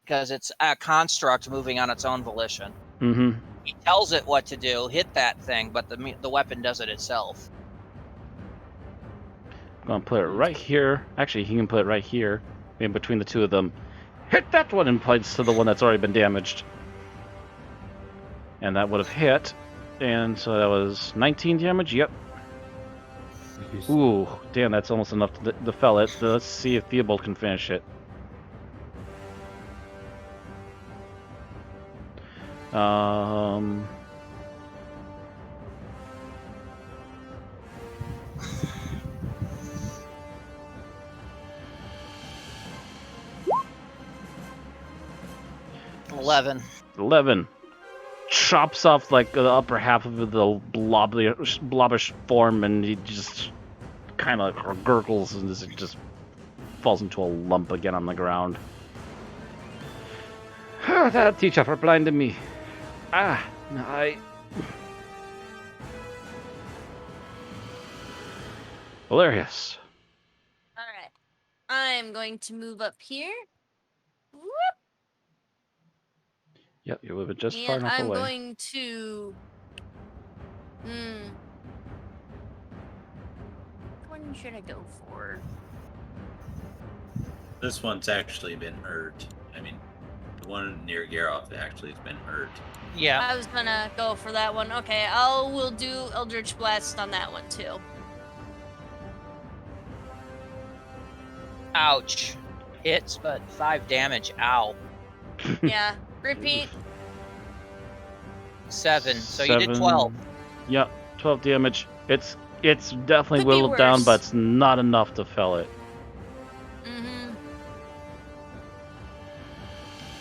Because it's a construct moving on its own volition. Mm-hmm. He tells it what to do, hit that thing, but the weapon does it itself. I'm going to put it right here. Actually, he can put it right here, in between the two of them. Hit that one and points to the one that's already been damaged. And that would have hit. And so that was 19 damage? Yep. Ooh, damn, that's almost enough to fell it. Let's see if Theobald can finish it. $11. Chops off like the upper half of the blobbish form, and he just kind of gurgles and it just falls into a lump again on the ground. That teacher for blinding me. Hilarious. Alright. I'm going to move up here. Whoop. Yep, you live it just far enough away. I'm going to... Which one should I go for? This one's actually been hurt. I mean, the one near Geralt actually has been hurt. Yeah. I was gonna go for that one. Okay, we'll do Eldritch Blast on that one too. Ouch. Hits, but 5 damage. Ow. Yeah. Repeat. 7. So you did 12. Yep, 12 damage. It's It's definitely Could be whittled down, worse. but it's not enough to fell it. Mm-hmm.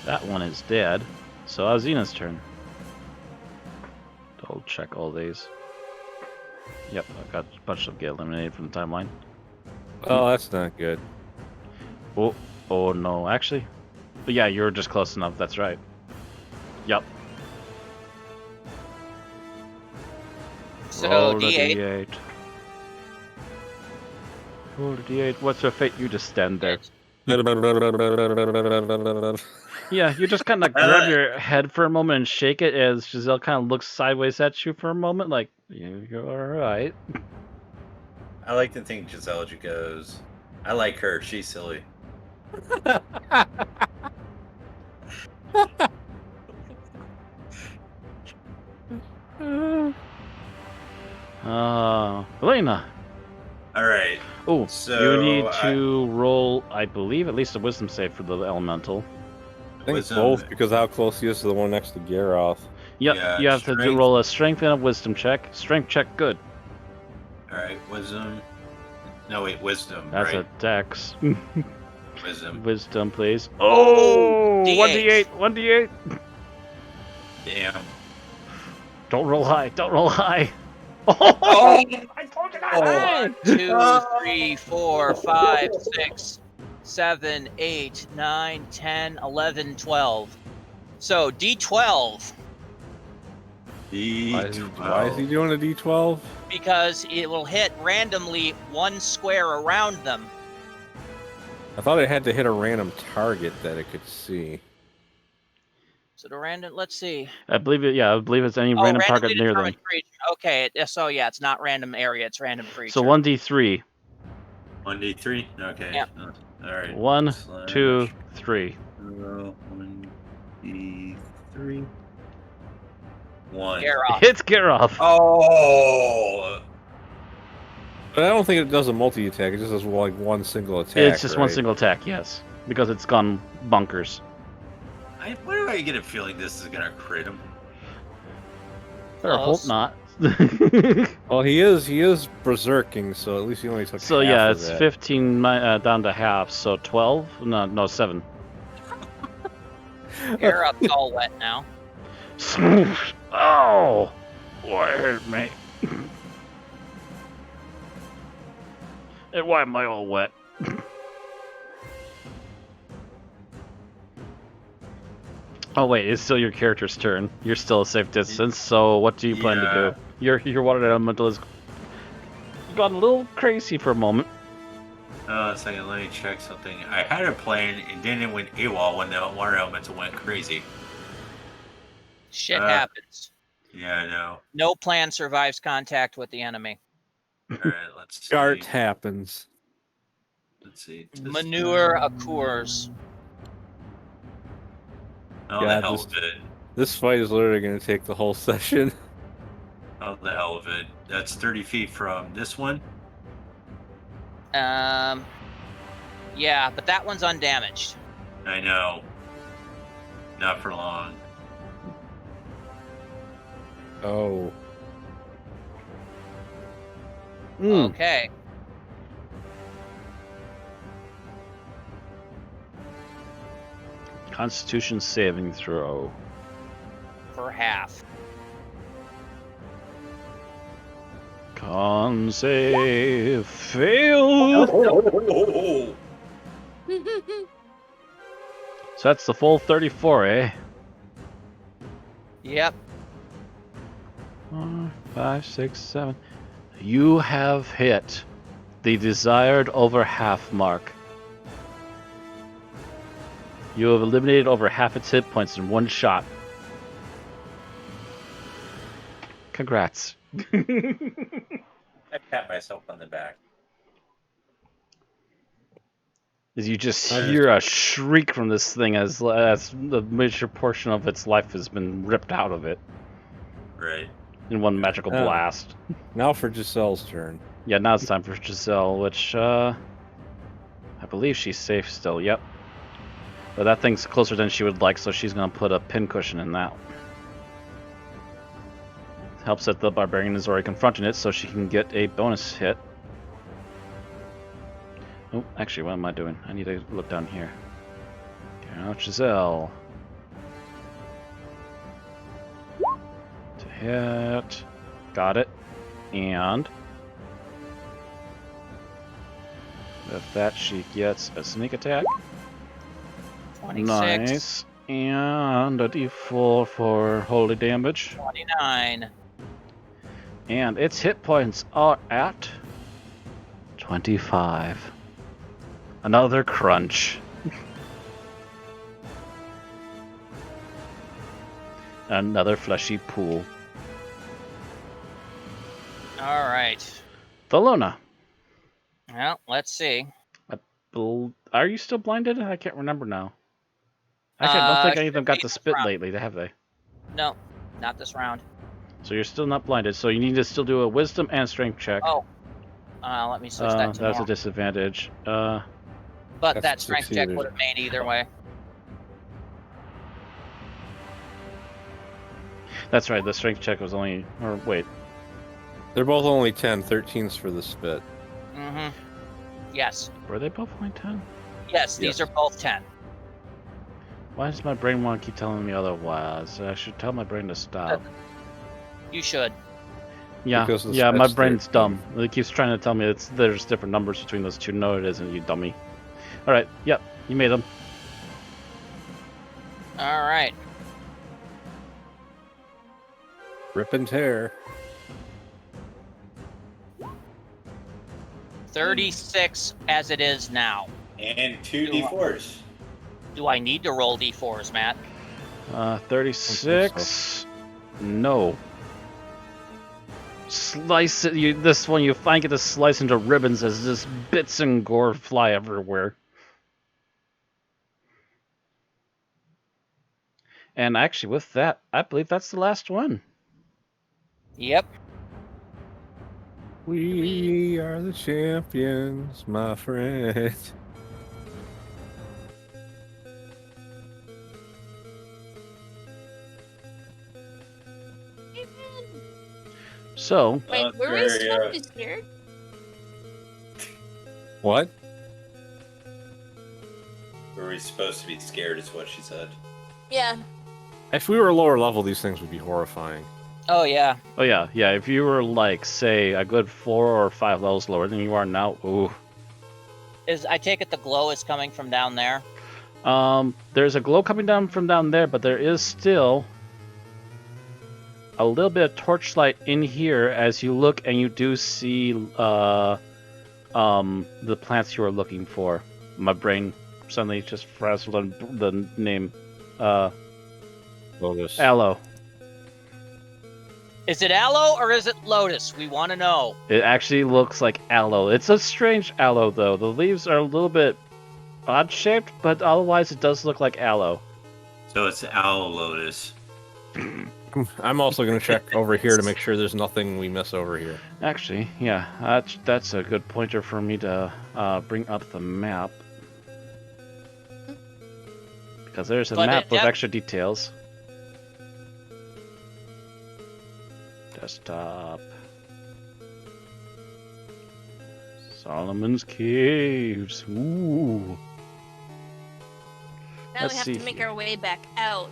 That one is dead. So Azina's turn. Double check all these. Yep, I got a bunch of get eliminated from the timeline. Oh, that's not good. Oh no, actually. But yeah, you're just close enough, that's right. Yep. So Roll the D8. D8. Roll the D8. What's your fate? You just stand there. Yeah, you just kind of grab your head for a moment and shake it as Giselle kind of looks sideways at you for a moment, like, you're alright. I like to think Giselle goes, I like her, she's silly. Elena. Alright. Oh, So you need to roll, I believe, at least a wisdom save for the elemental. I think it's both because how close he is to the one next to Garroth. Yep, Yeah, you have to roll a strength and a wisdom check. Strength check, good. Alright, wisdom. No, wait, wisdom. That's right? a dex. Wisdom. Wisdom, please. Oh! D8. 1d8! Damn. Don't roll high, don't roll high. Oh! I told you One, 2, 3, 4, 5, 6, 7, 8, 9, 10, 11, 12. So D12. Why is he doing a D12? Because it will hit randomly one square around them. I thought it had to hit a random target that it could see. So the random, let's see. I believe it. Yeah, I believe it's any random target near them. Creature. Okay, so yeah, it's not random area; it's random creature. So 1d3. 1d3. Okay. Yeah. All right. 1, 2, 3. 1d3. 1. Garroth. It's Garroth. Oh. But I don't think it does a multi-attack. It just does like one single attack. It's just one right? single attack, yes, because it's gone bonkers. Why do I get a feeling this is gonna crit him? Better hope not. Well, he is berserking, so at least he only took. So half yeah, of it's that. 15 down to half, so 12? No, 7. Garroth's all wet now. Oh! Why hurt me? And why am I all wet? Oh wait, it's still your character's turn. You're still a safe distance, so what do you plan to do? Your water elemental has gone a little crazy for a moment. A second, let me check something. I had a plan, and then it went AWOL when the water elemental went crazy. Shit happens. Yeah, I know. No plan survives contact with the enemy. Alright, let's see. Art happens. Let's see. Manure occurs. Oh, the hell of it. This fight is literally going to take the whole session. Oh, the hell of it. That's 30 feet from this one. Yeah, but that one's undamaged. I know. Not for long. Oh. Okay. Constitution saving throw. For half. Con save failed. So that's the full 34, eh? Yep. 4, 5, 6, 7. You have hit the desired over half mark. You have eliminated over half its hit points in one shot. Congrats. I pat myself on the back. As you just hear a shriek from this thing as the major portion of its life has been ripped out of it. Right. In one magical blast. Now for Giselle's turn. Yeah, now it's time for Giselle, which, I believe she's safe still, yep. But that thing's closer than she would like, so she's gonna put a pincushion in that. Helps that the Barbarian is already confronting it, so she can get a bonus hit. Oh, actually, what am I doing? I need to look down here. Now, Giselle. To hit. Got it. And with that, she gets a sneak attack. 26. Nice. And a d4 for holy damage. 29. And its hit points are at 25. Another crunch. Another fleshy pool. All right. Thelona. Well, let's see. Are you still blinded? I can't remember now. Actually, I don't think any of them got to spit round. lately, have they? No, not this round. So you're still not blinded, so you need to still do a wisdom and strength check. Oh. Let me switch that to That's a normal. disadvantage. But That's that strength check succeeded. would have made either way. That's right, the strength check was only... Or wait. They're both only 10. 13's for the spit. Mm-hmm. Yes. Were they both only 10? Yes, these Yes. are both 10. Why does my brain want to keep telling me otherwise? I should tell my brain to stop. You should. Yeah, Because the yeah, my spit's brain's 13. dumb. It keeps trying to tell me there's different numbers between those two. No, it isn't, you dummy. Alright, yep, you made them. All right. Rip and tear. 36 as it is now. And 2 d4s. Do I need to roll d4s, Matt? 36. No. Slice it. This one you finally get to slice into ribbons as just bits and gore fly everywhere. And actually, with that, I believe that's the last one. Yep. We are the champions, my friend. So, Wait, were we supposed to be scared? What? Were we supposed to be scared, is what she said. Yeah. If we were lower level, these things would be horrifying. Oh, yeah. oh yeah, if you were like, say, a good 4 or 5 levels lower than you are now, ooh. I take it the glow is coming from down there? There's a glow coming down from down there, but there is still a little bit of torchlight in here as you look, and you do see the plants you are looking for. My brain suddenly just frazzled on the name Lotus. aloe. Is it aloe or is it lotus? We want to know. It actually looks like aloe. It's a strange aloe, though. The leaves are a little bit odd-shaped, but otherwise it does look like aloe. So it's Owl Lotus. I'm also going to check over here to make sure there's nothing we miss over here. Actually, yeah, that's a good pointer for me to bring up the map. Because there's a But map with that- extra details. Desktop. Solomon's Caves. Ooh. Now Let's we have see to make here. our way back out.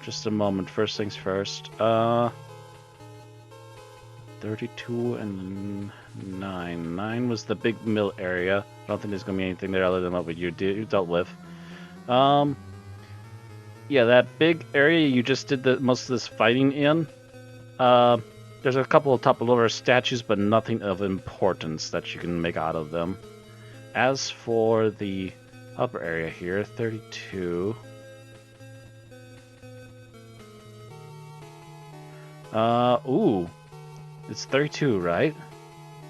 Just a moment. First things first. 32 and 9. 9 was the big mill area. I don't think there's gonna be anything there other than what you dealt with. Yeah, that big area you just did most of this fighting in. There's a couple of top-loader statues, but nothing of importance that you can make out of them. As for the upper area here, 32. Ooh. It's 32, right?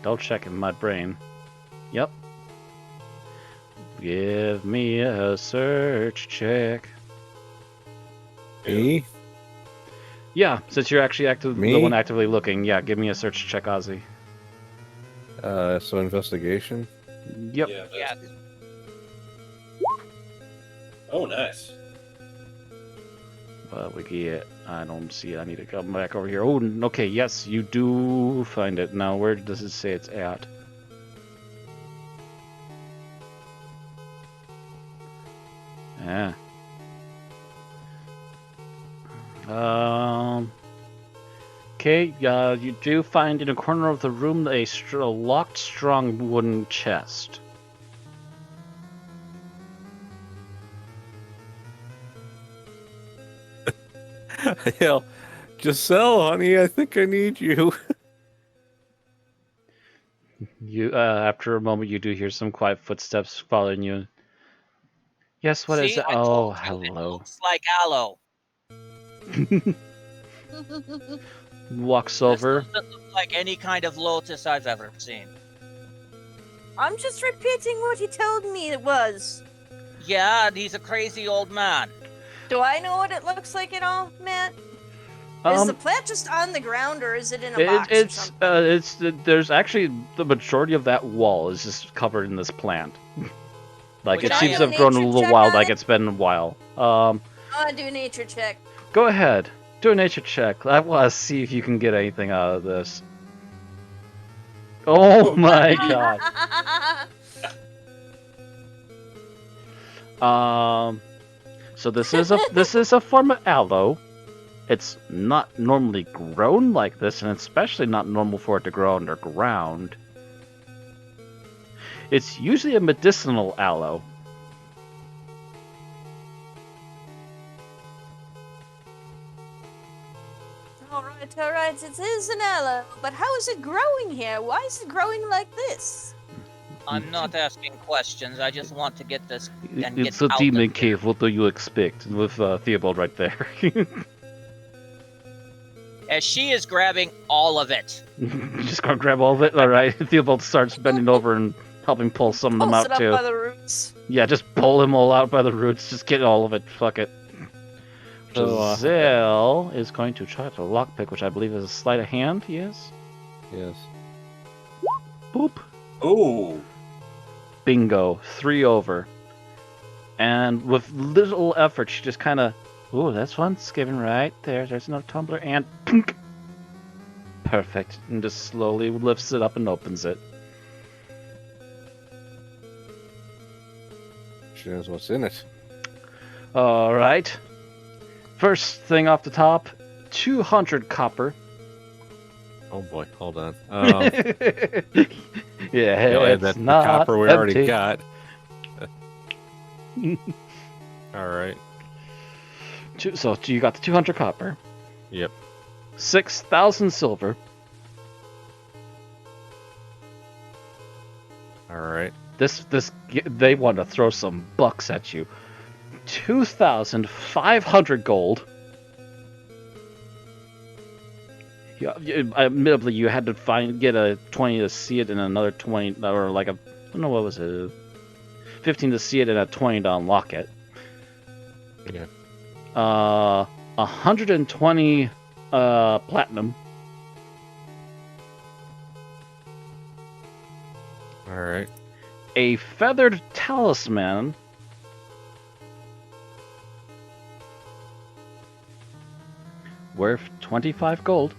Double check in my brain. Yep. Give me a search check. Me? Yeah, since you're actually the Me? one actively looking, yeah, give me a search check, Ozzy. So investigation? Yep. Yeah. Yeah. Oh, nice. we get... I don't see it. I need to come back over here. Oh, okay, yes, you do find it. Now, where does it say it's at? Yeah. Okay, you do find in a corner of the room a locked, strong wooden chest. Hell, Giselle, honey, I think I need you. You, after a moment, you do hear some quiet footsteps following you. Yes, what is See, it? I Oh, told you, it hello. looks like aloe. Walks This over. doesn't look like any kind of lotus I've ever seen. I'm just repeating what he told me it was. Yeah, and he's a crazy old man. Do I know what it looks like at all, Matt? Is the plant just on the ground, or is it in a box or something? There's actually the majority of that wall is just covered in this plant. Like, Would it I seems do to a have grown a nature little check wild, on like it? it's been a while. I want to do a nature check. Go ahead. Do a nature check. I want to see if you can get anything out of this. Oh my god. So this is a form of aloe. It's not normally grown like this, and especially not normal for it to grow underground. It's usually a medicinal aloe. Alright, it is an aloe, but how is it growing here? Why is it growing like this? I'm not asking questions. I just want to get this and It's get a out demon of cave. What do you expect? With Theobald right there. As she is grabbing all of it. Just gonna grab all of it? Alright. Theobald starts bending over and helping pull some of them Pulls out it up too. by the roots. Yeah, just pull them all out by the roots. Just get all of it. Fuck it. Giselle is going to try to lockpick, which I believe is a sleight of hand, yes? Yes. Boop. Ooh. Bingo. 3 over. And with little effort, she just kind of... Ooh, that's one skipping right there. There's no tumbler. And... Punk. Perfect. And just slowly lifts it up and opens it. She knows what's in it. Alright. First thing off the top, 200 copper. Oh boy, hold on. Yeah, it's that's not the copper we empty. already got. Alright. So you got the 200 copper. Yep. 6,000 silver. Alright. They want to throw some bucks at you. 2,500 gold. Admittedly, you had to get a 20 to see it and another 20, or like a, I don't know, what was it? 15 to see it and a 20 to unlock it. Yeah. 120 platinum. Alright. A feathered talisman. Worth 25 gold.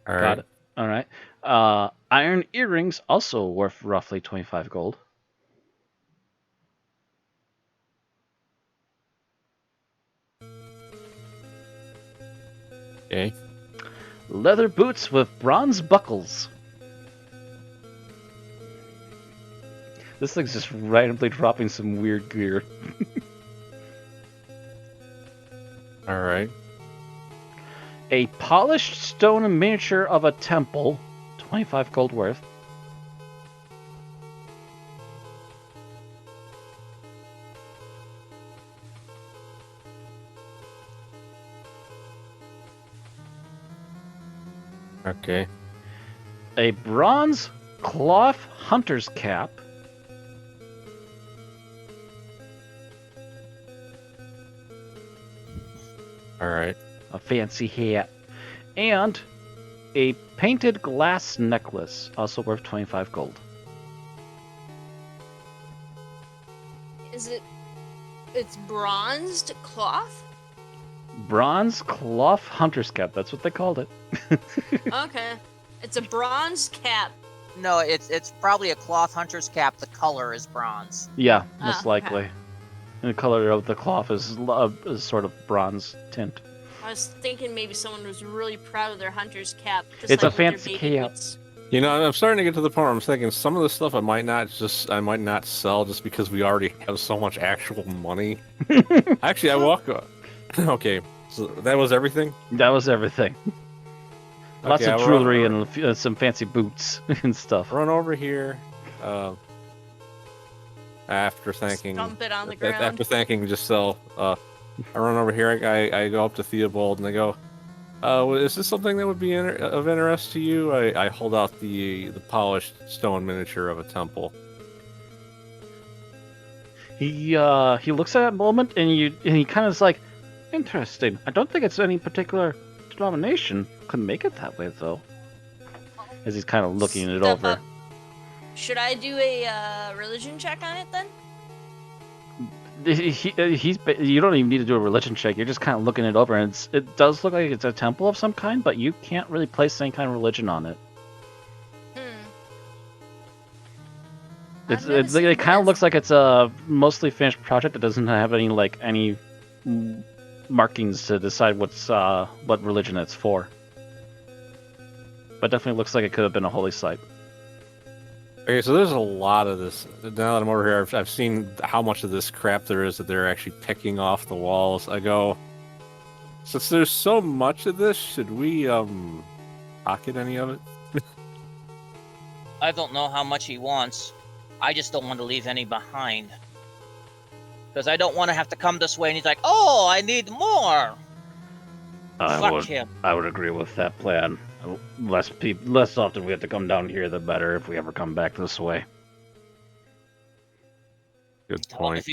Alright. Got it. Alright. Iron earrings, also worth roughly 25 gold. Okay. Leather boots with bronze buckles. This thing's just randomly dropping some weird gear. Alright. A polished stone miniature of a temple, 25 gold worth. Okay. A bronze cloth hunter's cap. Alright. A fancy hat. And a painted glass necklace, also worth 25 gold. It's bronzed cloth? Bronze cloth hunter's cap. That's what they called it. Okay. It's a bronze cap. No, it's probably a cloth hunter's cap. The color is bronze. Yeah, most okay. likely. And the color of the cloth is sort of bronze tint. I was thinking maybe someone was really proud of their hunter's cap. Just It's like a fancy cap. You know, I'm starting to get to the point where I'm thinking some of the stuff I might not sell just because we already have so much actual money. Actually, I walk. Okay, so that was everything. That was everything. Lots Okay, of jewelry and some fancy boots and stuff. Run over here. After thanking. Stomp it on the ground. After thanking Giselle, I run over here. I go up to Theobald and I go, is this something that would be of interest to you? I hold out the polished stone miniature of a temple. He looks at that moment and he kind of is like, interesting. I don't think it's any particular denomination. Couldn't make it that way though. As he's kind of looking it over. Up. Should I do a religion check on it then? You don't even need to do a religion check. You're just kind of looking it over, and it does look like it's a temple of some kind, but you can't really place any kind of religion on it. It kind of looks like it's a mostly finished project. It doesn't have any markings to decide what religion it's for. But definitely looks like it could have been a holy site. Okay, so there's a lot of this. Now that I'm over here, I've seen how much of this crap there is that they're actually picking off the walls. I go, since there's so much of this, should we pocket any of it? I don't know how much he wants. I just don't want to leave any behind. Because I don't want to have to come this way and he's like, oh, I need more. Fuck him. I would agree with that plan. Less often we have to come down here, the better if we ever come back this way. Good point.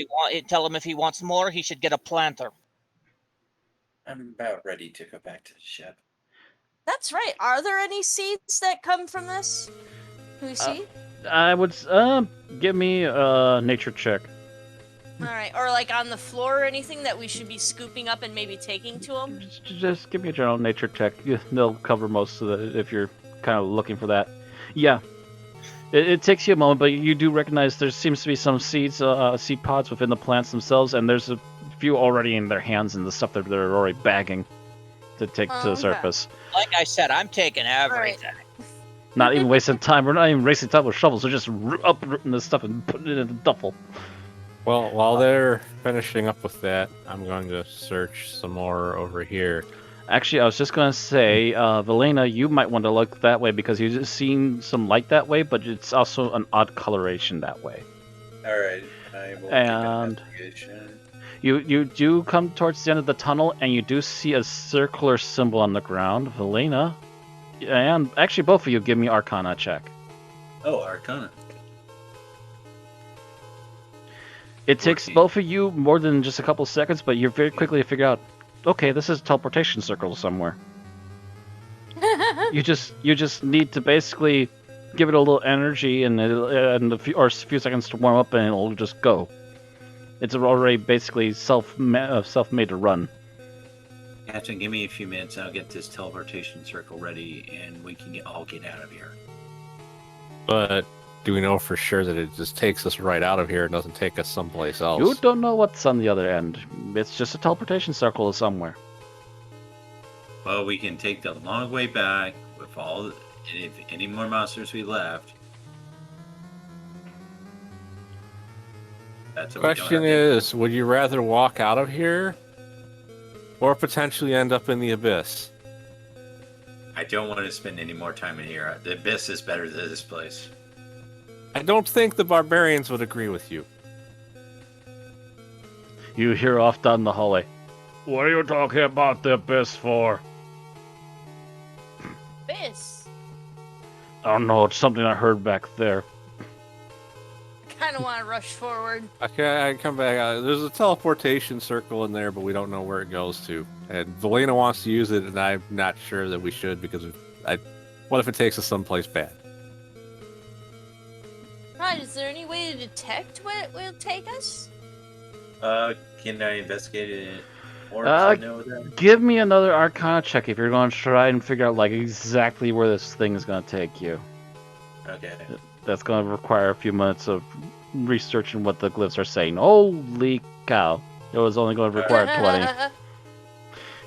Tell him if he wants more, he should get a planter. I'm about ready to go back to the ship. That's right. Are there any seeds that come from this? Can we see? I would give me a nature check. All right, or like on the floor or anything that we should be scooping up and maybe taking to them? Just give me a general nature check. They'll cover most of it if you're kind of looking for that. Yeah, it takes you a moment, but you do recognize there seems to be some seeds, seed pods within the plants themselves, and there's a few already in their hands and the stuff that they're already bagging to take to the surface. Like I said, I'm taking everything. Right. Not even wasting time. We're not even wasting time with shovels. We're just uprooting this stuff and putting it in the duffel. Well, while they're finishing up with that, I'm going to search some more over here. Actually, I was just going to say, Velena, you might want to look that way because you've just seen some light that way, but it's also an odd coloration that way. All right, I will and take investigation. You do come towards the end of the tunnel, and you do see a circular symbol on the ground. Velena, and actually both of you give me Arcana check. Oh, Arcana. It takes both of you more than just a couple seconds, but you're very quickly to figure out, okay, this is a teleportation circle somewhere. You just need to basically give it a little energy and a few seconds to warm up, and it'll just go. It's already basically self-made to run. Captain, give me a few minutes. I'll get this teleportation circle ready, and we can all get out of here. But do we know for sure that it just takes us right out of here and doesn't take us someplace else? You don't know what's on the other end. It's just a teleportation circle somewhere. Well, we can take the long way back with if any more monsters we left. That's the question is, would you rather walk out of here or potentially end up in the abyss? I don't want to spend any more time in here. The abyss is better than this place. I don't think the barbarians would agree with you. You hear off down the hallway. What are you talking about the abyss for? Abyss? I don't know, it's something I heard back there. I kind of want to rush forward. Okay, I come back. There's a teleportation circle in there, but we don't know where it goes to. And Velena wants to use it, and I'm not sure that we should because what if it takes us someplace bad? Right, is there any way to detect where it will take us? Can I investigate it more to know that? Give me another Arcana check if you're going to try and figure out like exactly where this thing is going to take you. Okay. That's going to require a few minutes of researching what the glyphs are saying. Holy cow! It was only going to require 20.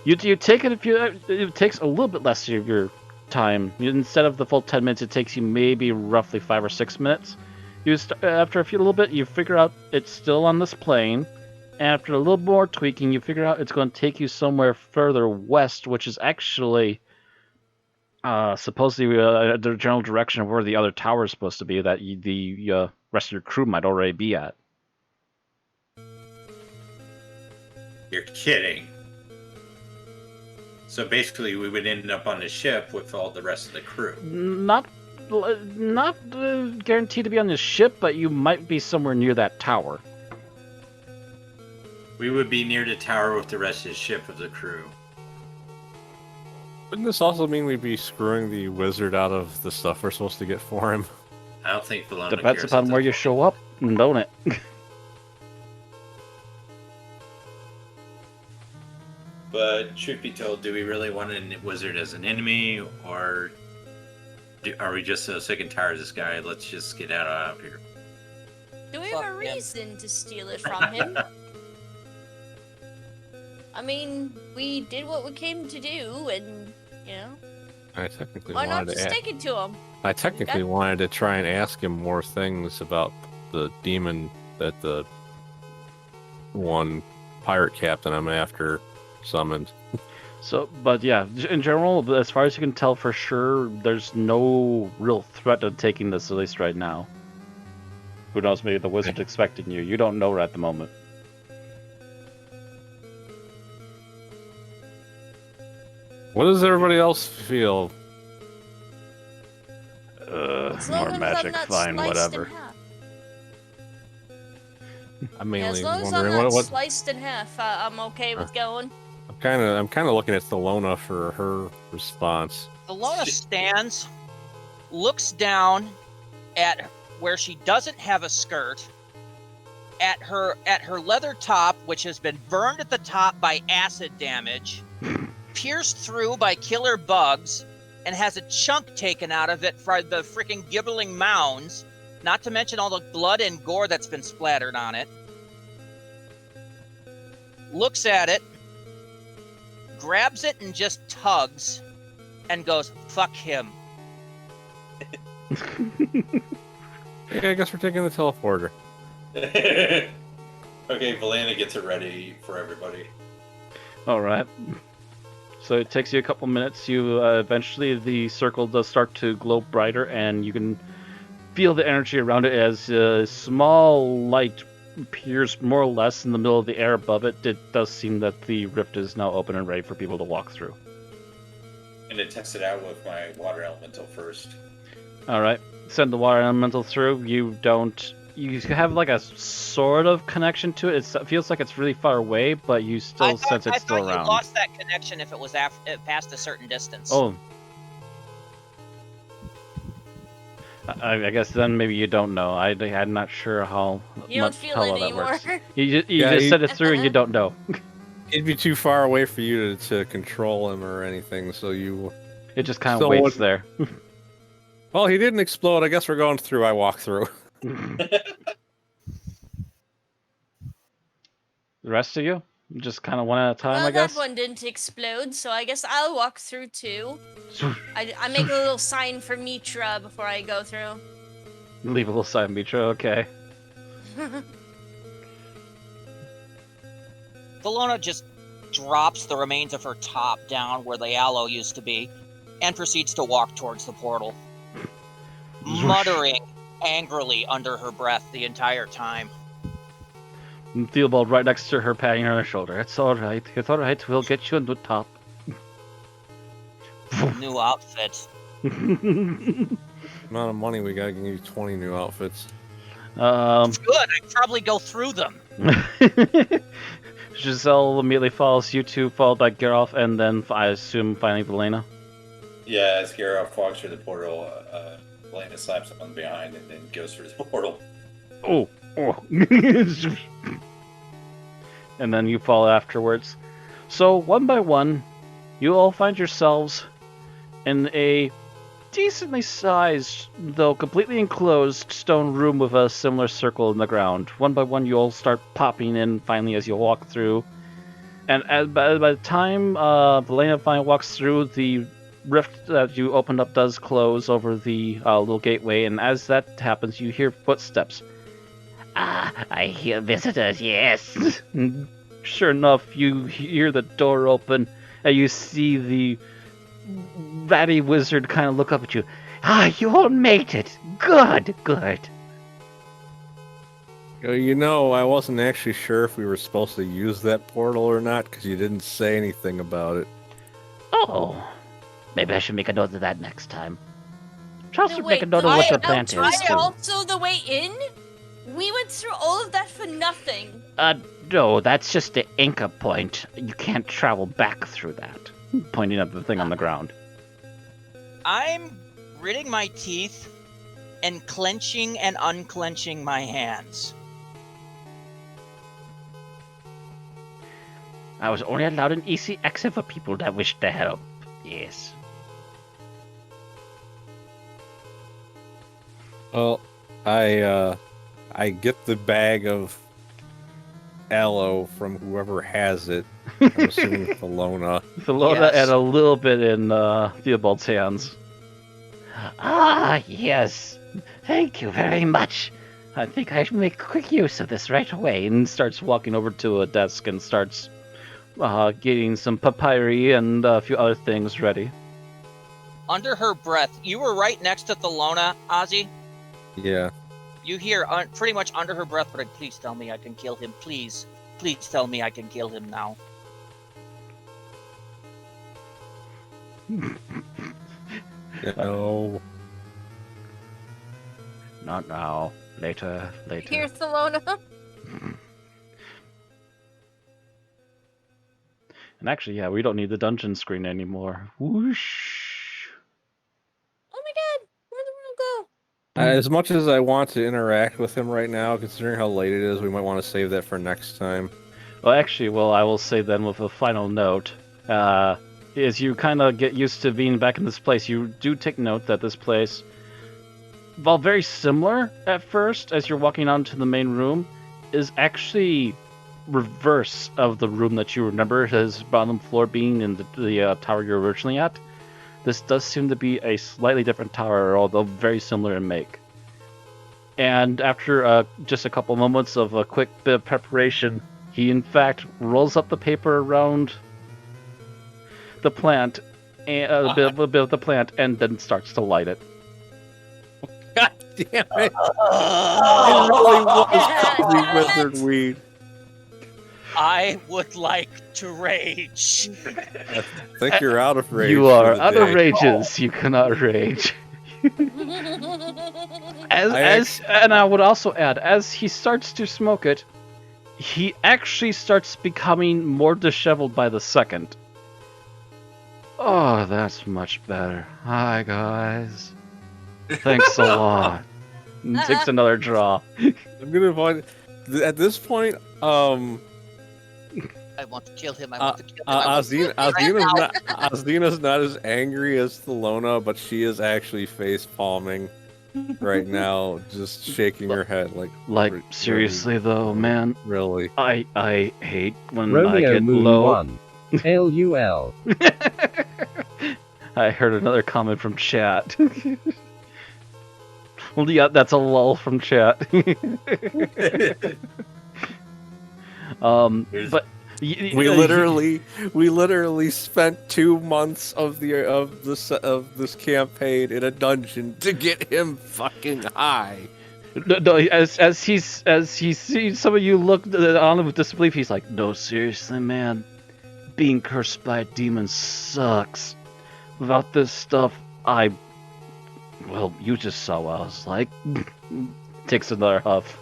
You take it if you. It takes a little bit less of your time. Instead of the full 10 minutes, it takes you maybe roughly 5 or 6 minutes. After a little bit, you figure out it's still on this plane. After a little more tweaking, you figure out it's going to take you somewhere further west, which is actually supposedly the general direction of where the other tower is supposed to be that the rest of your crew might already be at. You're kidding. So basically, we would end up on the ship with all the rest of the crew. Not guaranteed to be on the ship, but you might be somewhere near that tower. We would be near the tower with the rest of the ship of the crew. Wouldn't this also mean we'd be screwing the wizard out of the stuff we're supposed to get for him? I don't think Valona Depends cares upon where you show up, don't it? But truth be told, do we really want a wizard as an enemy, or are we just so sick and tired of this guy? Let's just get out of here. Do we have a reason to steal it from him? I mean, we did what we came to do, and, you know, I technically why not wanted just to take it to him? I technically wanted to try and ask him more things about the demon that the one pirate captain I'm after summoned. So, but yeah, in general, as far as you can tell for sure, there's no real threat of taking this, at least right now. Who knows, maybe the wizard's expecting you. You don't know at the moment. What does everybody else feel? More magic, fine, whatever. I'm mainly as long as I'm wondering not what sliced in half, I'm okay with going. I'm kind of looking at Thelona for her response. Thelona stands, looks down at where she doesn't have a skirt, at her leather top, which has been burned at the top by acid damage, pierced through by killer bugs, and has a chunk taken out of it for the freaking gibbling mounds, not to mention all the blood and gore that's been splattered on it. Looks at it, grabs it and just tugs, and goes, "Fuck him." Yeah, I guess we're taking the teleporter. Okay, Valena gets it ready for everybody. All right. So it takes you a couple minutes. You eventually the circle does start to glow brighter, and you can feel the energy around it as a small light appears more or less in the middle of the air above it. It does seem that the rift is now open and ready for people to walk through. I'm going to test it out with my water elemental first. All right. Send the water elemental through. You have like a sort of connection to it. It feels like it's really far away, but you still sense it's still around. You lost that connection if it was past a certain distance. Oh. I guess then maybe you don't know. I'm not sure how you much don't feel how it well that anymore. works. You just send it through and you don't know. It'd be too far away for you to control him or anything, so you... It just kind of waits there. Well, he didn't explode. I guess we're going through. I walk through. The rest of you? Just kind of one at a time, I guess? That one didn't explode, so I guess I'll walk through too. I make a little sign for Mitra before I go through. Leave a little sign, Mitra, okay. Valona just drops the remains of her top down where the aloe used to be and proceeds to walk towards the portal, muttering angrily under her breath the entire time. Theobald right next to her, patting her on the shoulder. It's alright, we'll get you on the top. New outfit. Amount of money we got, give you 20 new outfits. Good, I'd probably go through them. Giselle immediately follows you two, followed by Geralt, and then I assume finally Valena. Yeah, as Geralt walks through the portal, Valena slaps him on behind and then goes through the portal. Oh. and then you fall afterwards. So one by one, you all find yourselves in a decently sized, though completely enclosed, stone room with a similar circle in the ground. One by one, you all start popping in finally as you walk through. And by the time Valena finally walks through, the rift that you opened up does close over the little gateway, and as that happens, you hear footsteps. I hear visitors, yes. Sure enough, you hear the door open, and you see the ratty wizard kind of look up at you. You all made it. Good. You know, I wasn't actually sure if we were supposed to use that portal or not, because you didn't say anything about it. Oh, maybe I should make a note of that next time. Just make a note of what your plan is. Also the way in? We went through all of that for nothing. No, that's just the anchor point. You can't travel back through that. Pointing at the thing on the ground. I'm gritting my teeth and clenching and unclenching my hands. I was only allowed an easy exit for people that wished to help. Yes. Well, I get the bag of aloe from whoever has it. I'm assuming Thelona. Thelona Yes. and a little bit in Theobald's hands. Yes. Thank you very much. I think I should make quick use of this right away. And starts walking over to a desk and starts getting some papyri and a few other things ready. Under her breath, you were right next to Thelona, Ozzy. Yeah. You hear pretty much under her breath, but please tell me I can kill him. Please tell me I can kill him now. No. Not now. Later. Here's Thelona. And actually, yeah, we don't need the dungeon screen anymore. Whoosh. Oh my god, where'd the world go? As much as I want to interact with him right now, considering how late it is, we might want to save that for next time. Well, actually, I will say then with a final note. As you kind of get used to being back in this place, you do take note that this place, while very similar at first as you're walking onto the main room, is actually reverse of the room that you remember his bottom floor being in the tower you're originally at. This does seem to be a slightly different tower, although very similar in make. And after just a couple moments of a quick bit of preparation, he in fact rolls up the paper around the plant, and a bit of the plant, and then starts to light it. God damn it! It really was probably wizard weed. I would like to rage. I think you're out of rage. You for are the out of day. rages. You cannot rage. And I would also add, as he starts to smoke it, he actually starts becoming more disheveled by the second. Oh, that's much better. Hi, guys. Thanks a lot. And takes another draw. I'm gonna find. At this point, I want to kill him. I want to kill him. Azina's not as angry as Thelona, but she is actually face palming right now, just shaking her head like Seriously though, man. Really. I hate when Romeo I get Moon low. 1. LUL. I heard another comment from chat. Well, yeah, that's a lull from chat. But we literally spent 2 months of this campaign in a dungeon to get him fucking high. No, as he sees some of you look on him with disbelief, he's like, "No, seriously, man, being cursed by a demon sucks. Without this stuff, well, you just saw what I was like." Takes another huff.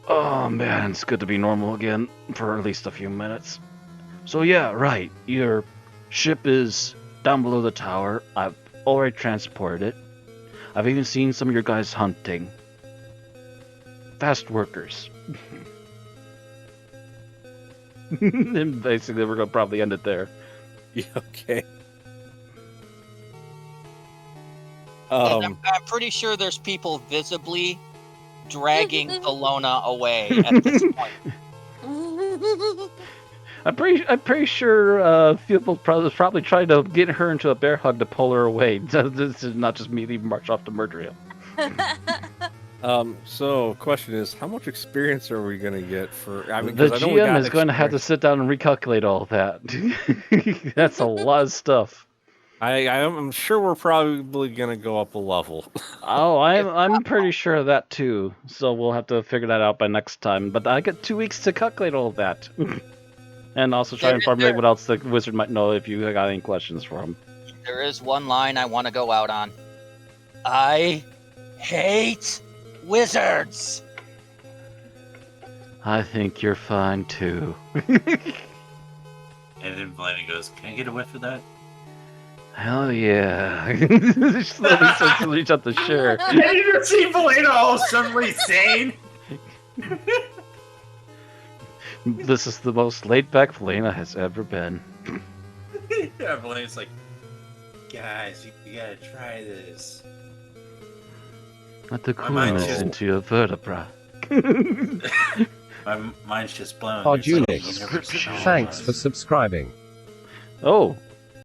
Oh man, it's good to be normal again for at least a few minutes. So yeah, right, your ship is down below the tower. I've already transported it. I've even seen some of your guys hunting. fast workers. And basically, we're going to probably end it there. Yeah, okay. I'm pretty sure there's people visibly dragging Thelona away at this point. I'm pretty sure people probably trying to get her into a bear hug to pull her away. This is not just me leaving march off to murder him. So question is, how much experience are we gonna get for? I mean, the GM is going to have to sit down and recalculate all that. That's a lot of stuff. I'm sure we're probably gonna go up a level. Oh, I'm pretty sure of that too. So we'll have to figure that out by next time. But I get 2 weeks to calculate all of that, and also try and formulate what else the wizard might know if you got any questions for him. There is one line I want to go out on. I hate wizards. I think you're fine too. And then Valena goes, "Can I get a whiff of that?" Hell yeah. Slowly starts to reach out the shirt. Have you ever seen Valena all suddenly sane? This is the most laid back Valena has ever been. Yeah, Valena's like, guys, you gotta try this. Let the coolness into your vertebra. My mind's just blown. Hardunix, thanks for subscribing. Oh,